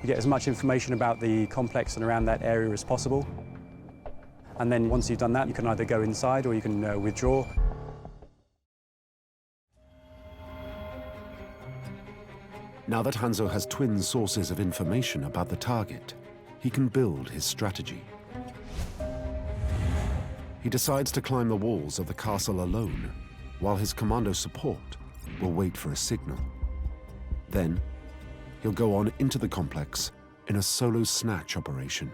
You get as much information about the complex and around that area as possible. And then once you've done that, you can either go inside or you can withdraw. Now that Hanzo has twin sources of information about the target, he can build his strategy. He decides to climb the walls of the castle alone, while his commando support will wait for a signal. Then, he'll go on into the complex in a solo snatch operation.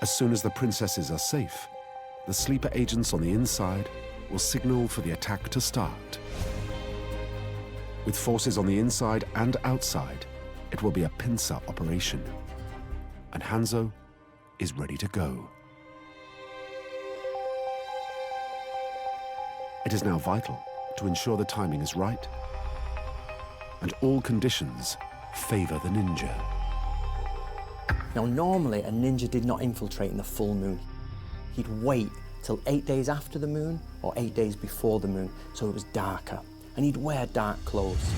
As soon as the princesses are safe, the sleeper agents on the inside will signal for the attack to start. With forces on the inside and outside, it will be a pincer operation. And Hanzo is ready to go. It is now vital to ensure the timing is right, and all conditions favor the ninja. Now, normally a ninja did not infiltrate in the full moon. He'd wait till 8 days after the moon or 8 days before the moon, so it was darker, and he'd wear dark clothes.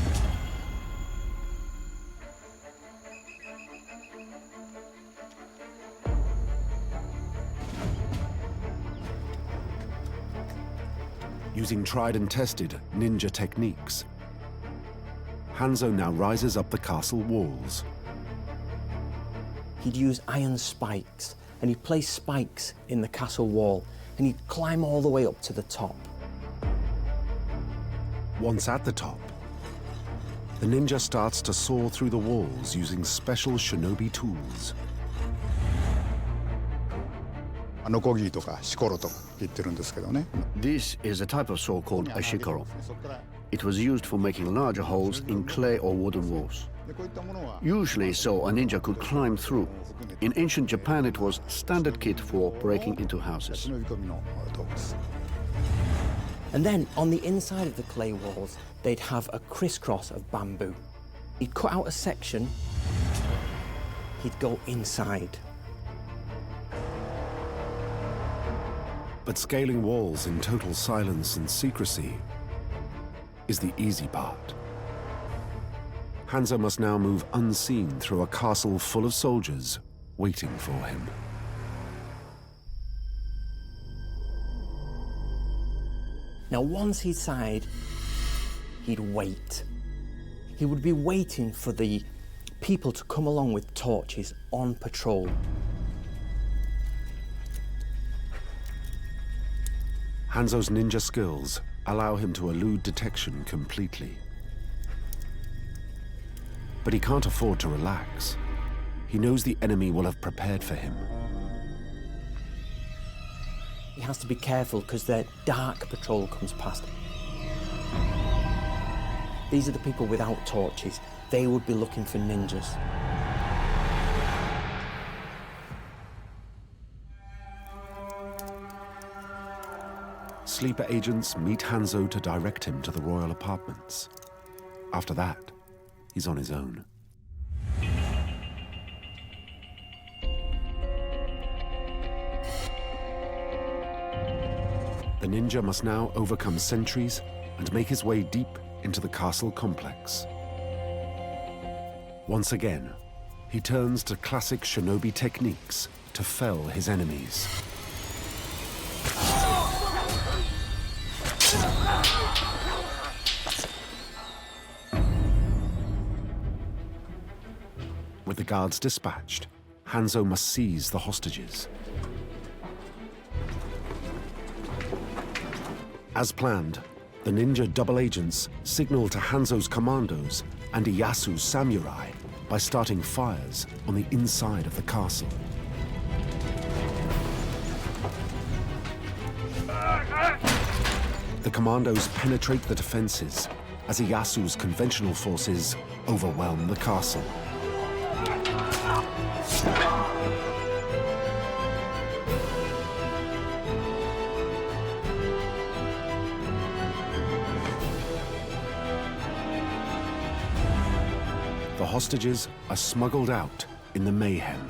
Using tried and tested ninja techniques, Hanzo now rises up the castle walls. He'd use iron spikes, and he'd place spikes in the castle wall, and he'd climb all the way up to the top. Once at the top, the ninja starts to saw through the walls using special shinobi tools. This is a type of saw called a shikoro. It was used for making larger holes in clay or wooden walls. Usually so a ninja could climb through. In ancient Japan it was standard kit for breaking into houses. And then on the inside of the clay walls, they'd have a crisscross of bamboo. He'd cut out a section, he'd go inside. But scaling walls in total silence and secrecy is the easy part. Hanzo must now move unseen through a castle full of soldiers waiting for him. Now, once inside, he'd wait. He would be waiting for the people to come along with torches on patrol. Hanzo's ninja skills allow him to elude detection completely. But he can't afford to relax. He knows the enemy will have prepared for him. He has to be careful because their dark patrol comes past. These are the people without torches. They would be looking for ninjas. Sleeper agents meet Hanzo to direct him to the royal apartments. After that, he's on his own. The ninja must now overcome sentries and make his way deep into the castle complex. Once again, he turns to classic shinobi techniques to fell his enemies. With the guards dispatched, Hanzo must seize the hostages. As planned, the ninja double agents signal to Hanzo's commandos and Ieyasu's samurai by starting fires on the inside of the castle. The commandos penetrate the defenses as Ieyasu's conventional forces overwhelm the castle. hostages are smuggled out in the mayhem.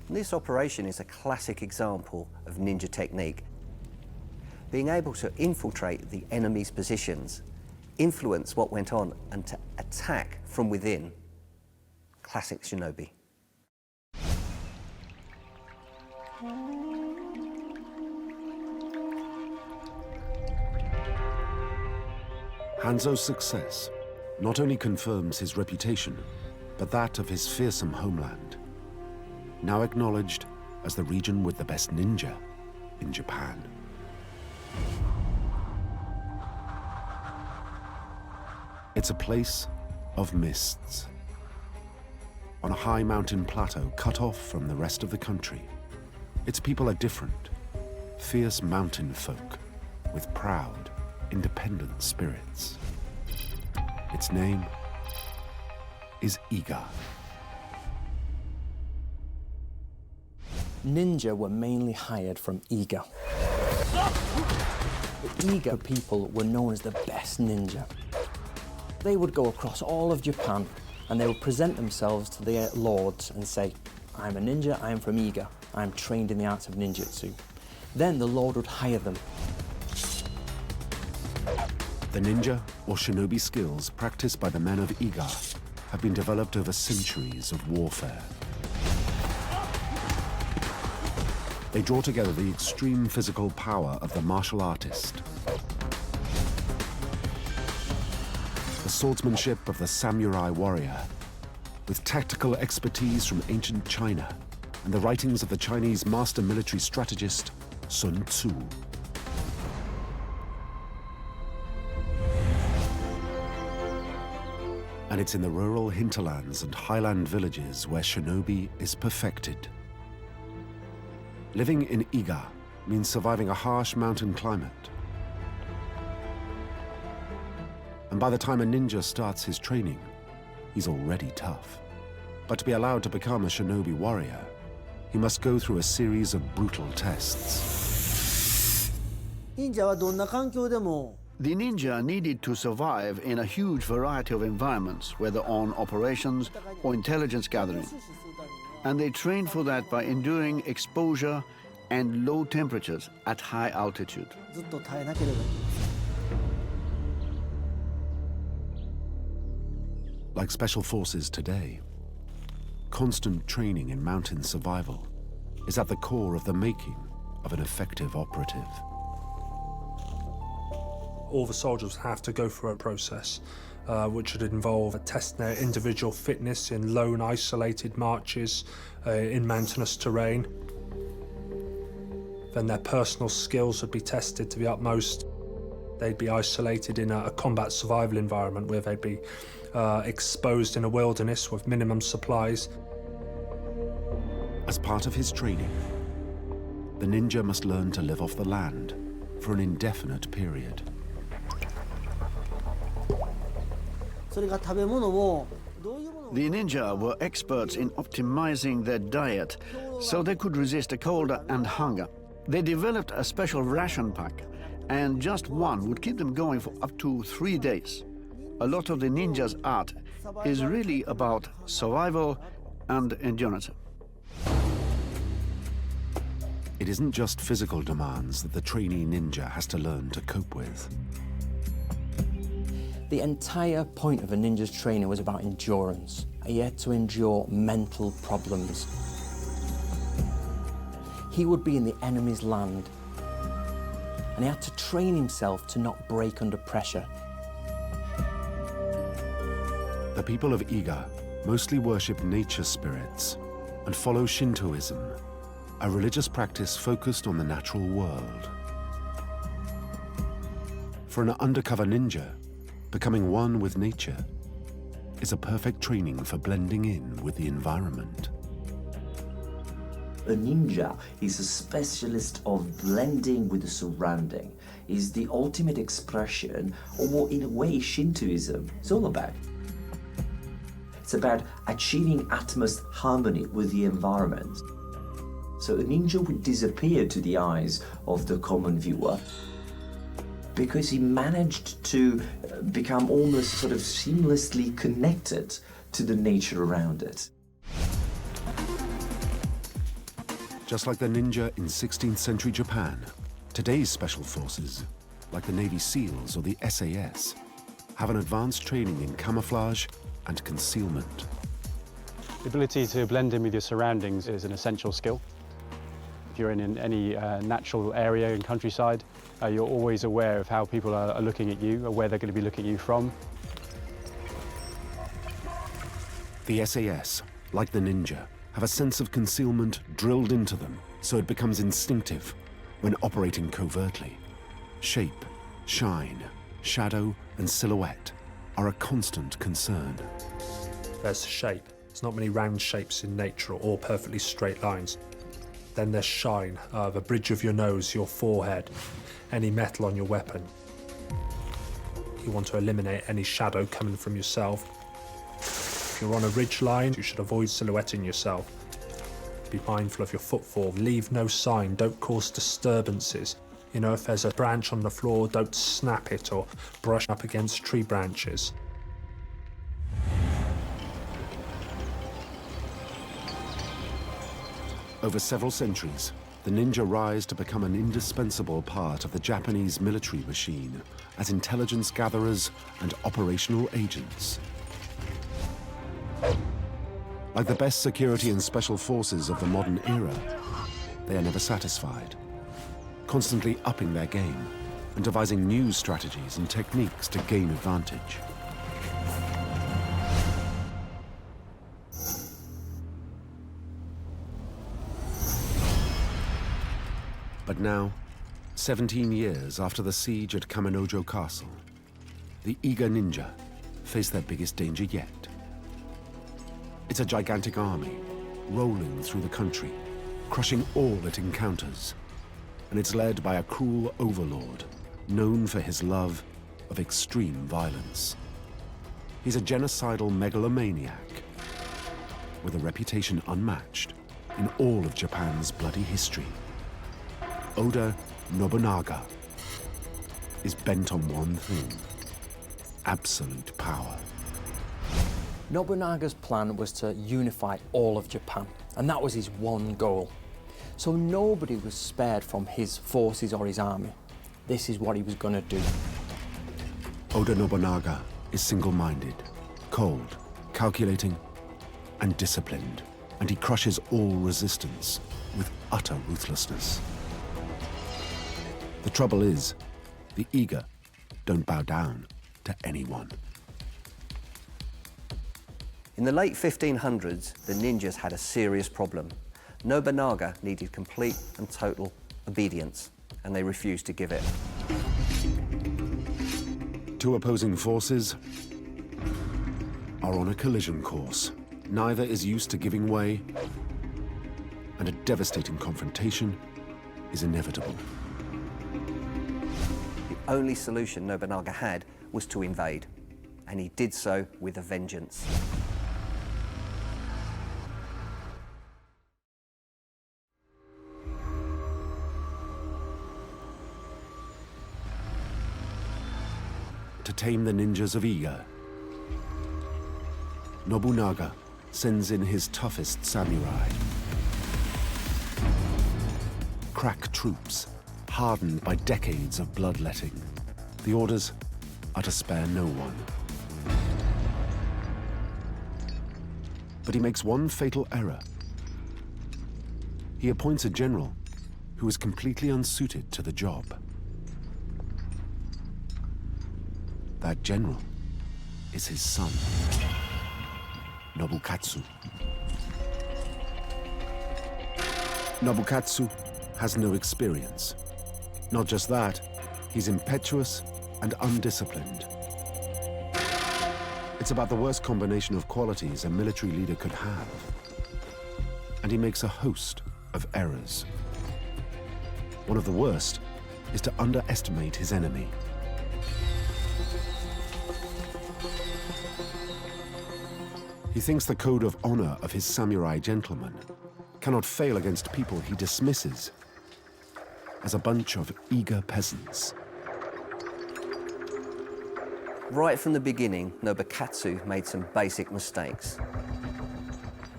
This operation is a classic example of ninja technique. Being able to infiltrate the enemy's positions, influence what went on, and to attack from within. Classic shinobi. Hanzo's success not only confirms his reputation, but that of his fearsome homeland, now acknowledged as the region with the best ninja in Japan. It's a place of mists. On a high mountain plateau cut off from the rest of the country, its people are different, fierce mountain folk with proud, independent spirits. Its name is Iga. Ninja were mainly hired from Iga. The Iga people were known as the best ninja. They would go across all of Japan and they would present themselves to their lords and say, I'm a ninja, I am from Iga, I am trained in the arts of ninjutsu. Then the lord would hire them. The ninja or shinobi skills practiced by the men of Iga have been developed over centuries of warfare. They draw together the extreme physical power of the martial artist, the swordsmanship of the samurai warrior, with tactical expertise from ancient China and the writings of the Chinese master military strategist Sun Tzu. And it's in the rural hinterlands and highland villages where shinobi is perfected. Living in Iga means surviving a harsh mountain climate. And by the time a ninja starts his training, he's already tough. But to be allowed to become a shinobi warrior, he must go through a series of brutal tests. The ninja needed to survive in a huge variety of environments, whether on operations or intelligence gathering. And they trained for that by enduring exposure and low temperatures at high altitude. Like special forces today, constant training in mountain survival is at the core of the making of an effective operative. All the soldiers have to go through a process which would involve testing their individual fitness in lone, isolated marches in mountainous terrain. Then their personal skills would be tested to the utmost. They'd be isolated in a combat survival environment where they'd be exposed in a wilderness with minimum supplies. As part of his training, the ninja must learn to live off the land for an indefinite period. The ninja were experts in optimizing their diet so they could resist a cold and hunger. They developed a special ration pack, and just one would keep them going for up to 3 days. A lot of the ninja's art is really about survival and endurance. It isn't just physical demands that the trainee ninja has to learn to cope with. The entire point of a ninja's training was about endurance. He had to endure mental problems. He would be in the enemy's land, and he had to train himself to not break under pressure. The people of Iga mostly worship nature spirits and follow Shintoism, a religious practice focused on the natural world. For an undercover ninja, becoming one with nature is a perfect training for blending in with the environment. A ninja is a specialist of blending with the surrounding. Is the ultimate expression of what, in a way, Shintoism is all about. It's about achieving utmost harmony with the environment. So a ninja would disappear to the eyes of the common viewer because he managed to become almost sort of seamlessly connected to the nature around it. Just like the ninja in 16th century Japan, today's special forces, like the Navy SEALs or the SAS, have an advanced training in camouflage and concealment. The ability to blend in with your surroundings is an essential skill. If you're in any natural area in countryside, you're always aware of how people are looking at you or where they're going to be looking at you from. The SAS, like the ninja, have a sense of concealment drilled into them, so it becomes instinctive when operating covertly. Shape, shine, shadow, and silhouette are a constant concern. There's shape. There's not many round shapes in nature or perfectly straight lines. Then there's shine, the bridge of your nose, your forehead, any metal on your weapon. You want to eliminate any shadow coming from yourself. If you're on a ridge line, you should avoid silhouetting yourself. Be mindful of your footfall. Leave no sign. Don't cause disturbances. You know, if there's a branch on the floor, don't snap it or brush up against tree branches. Over several centuries, the ninja rise to become an indispensable part of the Japanese military machine as intelligence gatherers and operational agents. Like the best security and special forces of the modern era, they are never satisfied, constantly upping their game and devising new strategies and techniques to gain advantage. But now, 17 years after the siege at Kaminojo Castle, the eager ninja face their biggest danger yet. It's a gigantic army, rolling through the country, crushing all it encounters. And it's led by a cruel overlord, known for his love of extreme violence. He's a genocidal megalomaniac, with a reputation unmatched in all of Japan's bloody history. Oda Nobunaga is bent on one thing: absolute power. Nobunaga's plan was to unify all of Japan, and that was his one goal. So nobody was spared from his forces or his army. This is what he was going to do. Oda Nobunaga is single-minded, cold, calculating, and disciplined, and he crushes all resistance with utter ruthlessness. The trouble is, the eager don't bow down to anyone. In the late 1500s, the ninjas had a serious problem. Nobunaga needed complete and total obedience, and they refused to give it. Two opposing forces are on a collision course. Neither is used to giving way, and a devastating confrontation is inevitable. The only solution Nobunaga had was to invade, and he did so with a vengeance. To tame the ninjas of Iga, Nobunaga sends in his toughest samurai. Crack troops, hardened by decades of bloodletting. The orders are to spare no one. But he makes one fatal error. He appoints a general who is completely unsuited to the job. That general is his son, Nobukatsu. Nobukatsu has no experience. Not just that, he's impetuous and undisciplined. It's about the worst combination of qualities a military leader could have. And he makes a host of errors. One of the worst is to underestimate his enemy. He thinks the code of honor of his samurai gentlemen cannot fail against people he dismisses as a bunch of eager peasants. Right from the beginning, Nobukatsu made some basic mistakes.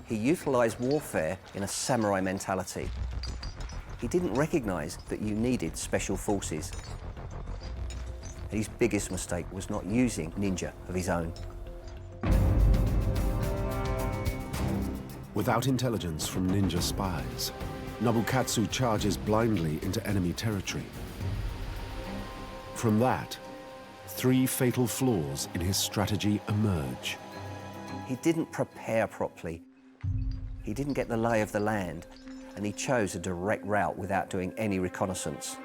He utilized warfare in a samurai mentality. He didn't recognize that you needed special forces. His biggest mistake was not using ninja of his own. Without intelligence from ninja spies, Nobukatsu charges blindly into enemy territory. From that, 3 fatal flaws in his strategy emerge. He didn't prepare properly. He didn't get the lay of the land, and he chose a direct route without doing any reconnaissance.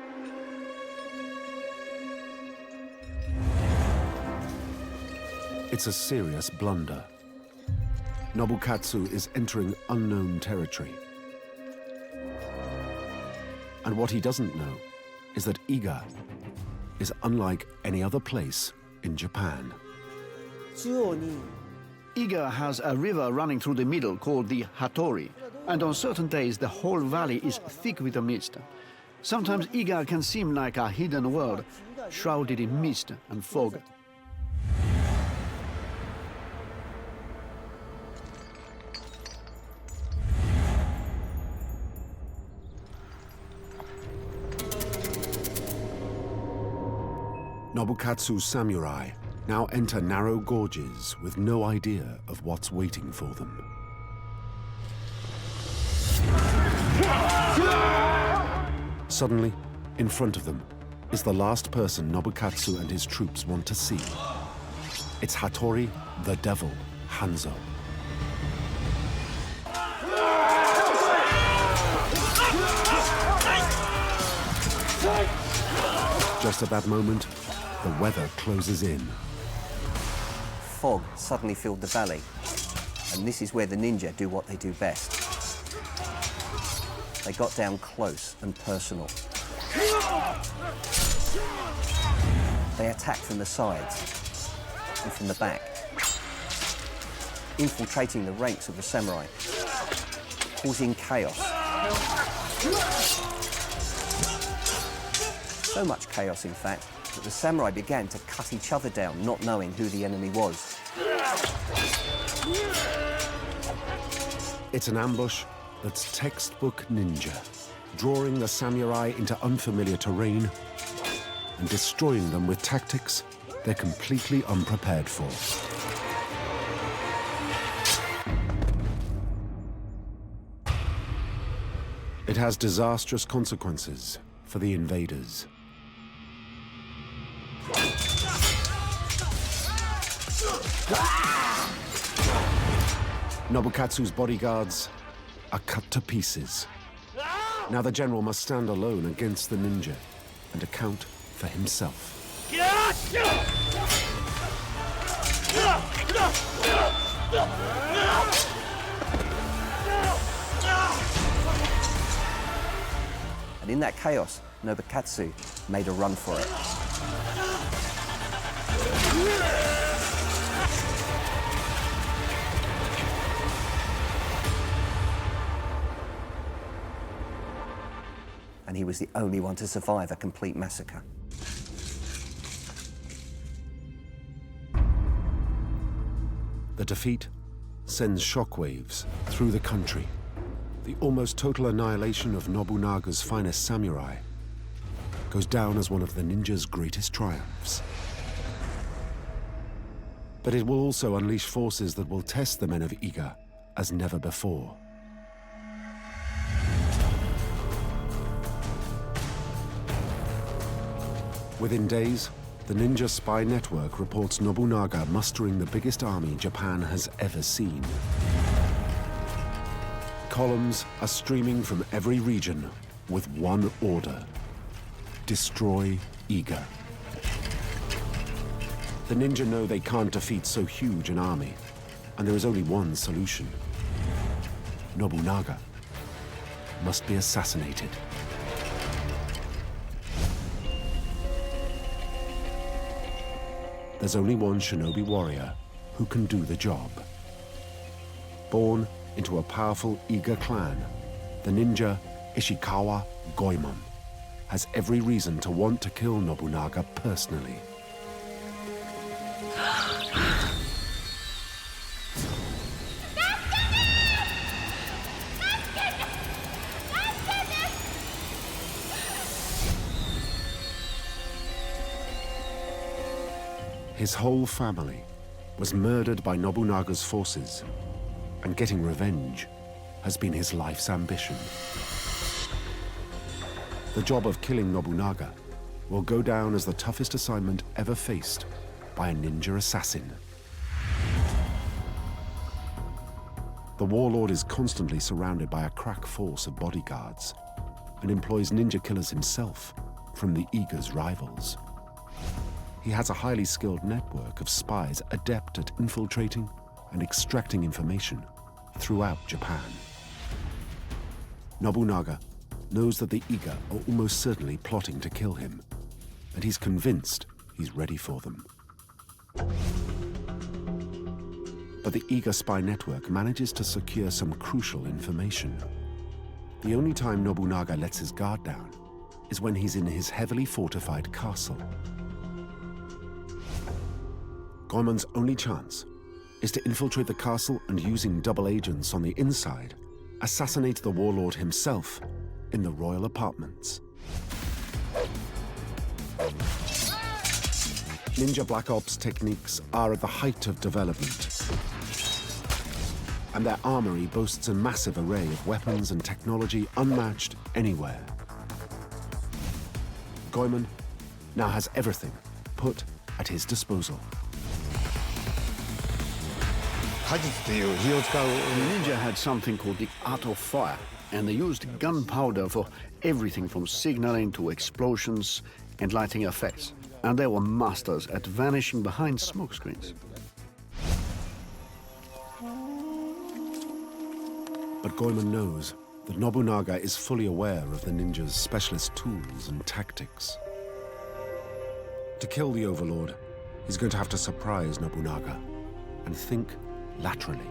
It's a serious blunder. Nobukatsu is entering unknown territory. And what he doesn't know is that Iga is unlike any other place in Japan. Iga has a river running through the middle called the Hattori, and on certain days the whole valley is thick with a mist. Sometimes Iga can seem like a hidden world, shrouded in mist and fog. Nobukatsu's samurai now enter narrow gorges with no idea of what's waiting for them. Suddenly, in front of them, is the last person Nobukatsu and his troops want to see. It's Hattori, the devil, Hanzo. Just at that moment, the weather closes in. Fog suddenly filled the valley, and this is where the ninja do what they do best. They got down close and personal. They attacked from the sides and from the back, infiltrating the ranks of the samurai, causing chaos. So much chaos, in fact, that the samurai began to cut each other down, not knowing who the enemy was. It's an ambush that's textbook ninja, drawing the samurai into unfamiliar terrain and destroying them with tactics they're completely unprepared for. It has disastrous consequences for the invaders. Nobukatsu's bodyguards are cut to pieces. Now the general must stand alone against the ninja and account for himself. And in that chaos, Nobukatsu made a run for it. And he was the only one to survive a complete massacre. The defeat sends shockwaves through the country. The almost total annihilation of Nobunaga's finest samurai goes down as one of the ninja's greatest triumphs. But it will also unleash forces that will test the men of Iga as never before. Within days, the ninja spy network reports Nobunaga mustering the biggest army Japan has ever seen. Columns are streaming from every region with one order: destroy Iga. The ninja know they can't defeat so huge an army, and there is only one solution. Nobunaga must be assassinated. There's only one shinobi warrior who can do the job. Born into a powerful Iga clan, the ninja Ishikawa Goemon has every reason to want to kill Nobunaga personally. His whole family was murdered by Nobunaga's forces, and getting revenge has been his life's ambition. The job of killing Nobunaga will go down as the toughest assignment ever faced by a ninja assassin. The warlord is constantly surrounded by a crack force of bodyguards and employs ninja killers himself from the Eagles' rivals. He has a highly skilled network of spies adept at infiltrating and extracting information throughout Japan. Nobunaga knows that the Iga are almost certainly plotting to kill him, and he's convinced he's ready for them. But the Iga spy network manages to secure some crucial information. The only time Nobunaga lets his guard down is when he's in his heavily fortified castle. Goemon's only chance is to infiltrate the castle and, using double agents on the inside, assassinate the warlord himself in the royal apartments. Ninja Black Ops techniques are at the height of development, and their armory boasts a massive array of weapons and technology unmatched anywhere. Goemon now has everything put at his disposal. The ninja had something called the art of fire, and they used gunpowder for everything from signaling to explosions and lighting effects. And they were masters at vanishing behind smoke screens. But Goemon knows that Nobunaga is fully aware of the ninja's specialist tools and tactics. To kill the Overlord, he's going to have to surprise Nobunaga and think laterally.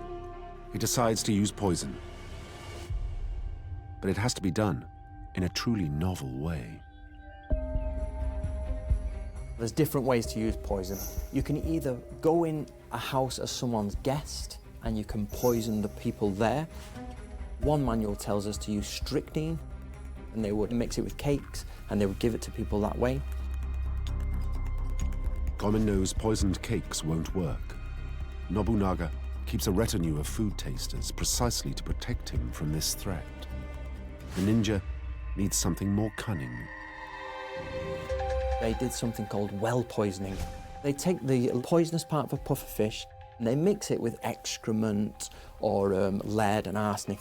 He decides to use poison, but it has to be done in a truly novel way. There's different ways to use poison. You can either go in a house as someone's guest and you can poison the people there. One manual tells us to use strychnine, and they would mix it with cakes and they would give it to people that way. Goemon knows poisoned cakes won't work. Nobunaga keeps a retinue of food tasters precisely to protect him from this threat. The ninja needs something more cunning. They did something called well poisoning. They take the poisonous part of a pufferfish and they mix it with excrement or lead and arsenic.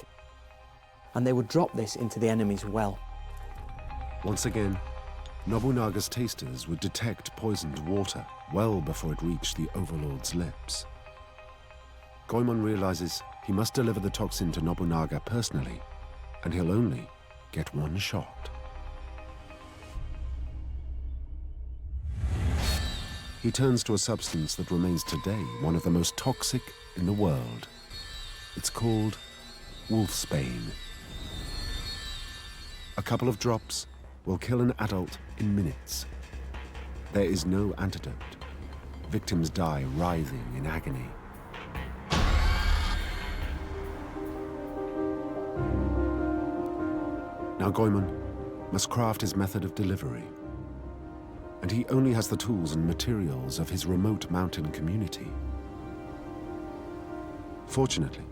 And they would drop this into the enemy's well. Once again, Nobunaga's tasters would detect poisoned water well before it reached the Overlord's lips. Goemon realizes he must deliver the toxin to Nobunaga personally, and he'll only get one shot. He turns to a substance that remains today one of the most toxic in the world. It's called wolfsbane. A couple of drops will kill an adult in minutes. There is no antidote. Victims die writhing in agony. Now Goemon must craft his method of delivery, and he only has the tools and materials of his remote mountain community. Fortunately,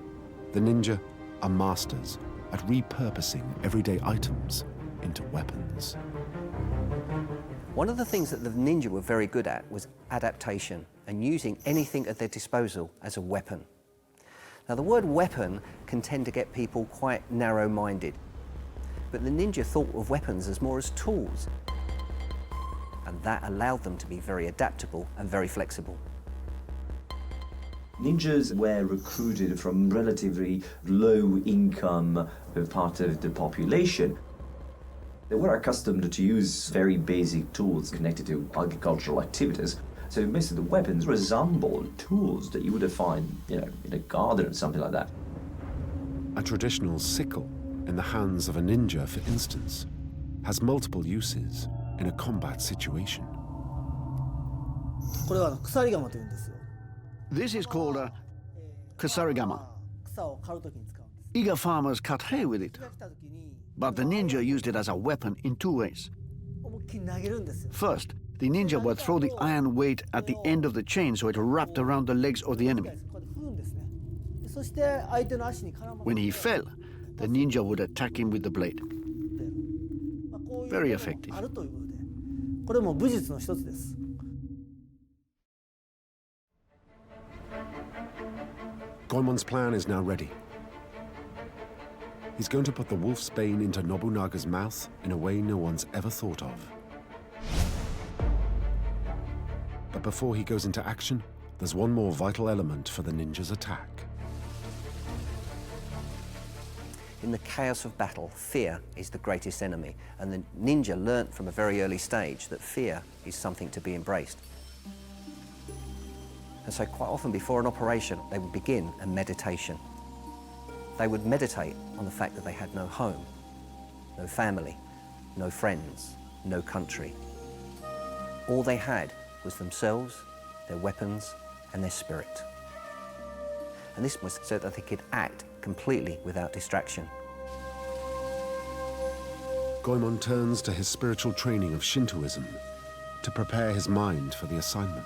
the ninja are masters at repurposing everyday items into weapons. One of the things that the ninja were very good at was adaptation and using anything at their disposal as a weapon. Now, the word weapon can tend to get people quite narrow-minded, but the ninja thought of weapons as more as tools, and that allowed them to be very adaptable and very flexible. Ninjas were recruited from relatively low-income part of the population. They were accustomed to use very basic tools connected to agricultural activities. So most of the weapons resembled tools that you would find, in a garden or something like that. A traditional sickle in the hands of a ninja, for instance, has multiple uses in a combat situation. This is called a kusarigama. Eager farmers cut hay with it, but the ninja used it as a weapon in two ways. First, the ninja would throw the iron weight at the end of the chain so it wrapped around the legs of the enemy. When he fell, the ninja would attack him with the blade. Very effective. Goemon's plan is now ready. He's going to put the wolf's bane into Nobunaga's mouth in a way no one's ever thought of. But before he goes into action, there's one more vital element for the ninja's attack. In the chaos of battle, fear is the greatest enemy, and the ninja learnt from a very early stage that fear is something to be embraced. And so quite often before an operation, they would begin a meditation. They would meditate on the fact that they had no home, no family, no friends, no country. All they had was themselves, their weapons, and their spirit. And this was so that they could act completely without distraction. Goemon turns to his spiritual training of Shintoism to prepare his mind for the assignment.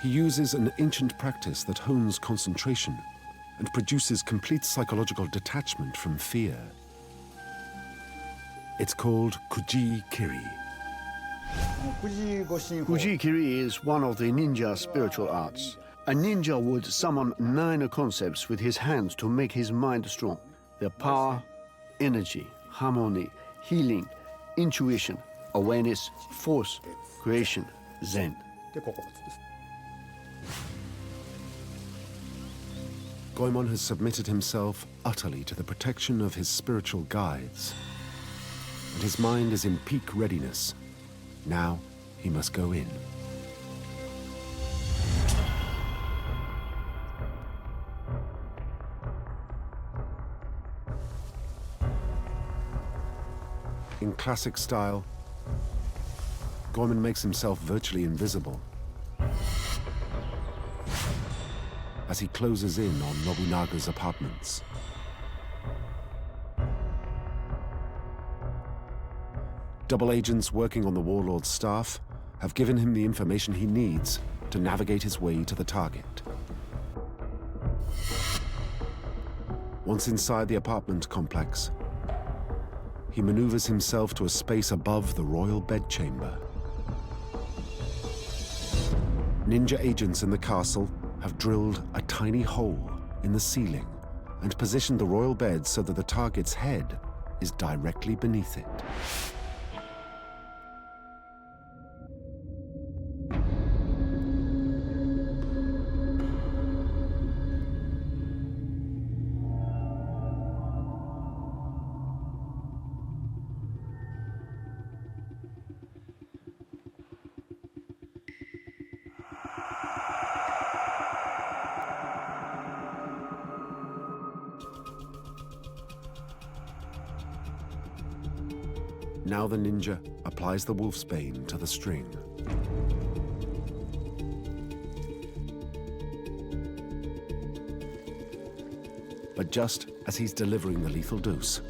He uses an ancient practice that hones concentration and produces complete psychological detachment from fear. It's called Kuji-kiri. Kuji-kiri is one of the ninja spiritual arts. A ninja would summon 9 concepts with his hands to make his mind strong. They're power, energy, harmony, healing, intuition, awareness, force, creation, Zen. Goemon has submitted himself utterly to the protection of his spiritual guides, and his mind is in peak readiness. Now he must go in. In classic style, Goemon makes himself virtually invisible as he closes in on Nobunaga's apartments. Double agents working on the warlord's staff have given him the information he needs to navigate his way to the target. Once inside the apartment complex, he maneuvers himself to a space above the royal bedchamber. Ninja agents in the castle have drilled a tiny hole in the ceiling and positioned the royal bed so that the target's head is directly beneath it. Now the ninja applies the wolf's bane to the string. But just as he's delivering the lethal dose,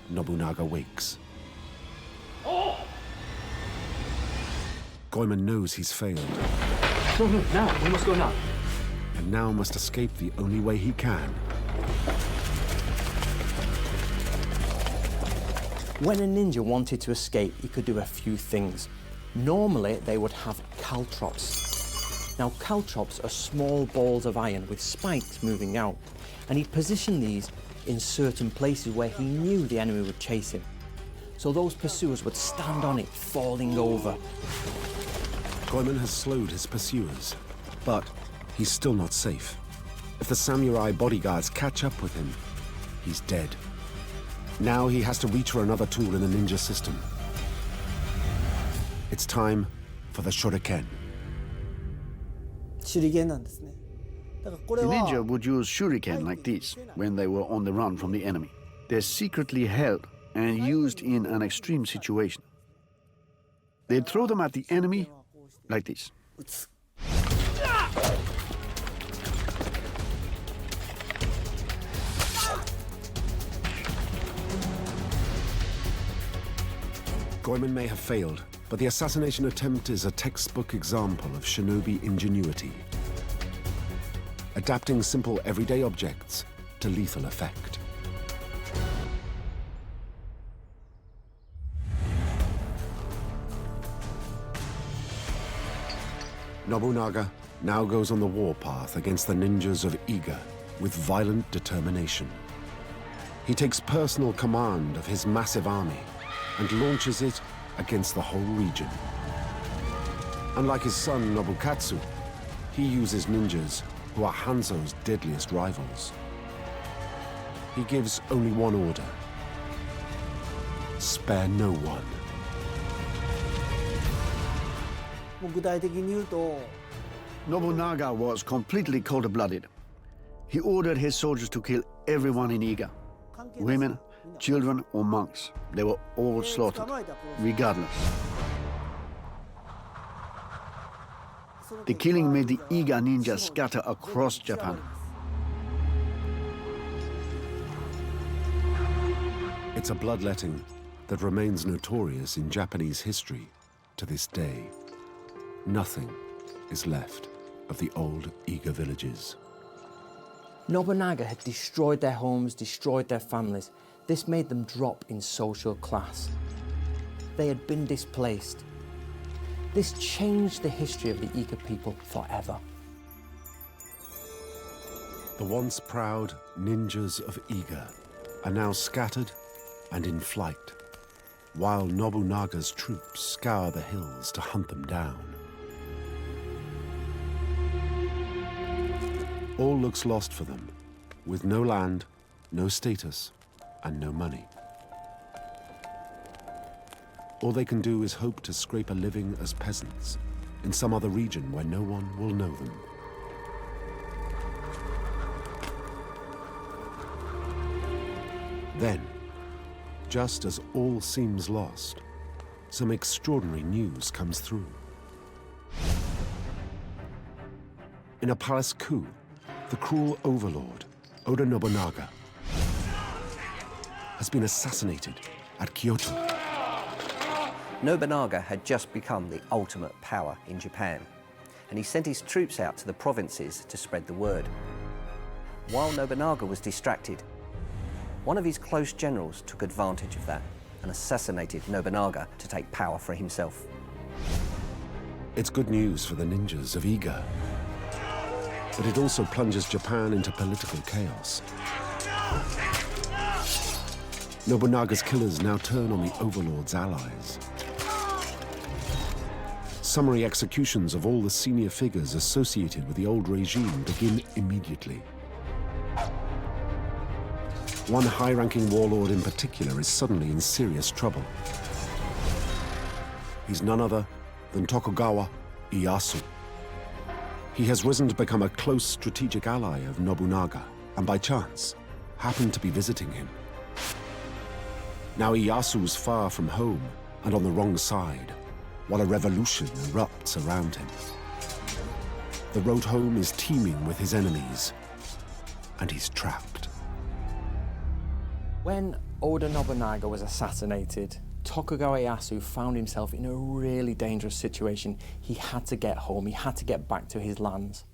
Nobunaga wakes. Goemon knows he's failed. No, now, we must go now. And now must escape the only way he can. When a ninja wanted to escape, he could do a few things. Normally, they would have caltrops. Now, caltrops are small balls of iron with spikes moving out, and he'd position these in certain places where he knew the enemy would chase him. So those pursuers would stand on it, falling over. Goemon has slowed his pursuers, but he's still not safe. If the samurai bodyguards catch up with him, he's dead. Now he has to reach for another tool in the ninja system. It's time for the shuriken. The ninja would use shuriken like this when they were on the run from the enemy. They're secretly held and used in an extreme situation. They'd throw them at the enemy like this. Goemon may have failed, but the assassination attempt is a textbook example of shinobi ingenuity, adapting simple everyday objects to lethal effect. Nobunaga now goes on the warpath against the ninjas of Iga with violent determination. He takes personal command of his massive army and launches it against the whole region. Unlike his son Nobukatsu, he uses ninjas who are Hanzo's deadliest rivals. He gives only one order: spare no one. Nobunaga was completely cold-blooded. He ordered his soldiers to kill everyone in Iga. Women, children or monks. They were all slaughtered, regardless. The killing made the Iga ninjas scatter across Japan. It's a bloodletting that remains notorious in Japanese history to this day. Nothing is left of the old Iga villages. Nobunaga had destroyed their homes, destroyed their families. This made them drop in social class. They had been displaced. This changed the history of the Iga people forever. The once proud ninjas of Iga are now scattered and in flight, while Nobunaga's troops scour the hills to hunt them down. All looks lost for them, with no land, no status, and no money. All they can do is hope to scrape a living as peasants in some other region where no one will know them. Then, just as all seems lost, some extraordinary news comes through. In a palace coup, the cruel overlord, Oda Nobunaga, has been assassinated at Kyoto. Nobunaga had just become the ultimate power in Japan, and he sent his troops out to the provinces to spread the word. While Nobunaga was distracted, one of his close generals took advantage of that and assassinated Nobunaga to take power for himself. It's good news for the ninjas of Iga, but it also plunges Japan into political chaos. Nobunaga's killers now turn on the overlord's allies. Summary executions of all the senior figures associated with the old regime begin immediately. One high-ranking warlord in particular is suddenly in serious trouble. He's none other than Tokugawa Ieyasu. He has risen to become a close strategic ally of Nobunaga, and by chance, happened to be visiting him. Now Ieyasu's far from home and on the wrong side, while a revolution erupts around him. The road home is teeming with his enemies, and he's trapped. When Oda Nobunaga was assassinated, Tokugawa Ieyasu found himself in a really dangerous situation. He had to get home, he had to get back to his lands.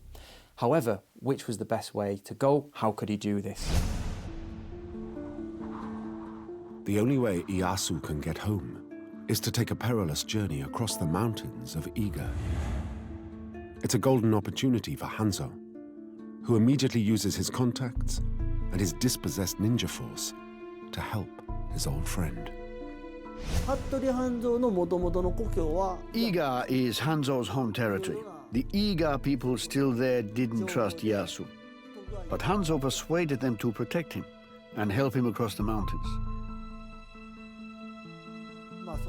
However, which was the best way to go? How could he do this? The only way Ieyasu can get home is to take a perilous journey across the mountains of Iga. It's a golden opportunity for Hanzo, who immediately uses his contacts and his dispossessed ninja force to help his old friend. Iga is Hanzo's home territory. The Iga people still there didn't trust Ieyasu. But Hanzo persuaded them to protect him and help him across the mountains.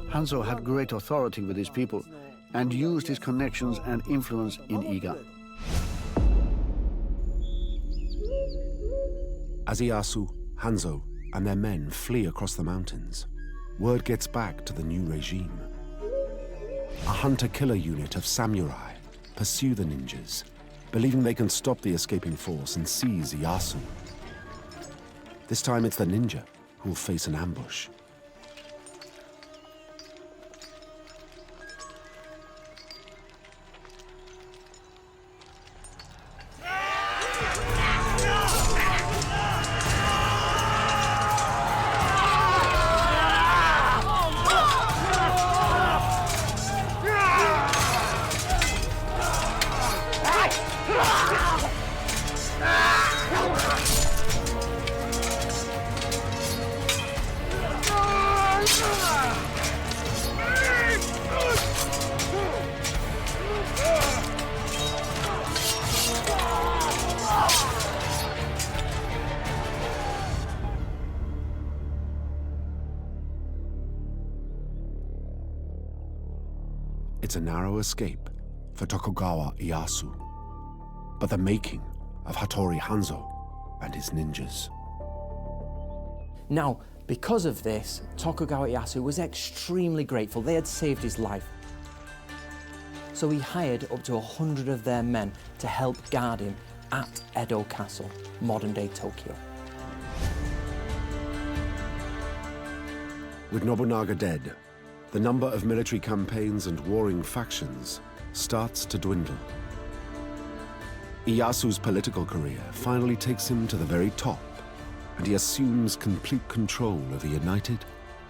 Hanzo had great authority with his people and used his connections and influence in Iga. As Ieyasu, Hanzo, and their men flee across the mountains, word gets back to the new regime. A hunter-killer unit of samurai pursue the ninjas, believing they can stop the escaping force and seize Ieyasu. This time it's the ninja who will face an ambush. It's a narrow escape for Tokugawa Ieyasu, but the making of Hattori Hanzo and his ninjas. Now, because of this, Tokugawa Ieyasu was extremely grateful. They had saved his life. So he hired up to 100 of their men to help guard him at Edo Castle, modern-day Tokyo. With Nobunaga dead, the number of military campaigns and warring factions starts to dwindle. Ieyasu's political career finally takes him to the very top, and he assumes complete control of a united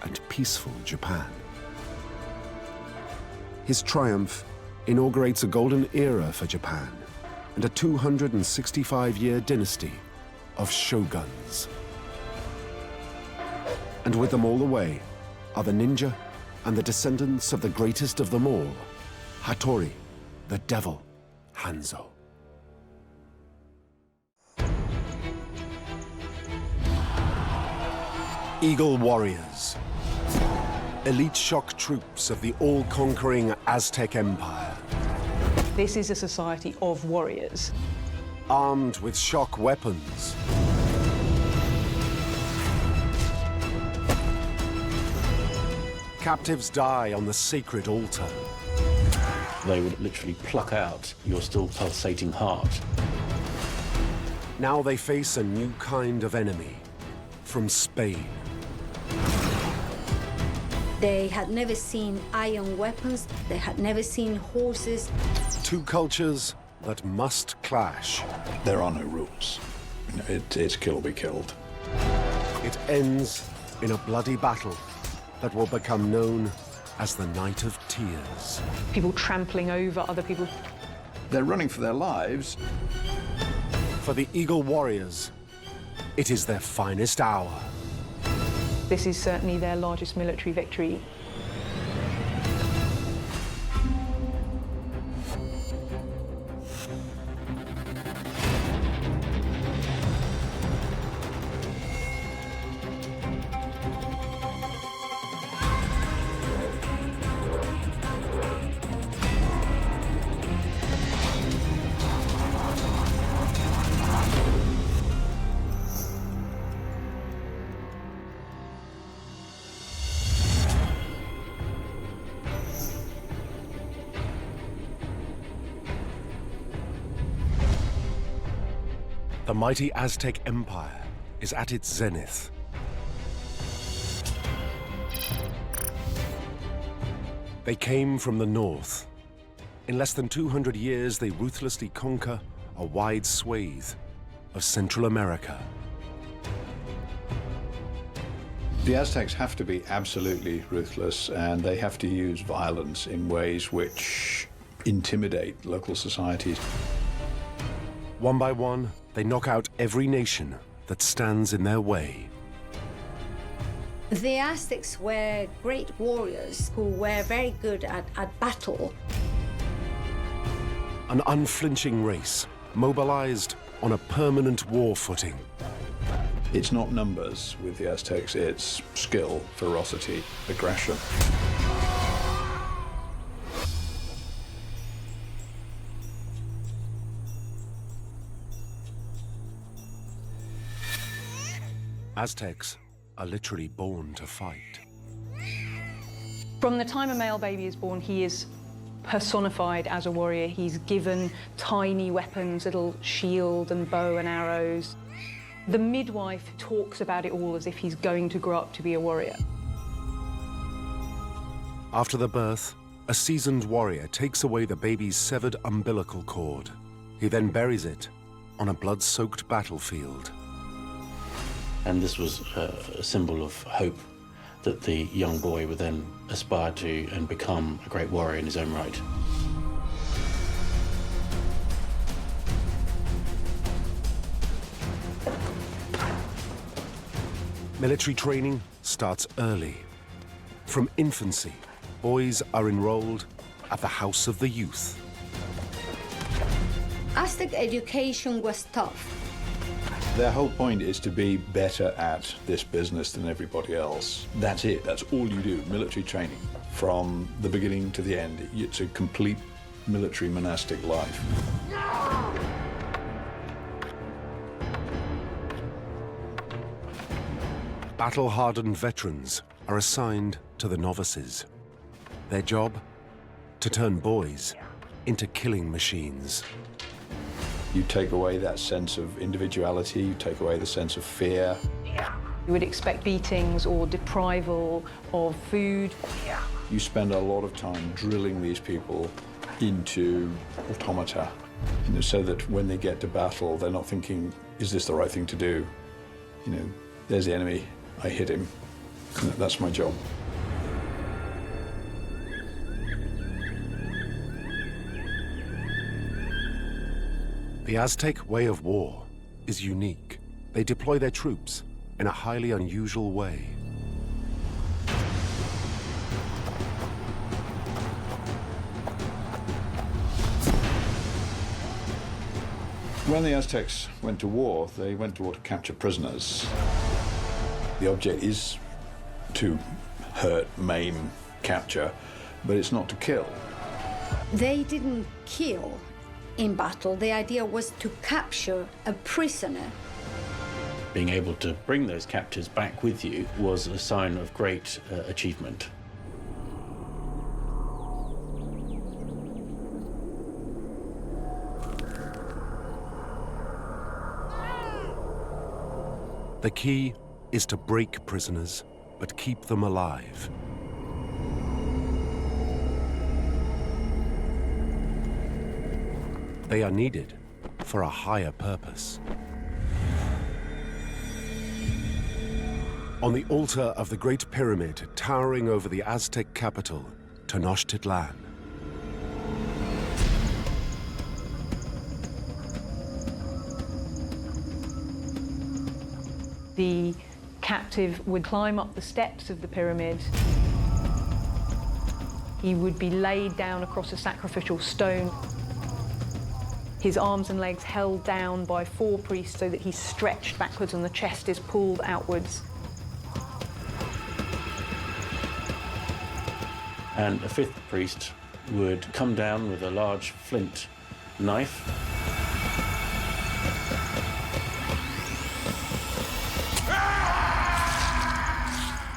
and peaceful Japan. His triumph inaugurates a golden era for Japan and a 265-year dynasty of shoguns. And with them all the way are the ninja and the descendants of the greatest of them all, Hattori, the Devil, Hanzo. Eagle warriors, elite shock troops of the all-conquering Aztec Empire. This is a society of warriors. Armed with shock weapons. Captives die on the sacred altar. They would literally pluck out your still pulsating heart. Now they face a new kind of enemy from Spain. They had never seen iron weapons. They had never seen horses. Two cultures that must clash. There are no rules. It's kill or be killed. It ends in a bloody battle that will become known as the Night of Tears. People trampling over other people. They're running for their lives. For the Eagle warriors, it is their finest hour. This is certainly their largest military victory. The mighty Aztec Empire is at its zenith. They came from the north. In less than 200 years, they ruthlessly conquer a wide swathe of Central America. The Aztecs have to be absolutely ruthless, and they have to use violence in ways which intimidate local societies. One by one, they knock out every nation that stands in their way. The Aztecs were great warriors who were very good at battle. An unflinching race, mobilized on a permanent war footing. It's not numbers with the Aztecs, it's skill, ferocity, aggression. Aztecs are literally born to fight. From the time a male baby is born, he is personified as a warrior. He's given tiny weapons, little shield and bow and arrows. The midwife talks about it all as if he's going to grow up to be a warrior. After the birth, a seasoned warrior takes away the baby's severed umbilical cord. He then buries it on a blood-soaked battlefield. And this was a symbol of hope that the young boy would then aspire to and become a great warrior in his own right. Military training starts early. From infancy, boys are enrolled at the House of the Youth. Aztec education was tough. Their whole point is to be better at this business than everybody else. That's it, that's all you do, military training. From the beginning to the end, it's a complete military monastic life. Battle-hardened veterans are assigned to the novices. Their job? To turn boys into killing machines. You take away that sense of individuality, you take away the sense of fear. You would expect beatings or deprival of food. You spend a lot of time drilling these people into automata, so that when they get to battle, they're not thinking, is this the right thing to do? There's the enemy, I hit him. That's my job. The Aztec way of war is unique. They deploy their troops in a highly unusual way. When the Aztecs went to war, they went to war to capture prisoners. The object is to hurt, maim, capture, but it's not to kill. They didn't kill in battle. The idea was to capture a prisoner. Being able to bring those captives back with you was a sign of great achievement. The key is to break prisoners, but keep them alive. They are needed for a higher purpose. On the altar of the Great Pyramid towering over the Aztec capital, Tenochtitlan, The captive would climb up the steps of the pyramid. He would be laid down across a sacrificial stone. His arms and legs held down by 4 priests so that he's stretched backwards and the chest is pulled outwards. And a 5th priest would come down with a large flint knife.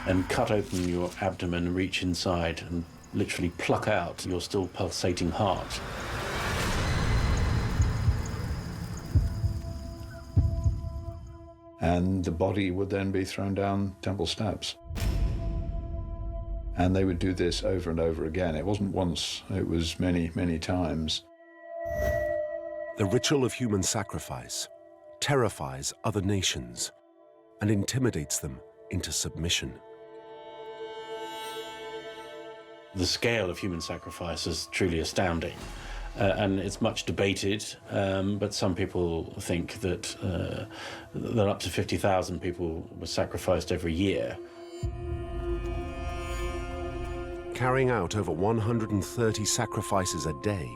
And cut open your abdomen, reach inside and literally pluck out your still pulsating heart. And the body would then be thrown down temple steps. And they would do this over and over again. It wasn't once, it was many, many times. the ritual of human sacrifice terrifies other nations and intimidates them into submission. The scale of human sacrifice is truly astounding. And it's much debated, but some people think that up to 50,000 people were sacrificed every year. Carrying out over 130 sacrifices a day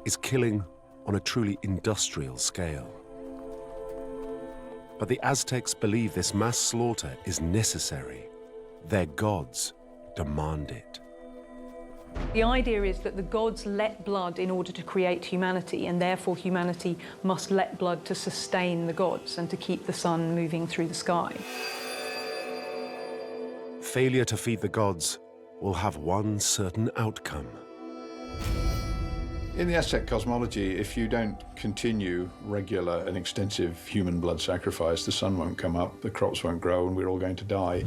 is killing on a truly industrial scale. But the Aztecs believe this mass slaughter is necessary. Their gods demand it. The idea is that the gods let blood in order to create humanity, and therefore humanity must let blood to sustain the gods and to keep the sun moving through the sky. Failure to feed the gods will have one certain outcome. In the Aztec cosmology, if you don't continue regular and extensive human blood sacrifice, the sun won't come up, the crops won't grow, and we're all going to die.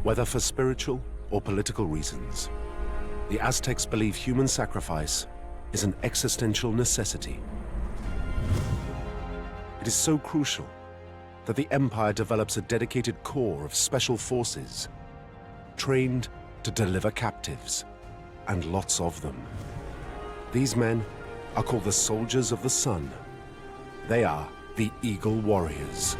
Whether for spiritual or political reasons, the Aztecs believe human sacrifice is an existential necessity. It is so crucial that the empire develops a dedicated corps of special forces, trained to deliver captives, and lots of them. These men are called the Soldiers of the Sun. They are the Eagle Warriors.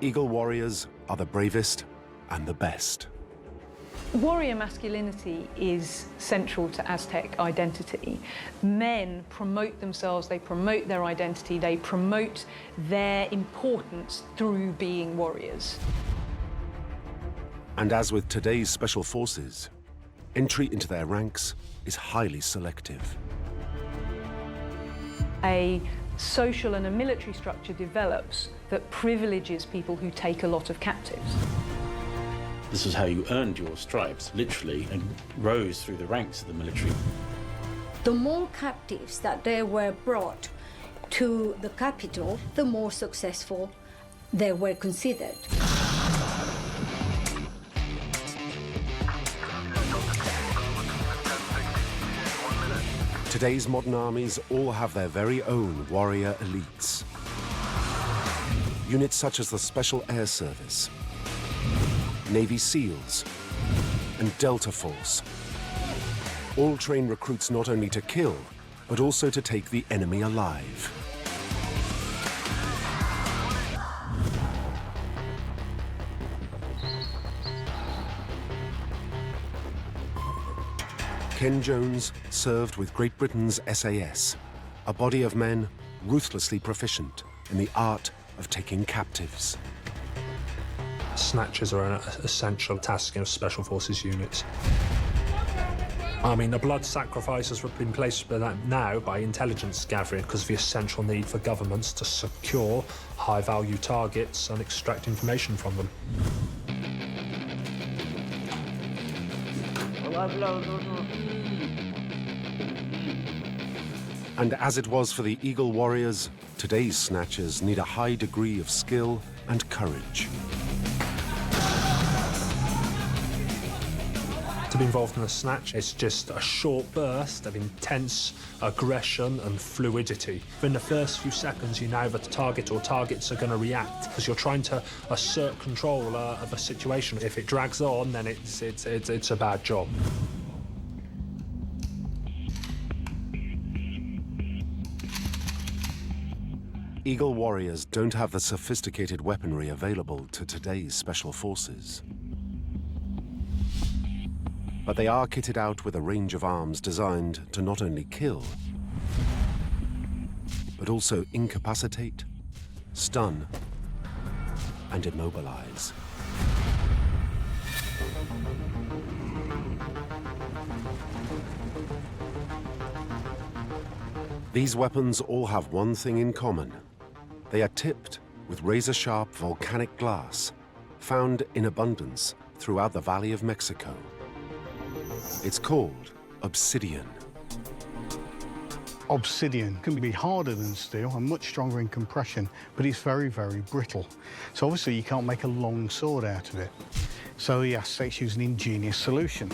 Eagle Warriors are the bravest and the best. Warrior masculinity is central to Aztec identity. Men promote themselves, they promote their identity, they promote their importance through being warriors. And as with today's special forces, entry into their ranks is highly selective. A social and a military structure develops that privileges people who take a lot of captives. This is how you earned your stripes, literally, and rose through the ranks of the military. The more captives that they were brought to the capital, the more successful they were considered. Today's modern armies all have their very own warrior elites. Units such as the Special Air Service, Navy SEALs, and Delta Force all train recruits not only to kill, but also to take the enemy alive. Ken Jones served with Great Britain's SAS, a body of men ruthlessly proficient in the art of taking captives. Snatchers are an essential task in special forces units. I mean, the blood sacrifices have been placed now by intelligence gathering because of the essential need for governments to secure high-value targets and extract information from them. And as it was for the Eagle Warriors, today's snatchers need a high degree of skill and courage. To be involved in a snatch is just a short burst of intense aggression and fluidity. Within the first few seconds, you know that the target or targets are going to react because you're trying to assert control of a situation. If it drags on, then it's a bad job. Eagle Warriors don't have the sophisticated weaponry available to today's special forces. But they are kitted out with a range of arms designed to not only kill, but also incapacitate, stun, and immobilize. These weapons all have one thing in common. They are tipped with razor-sharp volcanic glass, found in abundance throughout the Valley of Mexico. It's called obsidian. Obsidian can be harder than steel and much stronger in compression, but it's very, very brittle. So obviously you can't make a long sword out of it. So the Aztecs use an ingenious solution.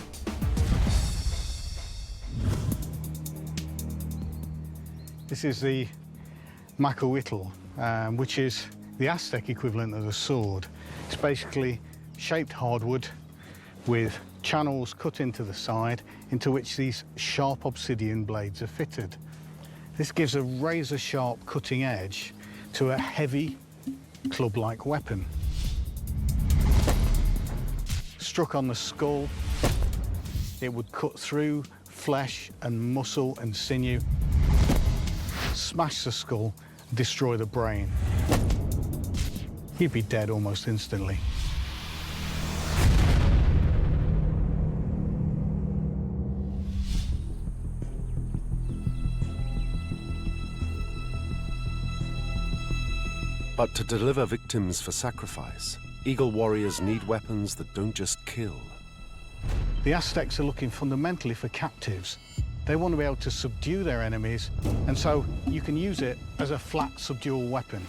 This is the macahuitl, which is the Aztec equivalent of a sword. It's basically shaped hardwood with channels cut into the side into which these sharp obsidian blades are fitted. This gives a razor-sharp cutting edge to a heavy club-like weapon. Struck on the skull, it would cut through flesh and muscle and sinew, smash the skull, destroy the brain. He'd be dead almost instantly. But to deliver victims for sacrifice, Eagle warriors need weapons that don't just kill. The Aztecs are looking fundamentally for captives. They want to be able to subdue their enemies, and so you can use it as a flat subdual weapon.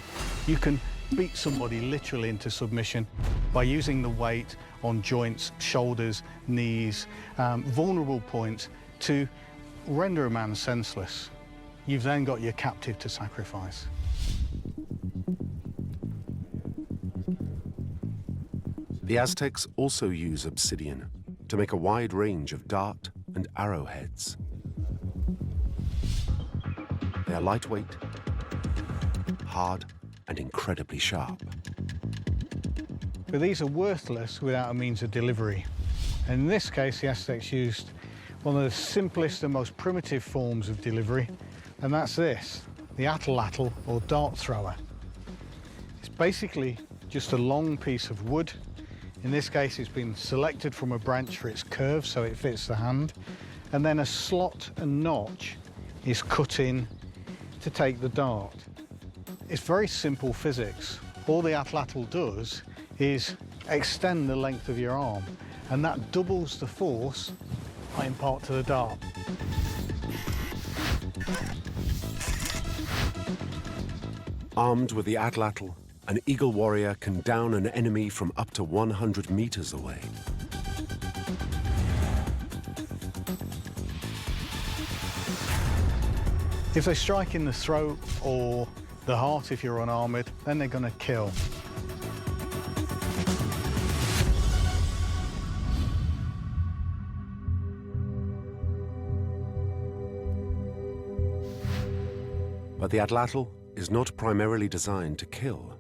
You can beat somebody literally into submission by using the weight on joints, shoulders, knees, vulnerable points to render a man senseless. You've then got your captive to sacrifice. The Aztecs also use obsidian to make a wide range of dart and arrowheads. They are lightweight, hard, and incredibly sharp. But these are worthless without a means of delivery. And in this case, the Aztecs used one of the simplest and most primitive forms of delivery, and that's this, the atlatl, or dart thrower. It's basically just a long piece of wood. In this case, it's been selected from a branch for its curve, so it fits the hand. And then a slot and notch is cut in to take the dart. It's very simple physics. All the atlatl does is extend the length of your arm, and that doubles the force I impart to the dart. Armed with the atlatl, an Eagle warrior can down an enemy from up to 100 meters away. If they strike in the throat or the heart if you're unarmored, then they're going to kill. But the atlatl is not primarily designed to kill,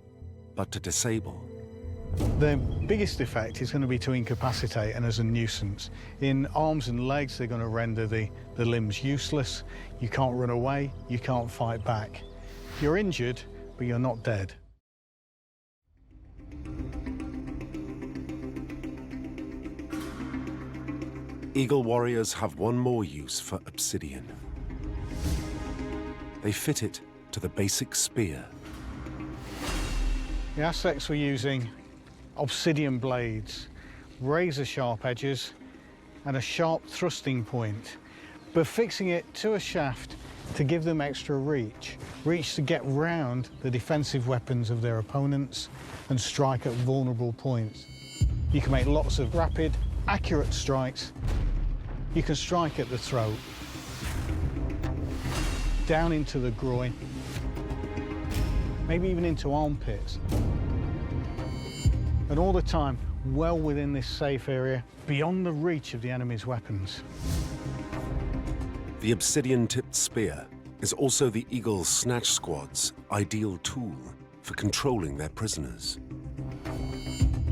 but to disable. The biggest effect is going to be to incapacitate and as a nuisance. In arms and legs, they're going to render the limbs useless. You can't run away, you can't fight back. You're injured, but you're not dead. Eagle warriors have one more use for obsidian. They fit it to the basic spear. The Aztecs were using obsidian blades, razor-sharp edges, and a sharp thrusting point, but fixing it to a shaft to give them extra reach to get round the defensive weapons of their opponents and strike at vulnerable points. You can make lots of rapid, accurate strikes. You can strike at the throat, down into the groin, maybe even into armpits. And all the time, well within this safe area, beyond the reach of the enemy's weapons. The obsidian-tipped spear is also the Eagle's snatch squad's ideal tool for controlling their prisoners.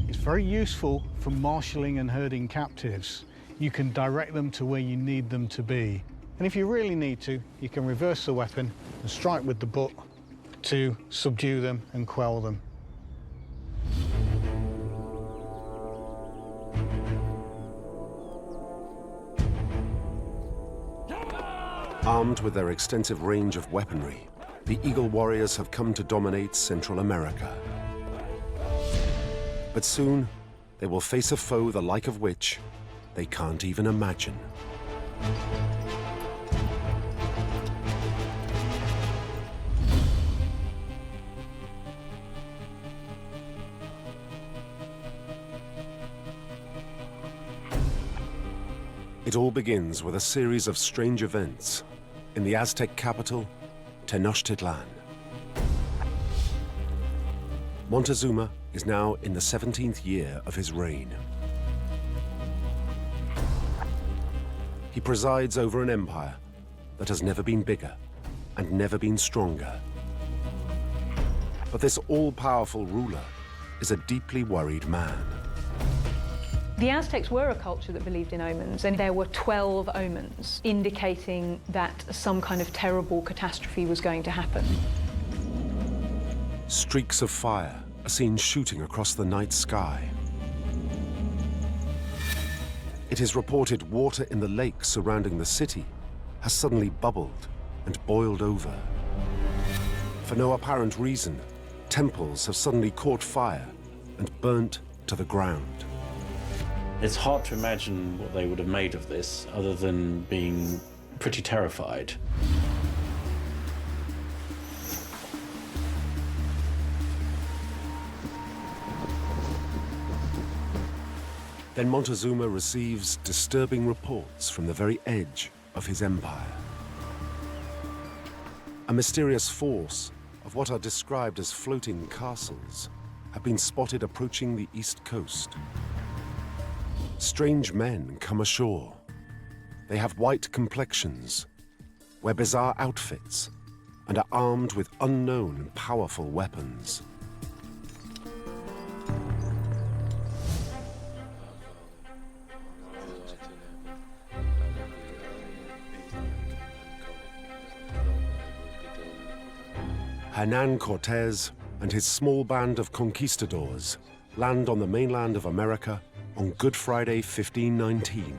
It's very useful for marshalling and herding captives. You can direct them to where you need them to be. And if you really need to, you can reverse the weapon and strike with the butt to subdue them and quell them. Armed with their extensive range of weaponry, the Eagle warriors have come to dominate Central America. But soon, they will face a foe the like of which they can't even imagine. It all begins with a series of strange events in the Aztec capital, Tenochtitlan. Montezuma is now in the 17th year of his reign. He presides over an empire that has never been bigger and never been stronger. But this all-powerful ruler is a deeply worried man. The Aztecs were a culture that believed in omens, and there were 12 omens indicating that some kind of terrible catastrophe was going to happen. Streaks of fire are seen shooting across the night sky. It is reported water in the lake surrounding the city has suddenly bubbled and boiled over. For no apparent reason, temples have suddenly caught fire and burnt to the ground. It's hard to imagine what they would have made of this, other than being pretty terrified. Then Montezuma receives disturbing reports from the very edge of his empire. A mysterious force of what are described as floating castles have been spotted approaching the east coast. Strange men come ashore. They have white complexions, wear bizarre outfits, and are armed with unknown and powerful weapons. Hernan Cortés and his small band of conquistadors land on the mainland of America on Good Friday, 1519.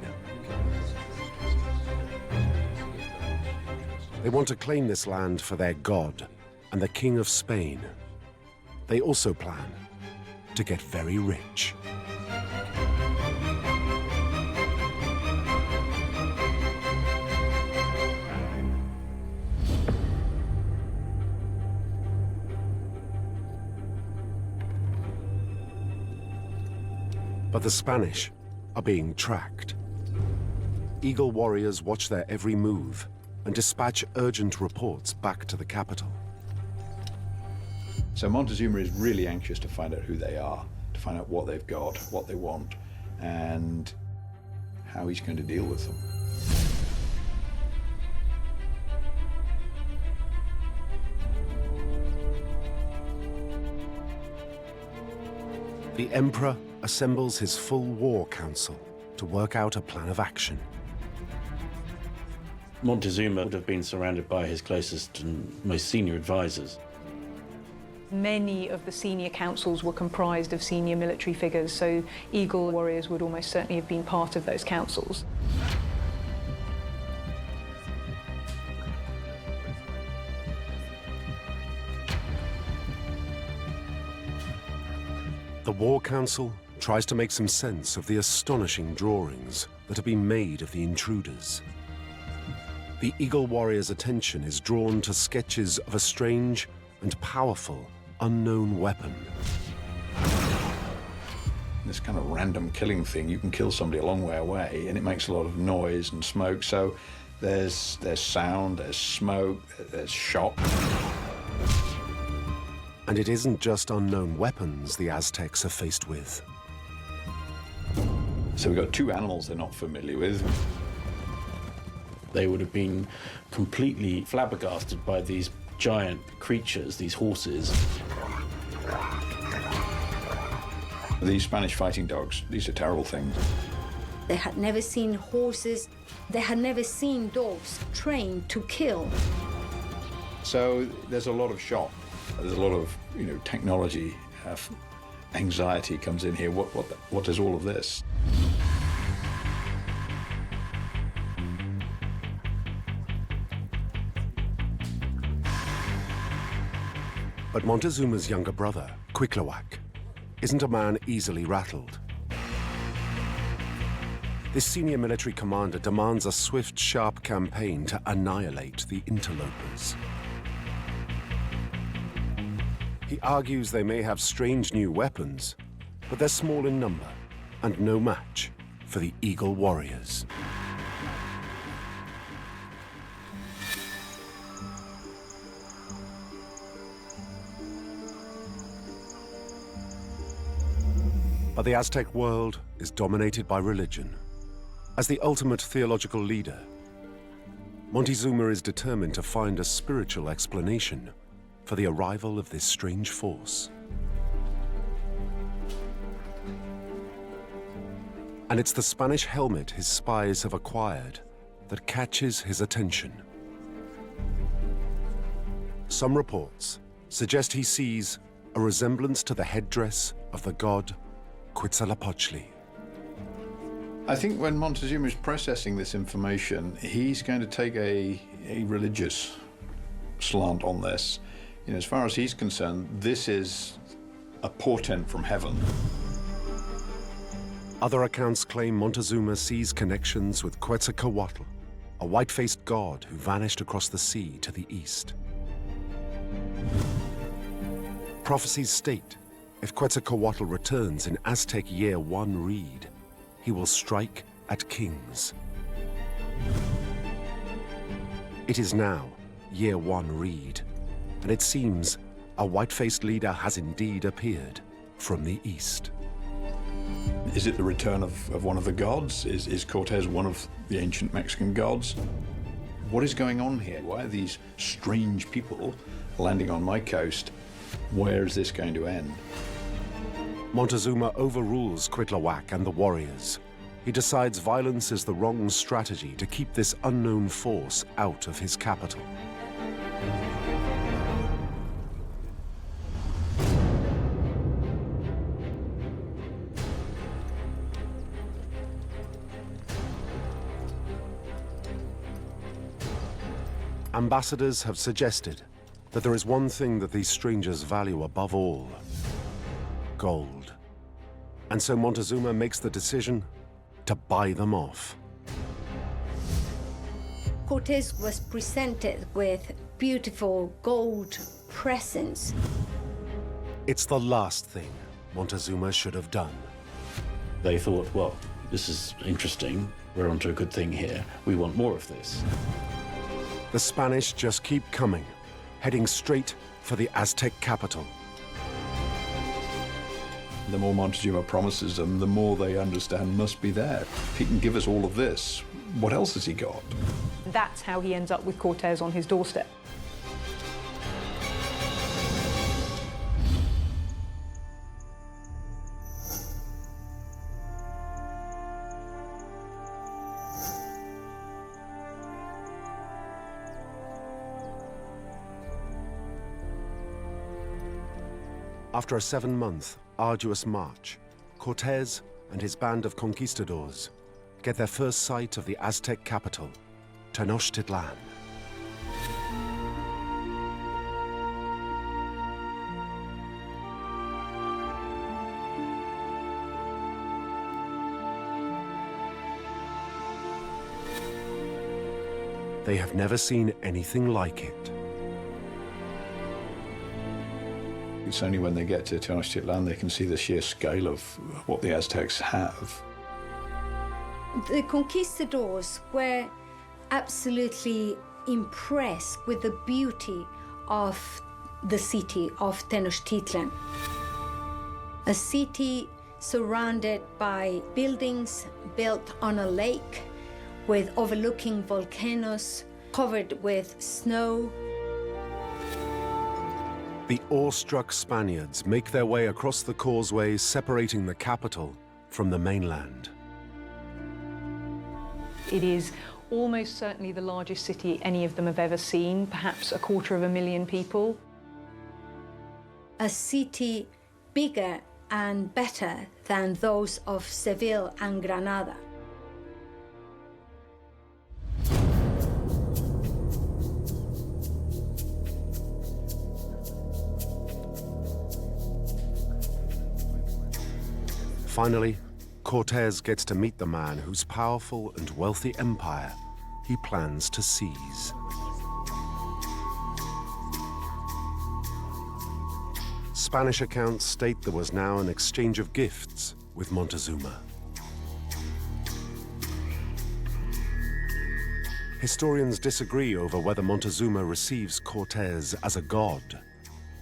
They want to claim this land for their god and the King of Spain. They also plan to get very rich. But the Spanish are being tracked. Eagle warriors watch their every move and dispatch urgent reports back to the capital. So Montezuma is really anxious to find out who they are, to find out what they've got, what they want, and how he's going to deal with them. The emperor assembles his full war council to work out a plan of action. Montezuma would have been surrounded by his closest and most senior advisors. Many of the senior councils were comprised of senior military figures, so Eagle warriors would almost certainly have been part of those councils. The War Council tries to make some sense of the astonishing drawings that have been made of the intruders. The Eagle warrior's attention is drawn to sketches of a strange and powerful unknown weapon. This kind of random killing thing, you can kill somebody a long way away and it makes a lot of noise and smoke, so there's sound, there's smoke, there's shock. And it isn't just unknown weapons the Aztecs are faced with. So we've got two animals they're not familiar with. They would have been completely flabbergasted by these giant creatures, these horses. These Spanish fighting dogs, these are terrible things. They had never seen horses. They had never seen dogs trained to kill. So there's a lot of shock. There's a lot of, technology, anxiety comes in here. What is all of this? But Montezuma's younger brother, Cuitlahuac, isn't a man easily rattled. This senior military commander demands a swift, sharp campaign to annihilate the interlopers. He argues they may have strange new weapons, but they're small in number and no match for the Eagle warriors. But the Aztec world is dominated by religion. As the ultimate theological leader, Montezuma is determined to find a spiritual explanation for the arrival of this strange force. And it's the Spanish helmet his spies have acquired that catches his attention. Some reports suggest he sees a resemblance to the headdress of the god Huitzilopochtli. I think when Montezuma is processing this information, he's going to take a religious slant on this. You know, as far as he's concerned, this is a portent from heaven. Other accounts claim Montezuma sees connections with Quetzalcoatl, a white-faced god who vanished across the sea to the east. Prophecies state, if Quetzalcoatl returns in Aztec Year 1 read, he will strike at kings. It is now Year 1 read, and it seems a white-faced leader has indeed appeared from the east. Is it the return of one of the gods? Is Cortez one of the ancient Mexican gods? What is going on here? Why are these strange people landing on my coast? Where is this going to end? Montezuma overrules Cuitlahuac and the warriors. He decides violence is the wrong strategy to keep this unknown force out of his capital. Ambassadors have suggested that there is one thing that these strangers value above all: gold. And so Montezuma makes the decision to buy them off. Cortés was presented with beautiful gold presents. It's the last thing Montezuma should have done. They thought, well, this is interesting. We're onto a good thing here. We want more of this. The Spanish just keep coming, heading straight for the Aztec capital. The more Montezuma promises them, the more they understand must be there. If he can give us all of this, what else has he got? That's how he ends up with Cortés on his doorstep. After a 7-month, arduous march, Cortés and his band of conquistadors get their first sight of the Aztec capital, Tenochtitlan. They have never seen anything like it. It's only when they get to Tenochtitlan they can see the sheer scale of what the Aztecs have. The conquistadors were absolutely impressed with the beauty of the city of Tenochtitlan. A city surrounded by buildings built on a lake with overlooking volcanoes, covered with snow. The awestruck Spaniards make their way across the causeway separating the capital from the mainland. It is almost certainly the largest city any of them have ever seen, perhaps 250,000 people. A city bigger and better than those of Seville and Granada. Finally, Cortés gets to meet the man whose powerful and wealthy empire he plans to seize. Spanish accounts state there was now an exchange of gifts with Montezuma. Historians disagree over whether Montezuma receives Cortés as a god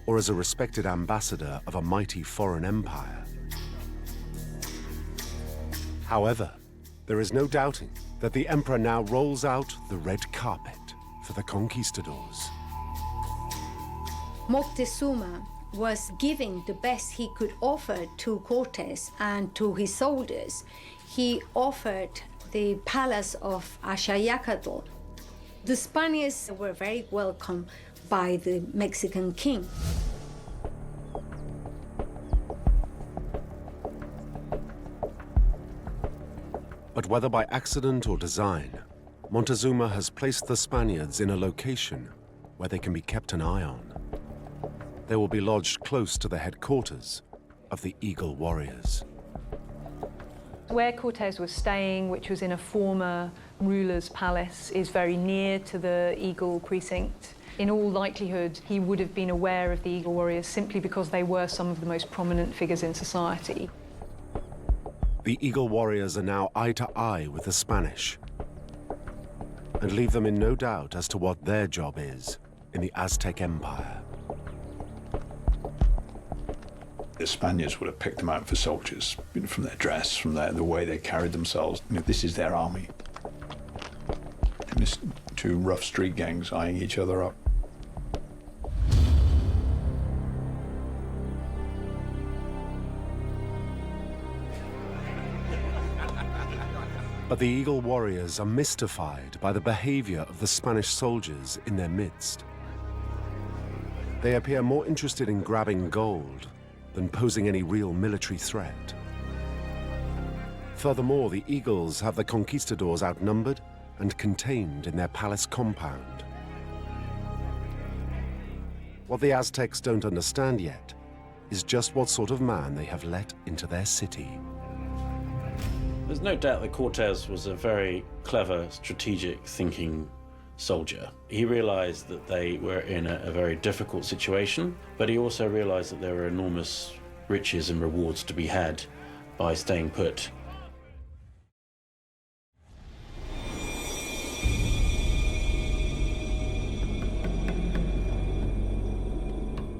or as a respected ambassador of a mighty foreign empire. However, there is no doubting that the emperor now rolls out the red carpet for the conquistadors. Moctezuma was giving the best he could offer to Cortés and to his soldiers. he offered the palace of Axayacatl. The Spaniards were very welcomed by the Mexican king. But whether by accident or design, Montezuma has placed the Spaniards in a location where they can be kept an eye on. They will be lodged close to the headquarters of the Eagle Warriors. Where Cortés was staying, which was in a former ruler's palace, is very near to the Eagle precinct. In all likelihood, he would have been aware of the Eagle Warriors simply because they were some of the most prominent figures in society. The Eagle Warriors are now eye to eye with the Spanish and leave them in no doubt as to what their job is in the Aztec Empire. The Spaniards would have picked them out for soldiers, from their dress, from the way they carried themselves. This is their army. And this two rough street gangs eyeing each other up. But the Eagle Warriors are mystified by the behavior of the Spanish soldiers in their midst. They appear more interested in grabbing gold than posing any real military threat. Furthermore, the Eagles have the conquistadors outnumbered and contained in their palace compound. What the Aztecs don't understand yet is just what sort of man they have let into their city. There's no doubt that Cortés was a very clever, strategic thinking soldier. He realized that they were in a very difficult situation, but he also realized that there were enormous riches and rewards to be had by staying put.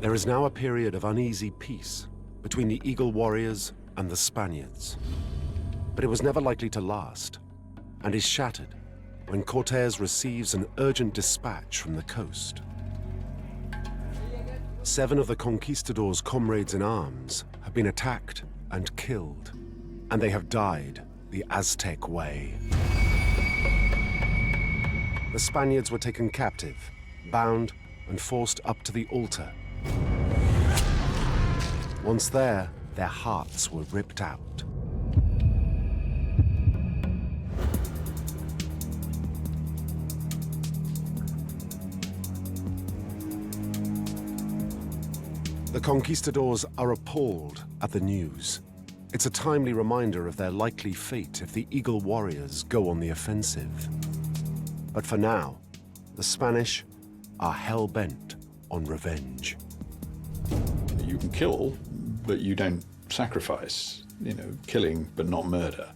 There is now a period of uneasy peace between the Eagle Warriors and the Spaniards. But it was never likely to last, and is shattered when Cortés receives an urgent dispatch from the coast. 7 of the conquistadors' comrades in arms have been attacked and killed, and they have died the Aztec way. The Spaniards were taken captive, bound, and forced up to the altar. Once there, their hearts were ripped out. The conquistadors are appalled at the news. It's a timely reminder of their likely fate if the Eagle Warriors go on the offensive. But for now, the Spanish are hell-bent on revenge. You can kill, but you don't sacrifice. Killing, but not murder.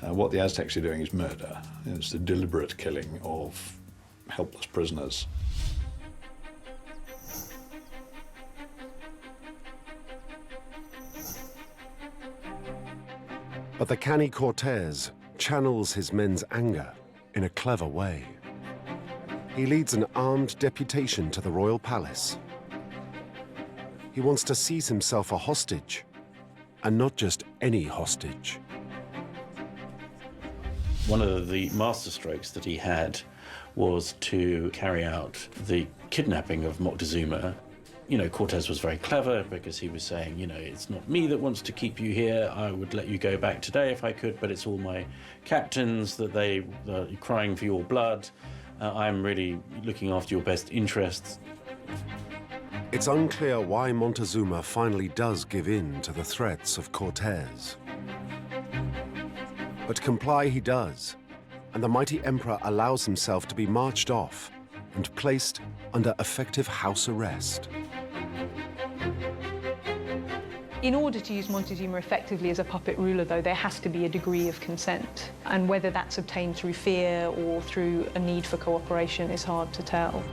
What the Aztecs are doing is murder. It's the deliberate killing of helpless prisoners. But the canny Cortés channels his men's anger in a clever way. He leads an armed deputation to the royal palace. He wants to seize himself a hostage, and not just any hostage. One of the masterstrokes that he had was to carry out the kidnapping of Moctezuma. Cortés was very clever because he was saying, it's not me that wants to keep you here. I would let you go back today if I could, but it's all my captains that they're crying for your blood. I'm really looking after your best interests. It's unclear why Montezuma finally does give in to the threats of Cortés. But comply he does, and the mighty emperor allows himself to be marched off and placed under effective house arrest. In order to use Montezuma effectively as a puppet ruler, though, there has to be a degree of consent. And whether that's obtained through fear or through a need for cooperation is hard to tell.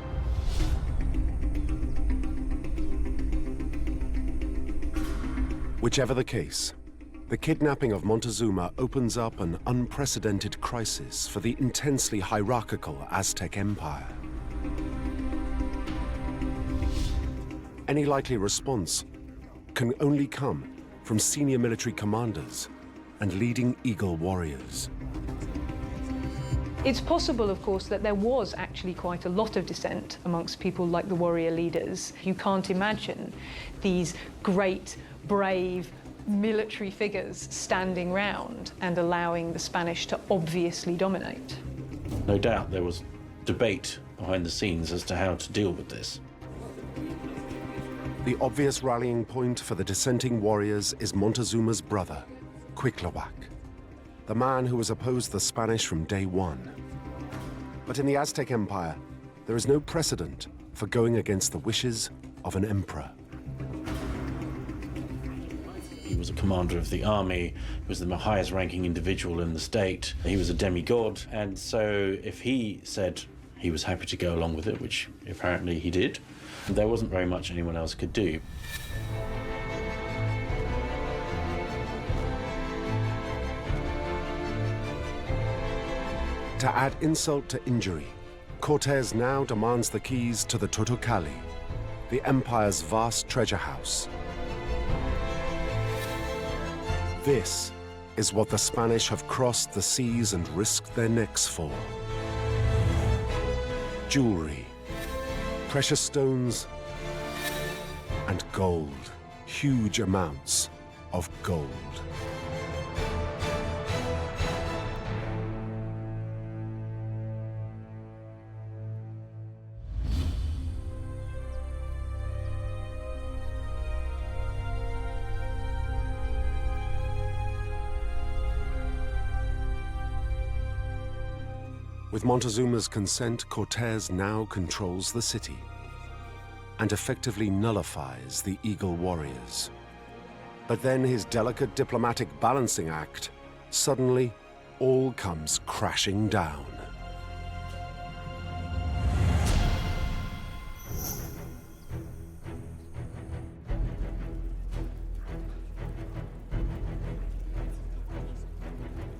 Whichever the case, the kidnapping of Montezuma opens up an unprecedented crisis for the intensely hierarchical Aztec Empire. Any likely response can only come from senior military commanders and leading Eagle warriors. It's possible, of course, that there was actually quite a lot of dissent amongst people like the warrior leaders. You can't imagine these great, brave, military figures standing round and allowing the Spanish to obviously dominate. No doubt there was debate behind the scenes as to how to deal with this. The obvious rallying point for the dissenting warriors is Montezuma's brother, Cuitlahuac, the man who has opposed the Spanish from day one. But in the Aztec Empire, there is no precedent for going against the wishes of an emperor. He was a commander of the army, he was the highest ranking individual in the state, he was a demigod, and so if he said he was happy to go along with it, which apparently he did, there wasn't very much anyone else could do. To add insult to injury, Cortés now demands the keys to the Tutocali, the empire's vast treasure house. This is what the Spanish have crossed the seas and risked their necks for. Jewelry, precious stones, and gold. Huge amounts of gold. With Montezuma's consent, Cortés now controls the city and effectively nullifies the Eagle warriors. But then his delicate diplomatic balancing act, suddenly all comes crashing down.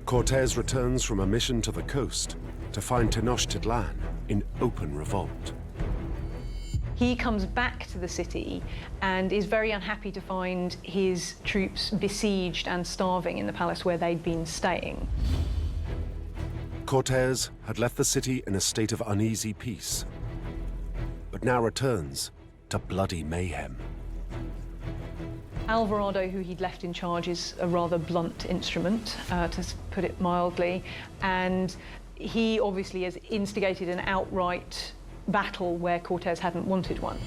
Cortés returns from a mission to the coast to find Tenochtitlan in open revolt. He comes back to the city and is very unhappy to find his troops besieged and starving in the palace where they'd been staying. Cortés had left the city in a state of uneasy peace, but now returns to bloody mayhem. Alvarado, who he'd left in charge, is a rather blunt instrument, to put it mildly, and he obviously has instigated an outright battle where Cortés hadn't wanted one.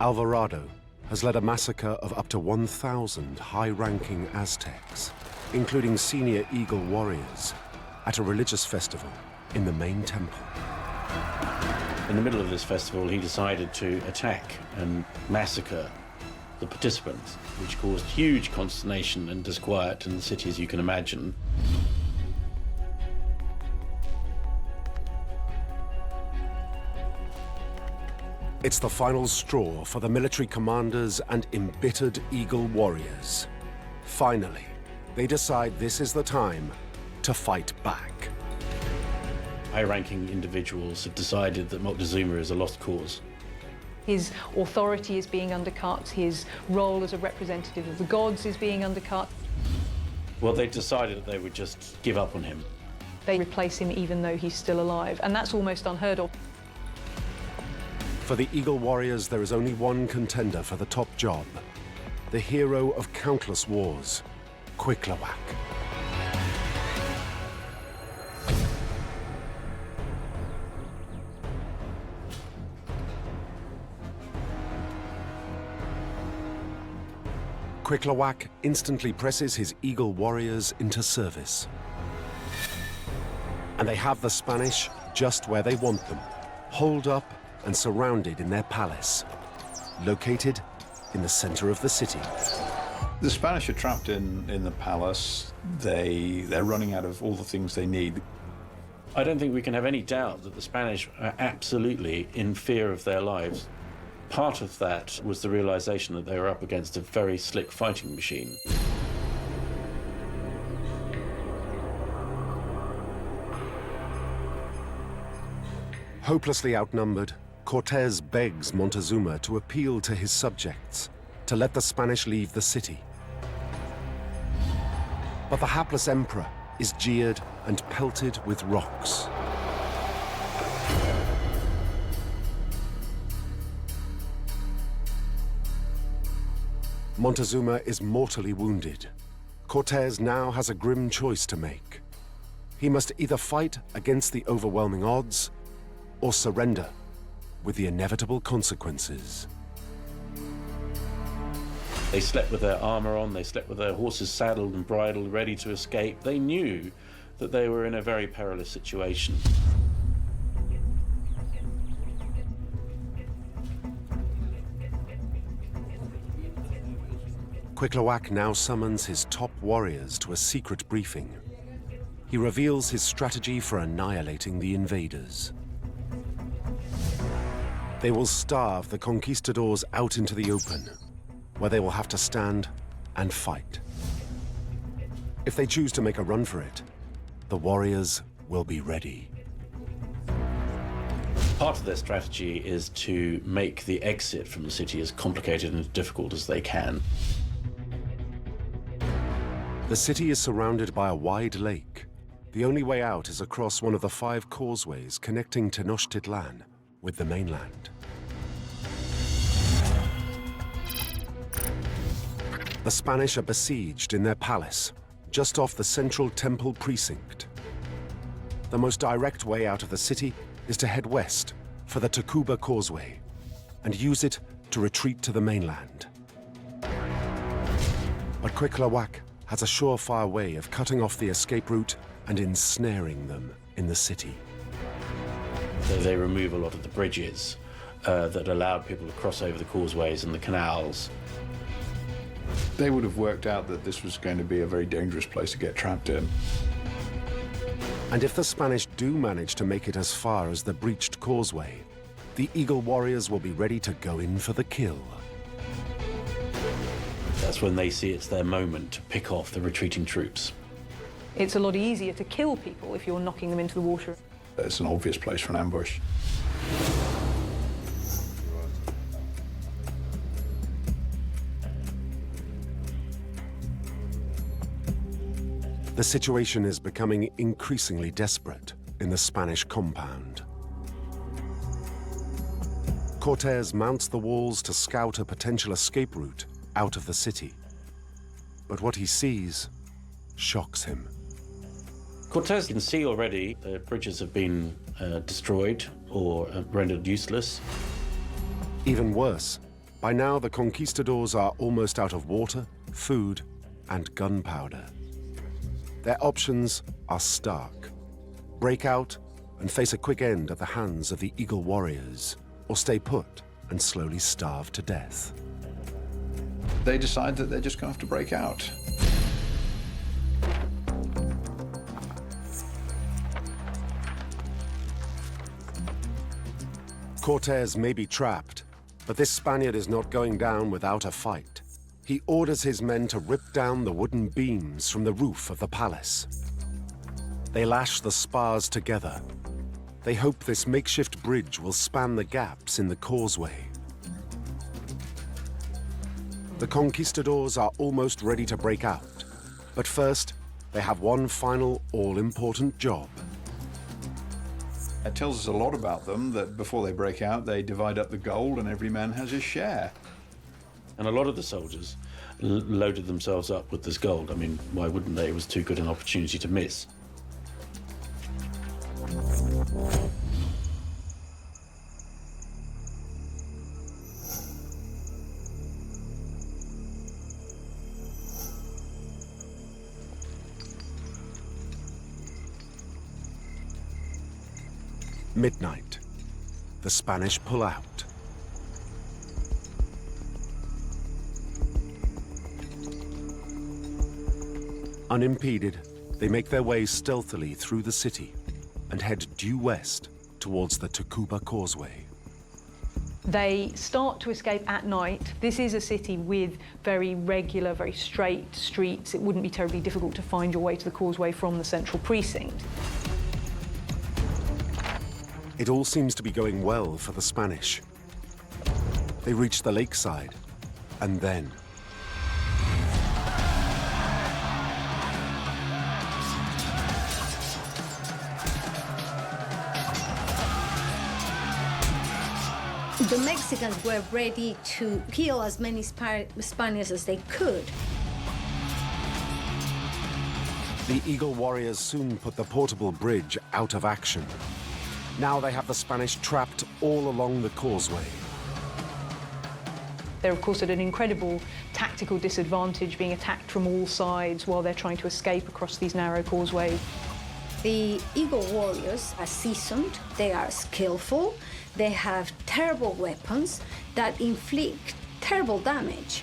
Alvarado has led a massacre of up to 1,000 high-ranking Aztecs, including senior Eagle warriors, at a religious festival in the main temple. In the middle of this festival, he decided to attack and massacre the participants, which caused huge consternation and disquiet in the city, as you can imagine. It's the final straw for the military commanders and embittered Eagle warriors. Finally, they decide this is the time to fight back. High-ranking individuals have decided that Moctezuma is a lost cause. His authority is being undercut, his role as a representative of the gods is being undercut. Well, they decided that they would just give up on him. They replace him even though he's still alive, and that's almost unheard of. For the Eagle warriors, there is only one contender for the top job, the hero of countless wars, Cuitlahuac. Cuitlahuac instantly presses his Eagle warriors into service. And they have the Spanish just where they want them, holed up and surrounded in their palace, located in the center of the city. The Spanish are trapped in the palace. They're running out of all the things they need. I don't think we can have any doubt that the Spanish are absolutely in fear of their lives. Part of that was the realization that they were up against a very slick fighting machine. Hopelessly outnumbered, Cortés begs Montezuma to appeal to his subjects to let the Spanish leave the city. But the hapless emperor is jeered and pelted with rocks. Montezuma is mortally wounded. Cortés now has a grim choice to make. He must either fight against the overwhelming odds or surrender with the inevitable consequences. They slept with their armor on, they slept with their horses saddled and bridled, ready to escape. They knew that they were in a very perilous situation. Cuitlahuac now summons his top warriors to a secret briefing. He reveals his strategy for annihilating the invaders. They will starve the conquistadors out into the open, where they will have to stand and fight. If they choose to make a run for it, the warriors will be ready. Part of their strategy is to make the exit from the city as complicated and as difficult as they can. The city is surrounded by a wide lake. The only way out is across one of the 5 causeways connecting Tenochtitlan with the mainland. The Spanish are besieged in their palace, just off the central temple precinct. The most direct way out of the city is to head west for the Tacuba Causeway and use it to retreat to the mainland. But Cuitlahuac has a surefire way of cutting off the escape route and ensnaring them in the city. They remove a lot of the bridges that allowed people to cross over the causeways and the canals. They would have worked out that this was going to be a very dangerous place to get trapped in. And if the Spanish do manage to make it as far as the breached causeway, the Eagle warriors will be ready to go in for the kill. That's when they see it's their moment to pick off the retreating troops. It's a lot easier to kill people if you're knocking them into the water. It's an obvious place for an ambush. The situation is becoming increasingly desperate in the Spanish compound. Cortés mounts the walls to scout a potential escape route out of the city. But what he sees shocks him. Cortés can see already the bridges have been destroyed or rendered useless. Even worse, by now the conquistadors are almost out of water, food, and gunpowder. Their options are stark. Break out and face a quick end at the hands of the Eagle warriors, or stay put and slowly starve to death. They decide that they're just going to have to break out. Cortés may be trapped, but this Spaniard is not going down without a fight. He orders his men to rip down the wooden beams from the roof of the palace. They lash the spars together. They hope this makeshift bridge will span the gaps in the causeway. The conquistadors are almost ready to break out, but first, they have one final all-important job. It tells us a lot about them that before they break out, they divide up the gold and every man has his share. And a lot of the soldiers loaded themselves up with this gold. I mean, why wouldn't they? It was too good an opportunity to miss. Midnight. The Spanish pull out. Unimpeded, they make their way stealthily through the city and head due west towards the Tacuba Causeway. They start to escape at night. This is a city with very regular, very straight streets. It wouldn't be terribly difficult to find your way to the causeway from the central precinct. It all seems to be going well for the Spanish. They reach the lakeside, and then... The Mexicans were ready to kill as many Spaniards as they could. The Eagle warriors soon put the portable bridge out of action. Now they have the Spanish trapped all along the causeway. They're, of course, at an incredible tactical disadvantage, being attacked from all sides while they're trying to escape across these narrow causeways. The Eagle warriors are seasoned, they are skillful, they have terrible weapons that inflict terrible damage.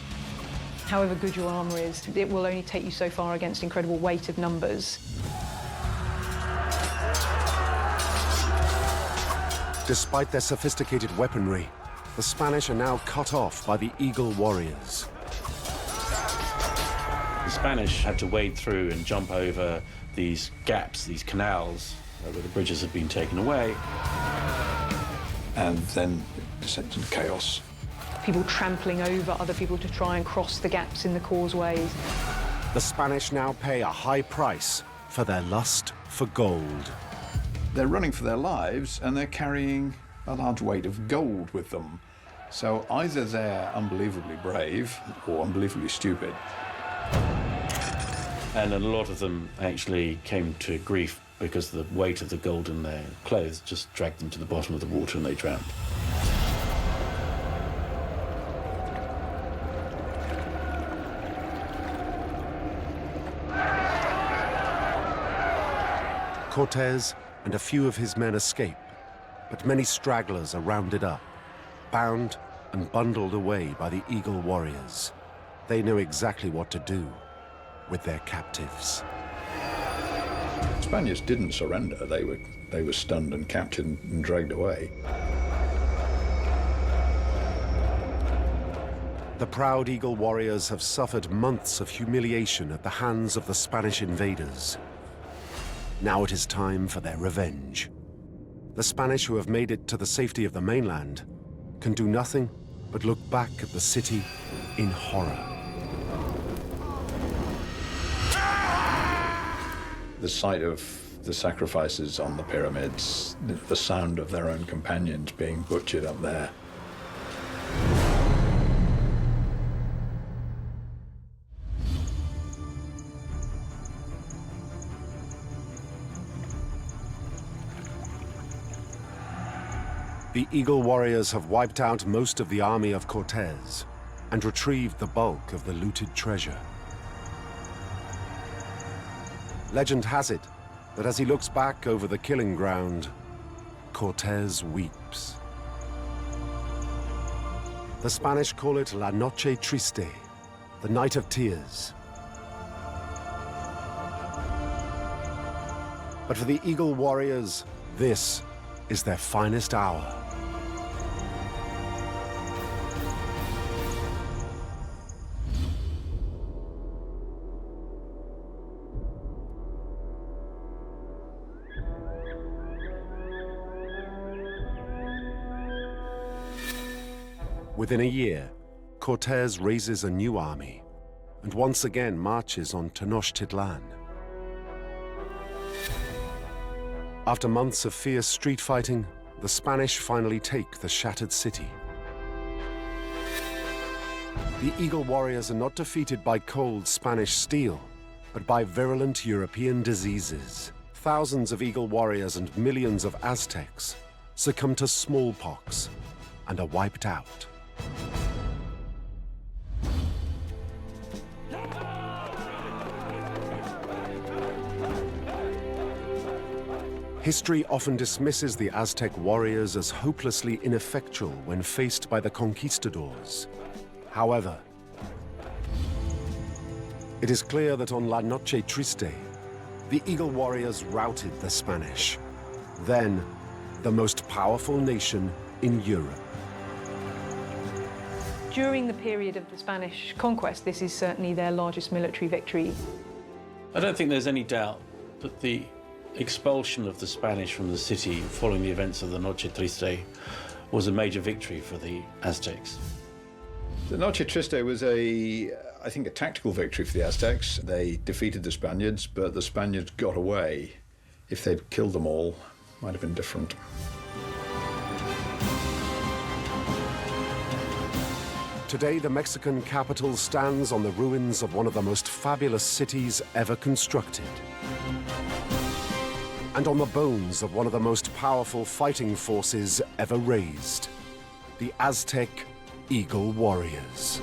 However good your armour is, it will only take you so far against incredible weight of numbers. Despite their sophisticated weaponry, the Spanish are now cut off by the Eagle warriors. The Spanish had to wade through and jump over these gaps, these canals, where the bridges had been taken away. And then it descends into chaos. People trampling over other people to try and cross the gaps in the causeways. The Spanish now pay a high price for their lust for gold. They're running for their lives and they're carrying a large weight of gold with them. So either they're unbelievably brave or unbelievably stupid. And a lot of them actually came to grief because the weight of the gold in their clothes just dragged them to the bottom of the water and they drowned. Cortés and a few of his men escape, but many stragglers are rounded up, bound and bundled away by the Eagle warriors. They know exactly what to do with their captives. Spaniards didn't surrender. They were stunned and captured and dragged away. The proud Eagle warriors have suffered months of humiliation at the hands of the Spanish invaders. Now it is time for their revenge. The Spanish who have made it to the safety of the mainland can do nothing but look back at the city in horror. The sight of the sacrifices on the pyramids, the sound of their own companions being butchered up there. The Eagle warriors have wiped out most of the army of Cortés and retrieved the bulk of the looted treasure. Legend has it that as he looks back over the killing ground, Cortés weeps. The Spanish call it La Noche Triste, the night of tears. But for the Eagle warriors, this is their finest hour. Within a year, Cortés raises a new army and once again marches on Tenochtitlan. After months of fierce street fighting, the Spanish finally take the shattered city. The Eagle warriors are not defeated by cold Spanish steel, but by virulent European diseases. Thousands of Eagle warriors and millions of Aztecs succumb to smallpox and are wiped out. History often dismisses the Aztec warriors as hopelessly ineffectual when faced by the conquistadors. However, it is clear that on La Noche Triste, the Eagle warriors routed the Spanish, then the most powerful nation in Europe. During the period of the Spanish conquest, this is certainly their largest military victory. I don't think there's any doubt that the expulsion of the Spanish from the city following the events of the Noche Triste was a major victory for the Aztecs. The Noche Triste was I think, a tactical victory for the Aztecs. They defeated the Spaniards, but the Spaniards got away. If they'd killed them all, it might have been different. Today, the Mexican capital stands on the ruins of one of the most fabulous cities ever constructed, and on the bones of one of the most powerful fighting forces ever raised, the Aztec Eagle warriors.